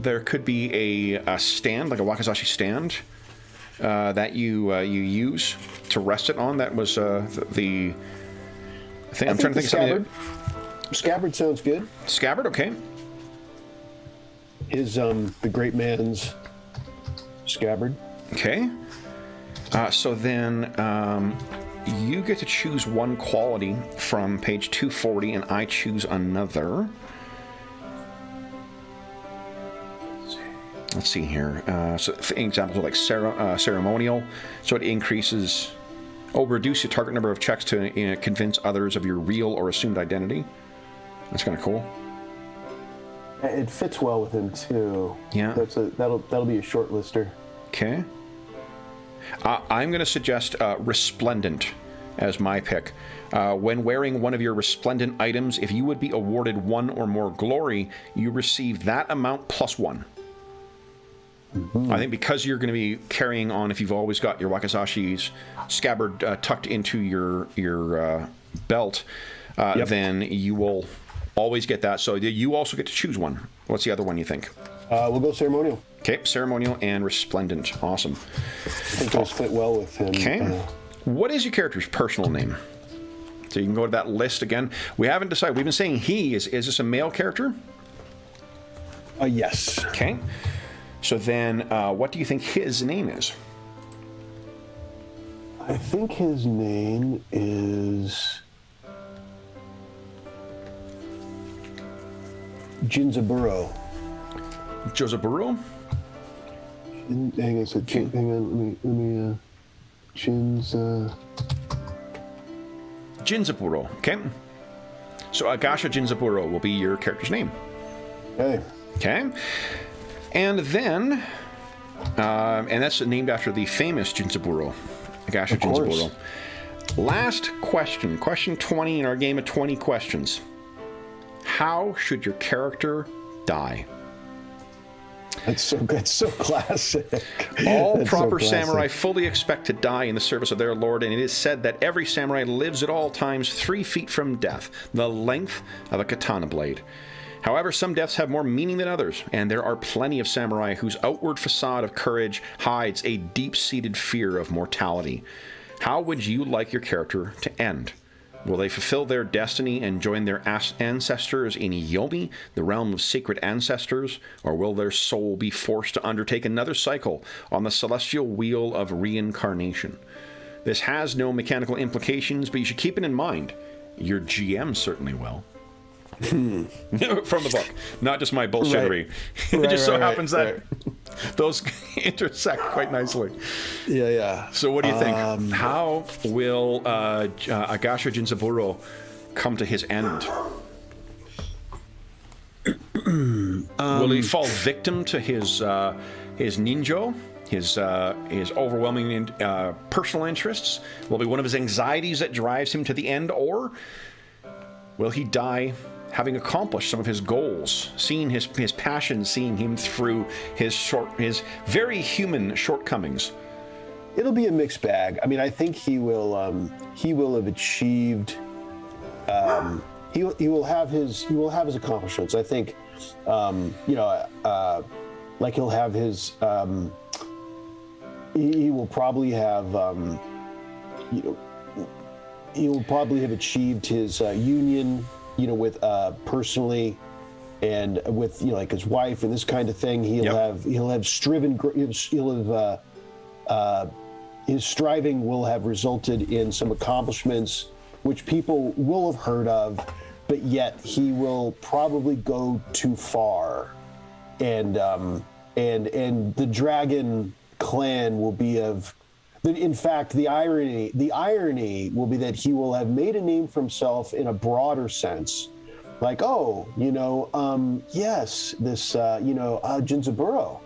S1: There could be a stand, like a wakizashi stand, that you use to rest it on. That was the thing. I'm trying to think of something.
S2: Scabbard sounds good.
S1: Scabbard, okay.
S2: His the great man's scabbard.
S1: Okay. So then you get to choose one quality from page 240, and I choose another. Let's see here. So examples are like ceremonial. So it increases... reduce your target number of checks to convince others of your real or assumed identity. That's kind of cool.
S2: It fits well with him too.
S1: Yeah.
S2: That'll be a short lister.
S1: Okay. I'm going to suggest resplendent as my pick. When wearing one of your resplendent items, if you would be awarded one or more glory, you receive that amount plus 1. Mm-hmm. I think because you're going to be carrying on, if you've always got your wakizashi's scabbard tucked into your belt, then you will always get that. So you also get to choose one. What's the other one you think?
S2: We'll go ceremonial.
S1: Okay, ceremonial and resplendent. Awesome.
S2: I think those fit well with him.
S1: Okay. What is your character's personal name? So you can go to that list again. We haven't decided. We've been saying he. Is this a male character?
S2: Yes.
S1: Okay. So then, what do you think his name is?
S2: I think his name is Jinzaburo.
S1: Josaburo?
S2: Hang on, let me
S1: Jinzaburo, okay. So Agasha Jinzaburo will be your character's name.
S2: Okay.
S1: Okay. And then, and that's named after the famous Jinzaburo, Agasha Jinzaburo. Last question, question 20 in our game of 20 questions. How should your character die?
S2: That's so classic.
S1: All proper samurai fully expect to die in the service of their lord, and it is said that every samurai lives at all times 3 feet from death, the length of a katana blade. However, some deaths have more meaning than others, and there are plenty of samurai whose outward facade of courage hides a deep-seated fear of mortality. How would you like your character to end? Will they fulfill their destiny and join their ancestors in Yomi, the realm of sacred ancestors, or will their soul be forced to undertake another cycle on the celestial wheel of reincarnation? This has no mechanical implications, but you should keep it in mind. Your GM certainly will. From the book, not just my bullshittery. Right. It just so happens that those intersect quite nicely.
S2: Yeah.
S1: So what do you think? How will Agasha Jinzaburo come to his end? Will he fall victim to his ninjo? his overwhelming personal interests? Will it be one of his anxieties that drives him to the end, or will he die having accomplished some of his goals, seeing his passion, seeing him through his very human shortcomings?
S2: It'll be a mixed bag. I mean, I think he will have achieved. He will have his accomplishments. I think, like he'll have his. He will probably have. He will probably have achieved his union, with personally, and with like his wife and this kind of thing. He'll have striven. His striving will have resulted in some accomplishments which people will have heard of, but yet he will probably go too far, and the dragon clan will be of. In fact, the irony will be that he will have made a name for himself in a broader sense, like, yes, this, Jinzaburo,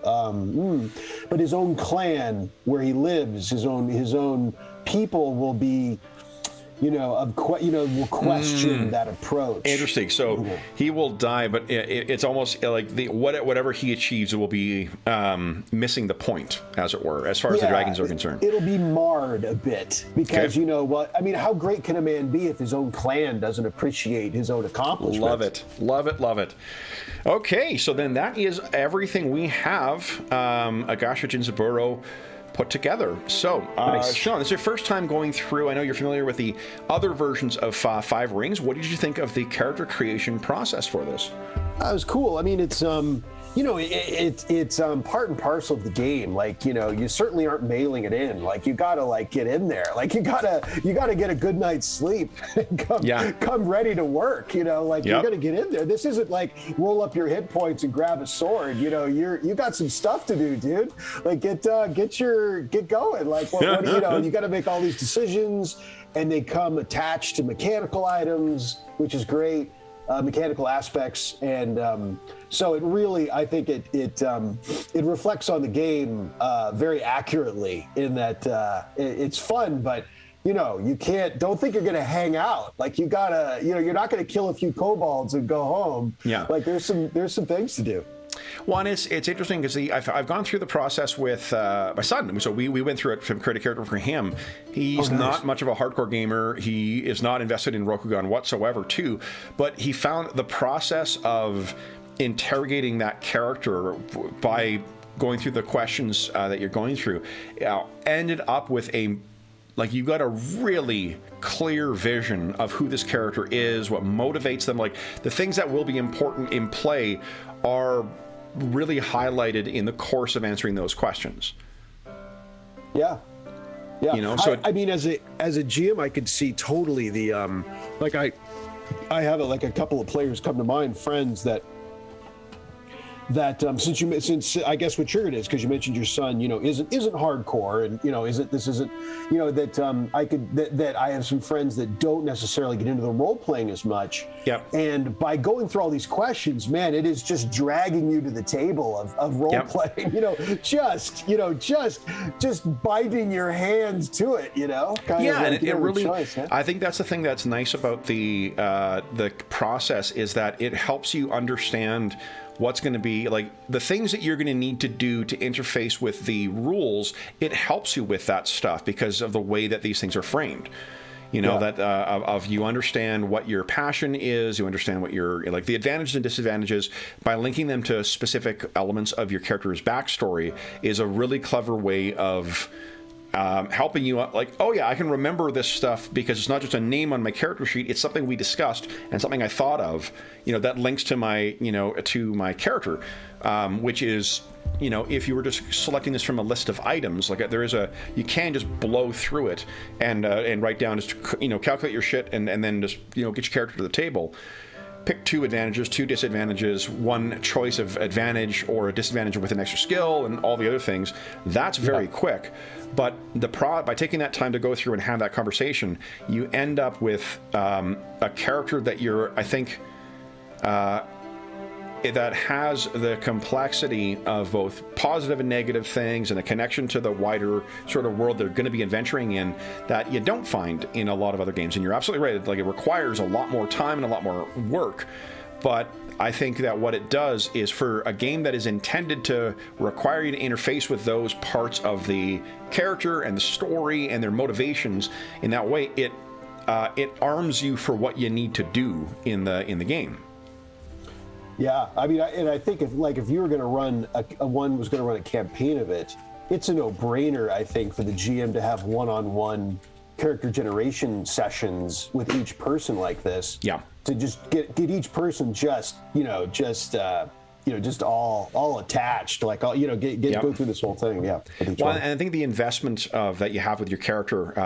S2: but his own clan where he lives, his own people will be, will question that approach.
S1: Interesting. So he will die, but it's almost like whatever he achieves, it will be missing the point, as it were, as far as the dragons are concerned.
S2: It'll be marred a bit because how great can a man be if his own clan doesn't appreciate his own accomplishments?
S1: Love it. Okay, so then that is everything we have. Agasha Jinzaburo put together. So, nice. Sean, this is your first time going through. I know you're familiar with the other versions of Five Rings. What did you think of the character creation process for this?
S2: That was cool. I mean, it's it's part and parcel of the game. Like, you certainly aren't mailing it in. Like, you gotta get in there. Like, you gotta get a good night's sleep and come ready to work. You gotta get in there. This isn't like roll up your hit points and grab a sword. You got some stuff to do, dude. Like, get going. Like, you got to make all these decisions, and they come attached to mechanical items, which is great. Mechanical aspects, and so it really, I think it reflects on the game very accurately in that it's fun, but don't think you're gonna hang out. Like, you gotta, you're not gonna kill a few kobolds and go home.
S1: Yeah,
S2: like there's some things to do.
S1: Well, and it's interesting because I've gone through the process with my son. So we went through it from create a character for him. He's not much of a hardcore gamer. He is not invested in Rokugan whatsoever, too. But he found the process of interrogating that character by going through the questions that you're going through ended up with you got a really clear vision of who this character is, what motivates them. Like, the things that will be important in play are really highlighted in the course of answering those questions.
S2: Yeah.
S1: So
S2: I mean, as a GM, I could see totally the I have a couple of players come to mind, friends that since I guess what triggered is because you mentioned your son, isn't hardcore, and that I have some friends that don't necessarily get into the role playing as much.
S1: Yep.
S2: And by going through all these questions, man, it is just dragging you to the table of role playing. Just binding your hands to it.
S1: And it really. Choice, huh? I think that's the thing that's nice about the process is that it helps you understand what's going to be like the things that you're going to need to do to interface with the rules. It helps you with that stuff because of the way that these things are framed. That you understand what your passion is, you understand what your the advantages and disadvantages by linking them to specific elements of your character's backstory is a really clever way of helping you out. Like, oh yeah, I can remember this stuff because it's not just a name on my character sheet, it's something we discussed and something I thought of, that links to my my character, which is if you were just selecting this from a list of items, you can just blow through it and write down, just calculate your shit and then just get your character to the table. Pick 2 advantages, 2 disadvantages, 1 choice of advantage or a disadvantage with an extra skill, and all the other things. That's very quick. But by taking that time to go through and have that conversation, you end up with a character that I think that has the complexity of both positive and negative things and a connection to the wider sort of world they're going to be adventuring in that you don't find in a lot of other games. And you're absolutely right. Like, it requires a lot more time and a lot more work. But I think that what it does is, for a game that is intended to require you to interface with those parts of the character and the story and their motivations in that way, it arms you for what you need to do in the game.
S2: Yeah, I mean, I think if you were going to run was going to run a campaign of it, it's a no-brainer, I think, for the GM to have one-on-one character generation sessions with each person like this.
S1: Yeah.
S2: To just get each person just all attached, like all, go through this whole thing. Yeah.
S1: Well, and I think the investment that you have with your character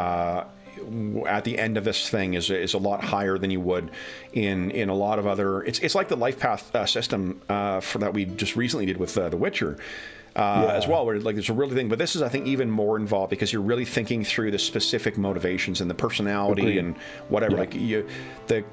S1: at the end of this thing is a lot higher than you would in a lot of other. It's like the life path system for that we just recently did with The Witcher. As well, where like there's a real thing, but this is, I think, even more involved because you're really thinking through the specific motivations and the personality and whatever. Yeah. Like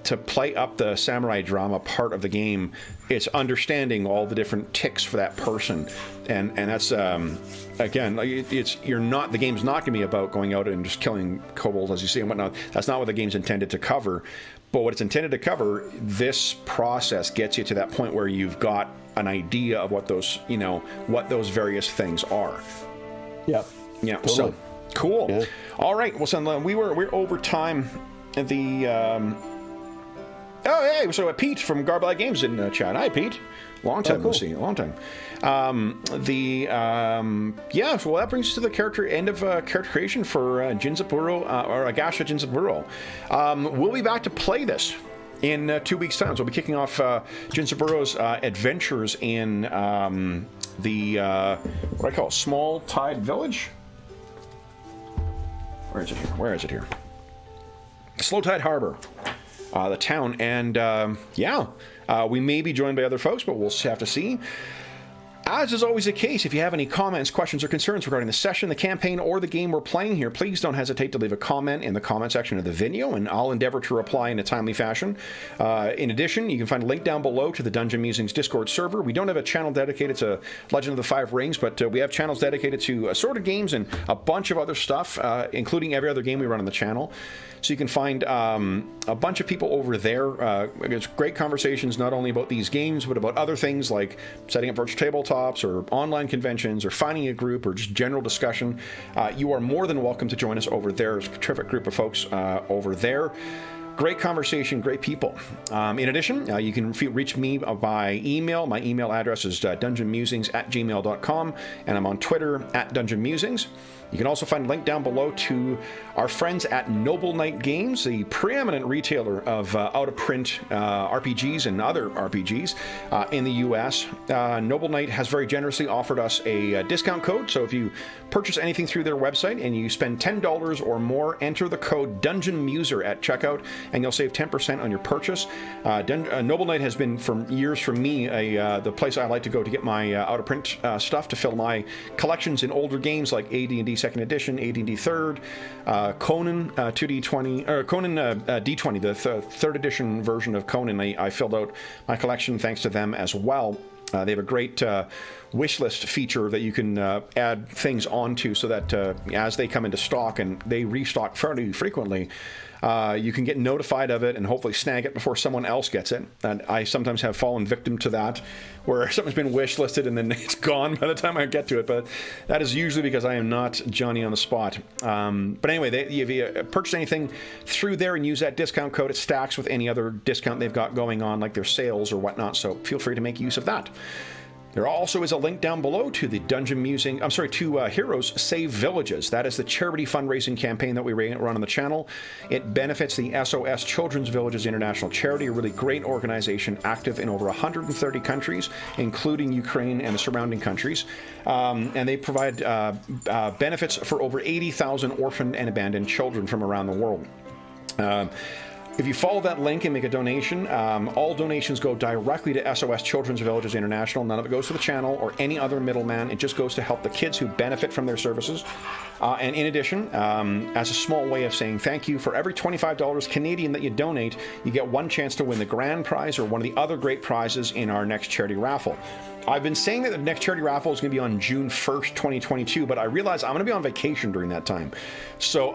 S1: to play up the samurai drama part of the game, it's understanding all the different ticks for that person, and that's again, like the game's not going to be about going out and just killing kobolds as you see and whatnot. That's not what the game's intended to cover. But what it's intended to cover, this process gets you to that point where you've got an idea of what those various things are.
S2: Yep.
S1: Yeah.
S2: Totally.
S1: So cool.
S2: Yeah.
S1: All right. Well, so we're over time. So Pete from Garblag Games in chat. Hi, Pete. Long time no see. Long time. So that brings us to the end of character creation for Jinzaburo or Agasha Jinzaburo. We'll be back to play this in 2 weeks' time. So we'll be kicking off Jinzaburo's adventures in the what I call Small Tide Village. Where is it here? Slow Tide Harbor, the town, and we may be joined by other folks, but we'll have to see. As is always the case, if you have any comments, questions, or concerns regarding the session, the campaign, or the game we're playing here, please don't hesitate to leave a comment in the comment section of the video, and I'll endeavor to reply in a timely fashion. In addition, you can find a link down below to the Dungeon Musings Discord server. We don't have a channel dedicated to Legend of the Five Rings, but we have channels dedicated to assorted games and a bunch of other stuff, including every other game we run on the channel. So you can find a bunch of people over there. It's great conversations, not only about these games, but about other things like setting up virtual tabletops or online conventions or finding a group or just general discussion. You are more than welcome to join us over there. There's a terrific group of folks over there. Great conversation, great people. In addition, you can reach me by email. My email address is dungeonmusings@gmail.com, and I'm on Twitter @DungeonMusings. You can also find a link down below to our friends at Noble Knight Games, the preeminent retailer of out-of-print RPGs and other RPGs in the U.S. Noble Knight has very generously offered us a discount code, so if you purchase anything through their website and you spend $10 or more, enter the code DungeonMuser at checkout, and you'll save 10% on your purchase. Noble Knight has been for years for me the place I like to go to get my out-of-print stuff to fill my collections in older games like AD&D 2nd Edition, AD&D 3rd, Conan 2D20, or Conan D20, the 3rd edition version of Conan. I filled out my collection thanks to them as well. They have a great wish list feature that you can add things onto so that as they come into stock, and they restock fairly frequently, you can get notified of it and hopefully snag it before someone else gets it. And I sometimes have fallen victim to that, where something's been wish listed and then it's gone by the time I get to it. But that is usually because I am not Johnny on the spot. But anyway, if you purchase anything through there and use that discount code, it stacks with any other discount they've got going on, like their sales or whatnot. So feel free to make use of that. There also is a link down below to the to Heroes Save Villages. That is the charity fundraising campaign that we run on the channel. It benefits the SOS Children's Villages International Charity, a really great organization active in over 130 countries, including Ukraine and the surrounding countries. And they provide benefits for over 80,000 orphaned and abandoned children from around the world. If you follow that link and make a donation, all donations go directly to SOS Children's Villages International. None of it goes to the channel or any other middleman. It just goes to help the kids who benefit from their services. And in addition, as a small way of saying thank you, for every $25 Canadian that you donate, you get one chance to win the grand prize or one of the other great prizes in our next charity raffle. I've been saying that the next charity raffle is going to be on June 1st, 2022, but I realize I'm going to be on vacation during that time. So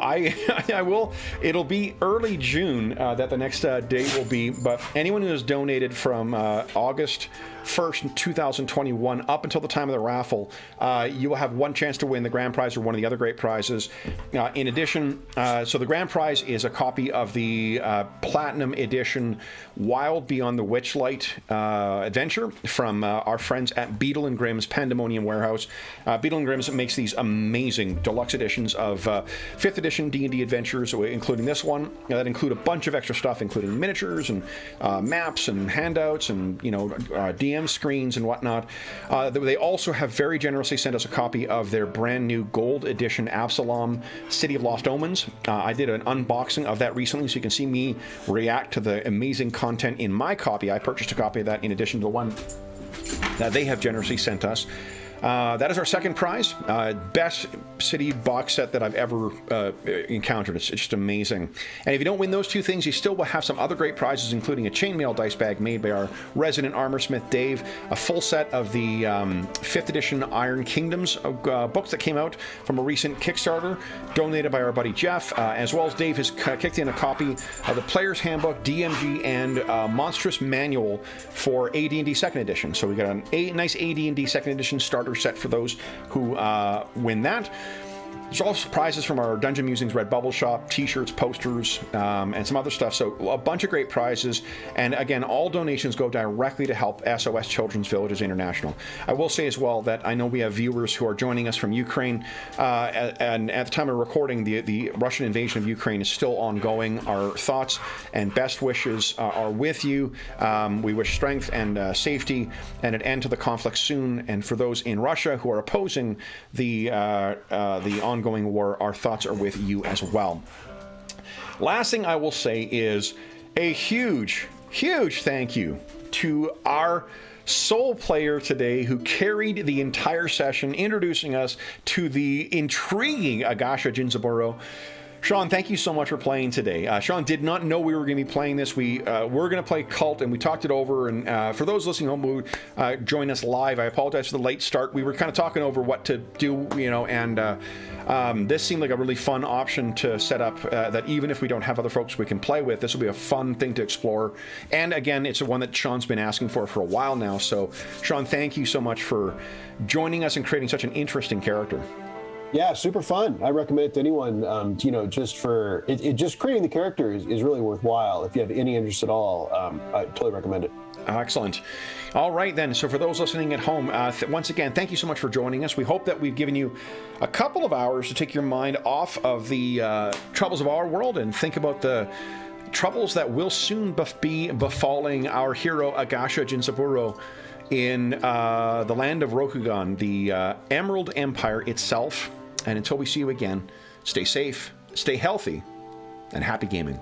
S1: it'll be early June that the next date will be, but anyone who has donated from August 1st, 2021 up until the time of the raffle, you will have one chance to win the grand prize or one of the other great prizes. In addition, so the grand prize is a copy of the Platinum Edition Wild Beyond the Witchlight adventure from our friends at Beetle and Grimm's Pandemonium Warehouse. Beetle and Grimm's makes these amazing deluxe editions of 5th edition D&D adventures, including this one, that include a bunch of extra stuff, including miniatures and maps and handouts and DM screens and whatnot. They also have very generously sent us a copy of their brand new gold edition Absalom City of Lost Omens. I did an unboxing of that recently, so you can see me react to the amazing content in my copy. I purchased a copy of that in addition to the one that they have generously sent us. That is our second prize. Best city box set that I've ever encountered. It's just amazing. And if you don't win those two things, you still will have some other great prizes, including a chainmail dice bag made by our resident armorsmith Dave, a full set of the 5th edition Iron Kingdoms books that came out from a recent Kickstarter, donated by our buddy Jeff, as well as Dave has kicked in a copy of the Player's Handbook, DMG, and Monstrous Manual for AD&D 2nd Edition. So we got a nice AD&D 2nd Edition starter set for those who win that. There's also prizes from our Dungeon Musings Redbubble shop, t-shirts, posters, and some other stuff. So a bunch of great prizes. And again, all donations go directly to help SOS Children's Villages International. I will say as well that I know we have viewers who are joining us from Ukraine. And at the time of recording, the Russian invasion of Ukraine is still ongoing. Our thoughts and best wishes are with you. We wish strength and safety and an end to the conflict soon. And for those in Russia who are opposing the ongoing war, our thoughts are with you as well. Last thing I will say is a huge thank you to our sole player today who carried the entire session, introducing us to the intriguing Agasha Jinzaburo. Sean, thank you so much for playing today. Sean did not know we were going to be playing this. We were going to play Cult, and we talked it over. And for those listening home who join us live, I apologize for the late start. We were kind of talking over what to do, and this seemed like a really fun option to set up, that even if we don't have other folks we can play with, this will be a fun thing to explore. And again, it's one that Sean's been asking for a while now. So, Sean, thank you so much for joining us and creating such an interesting character.
S2: Yeah, super fun. I recommend it to anyone. Just for it just creating the character is really worthwhile. If you have any interest at all, I totally recommend it.
S1: Excellent. All right, then. So for those listening at home, once again, thank you so much for joining us. We hope that we've given you a couple of hours to take your mind off of the troubles of our world and think about the troubles that will soon be befalling our hero Agasha Jinzaburo in the land of Rokugan, the Emerald Empire itself. And until we see you again, stay safe, stay healthy, and happy gaming.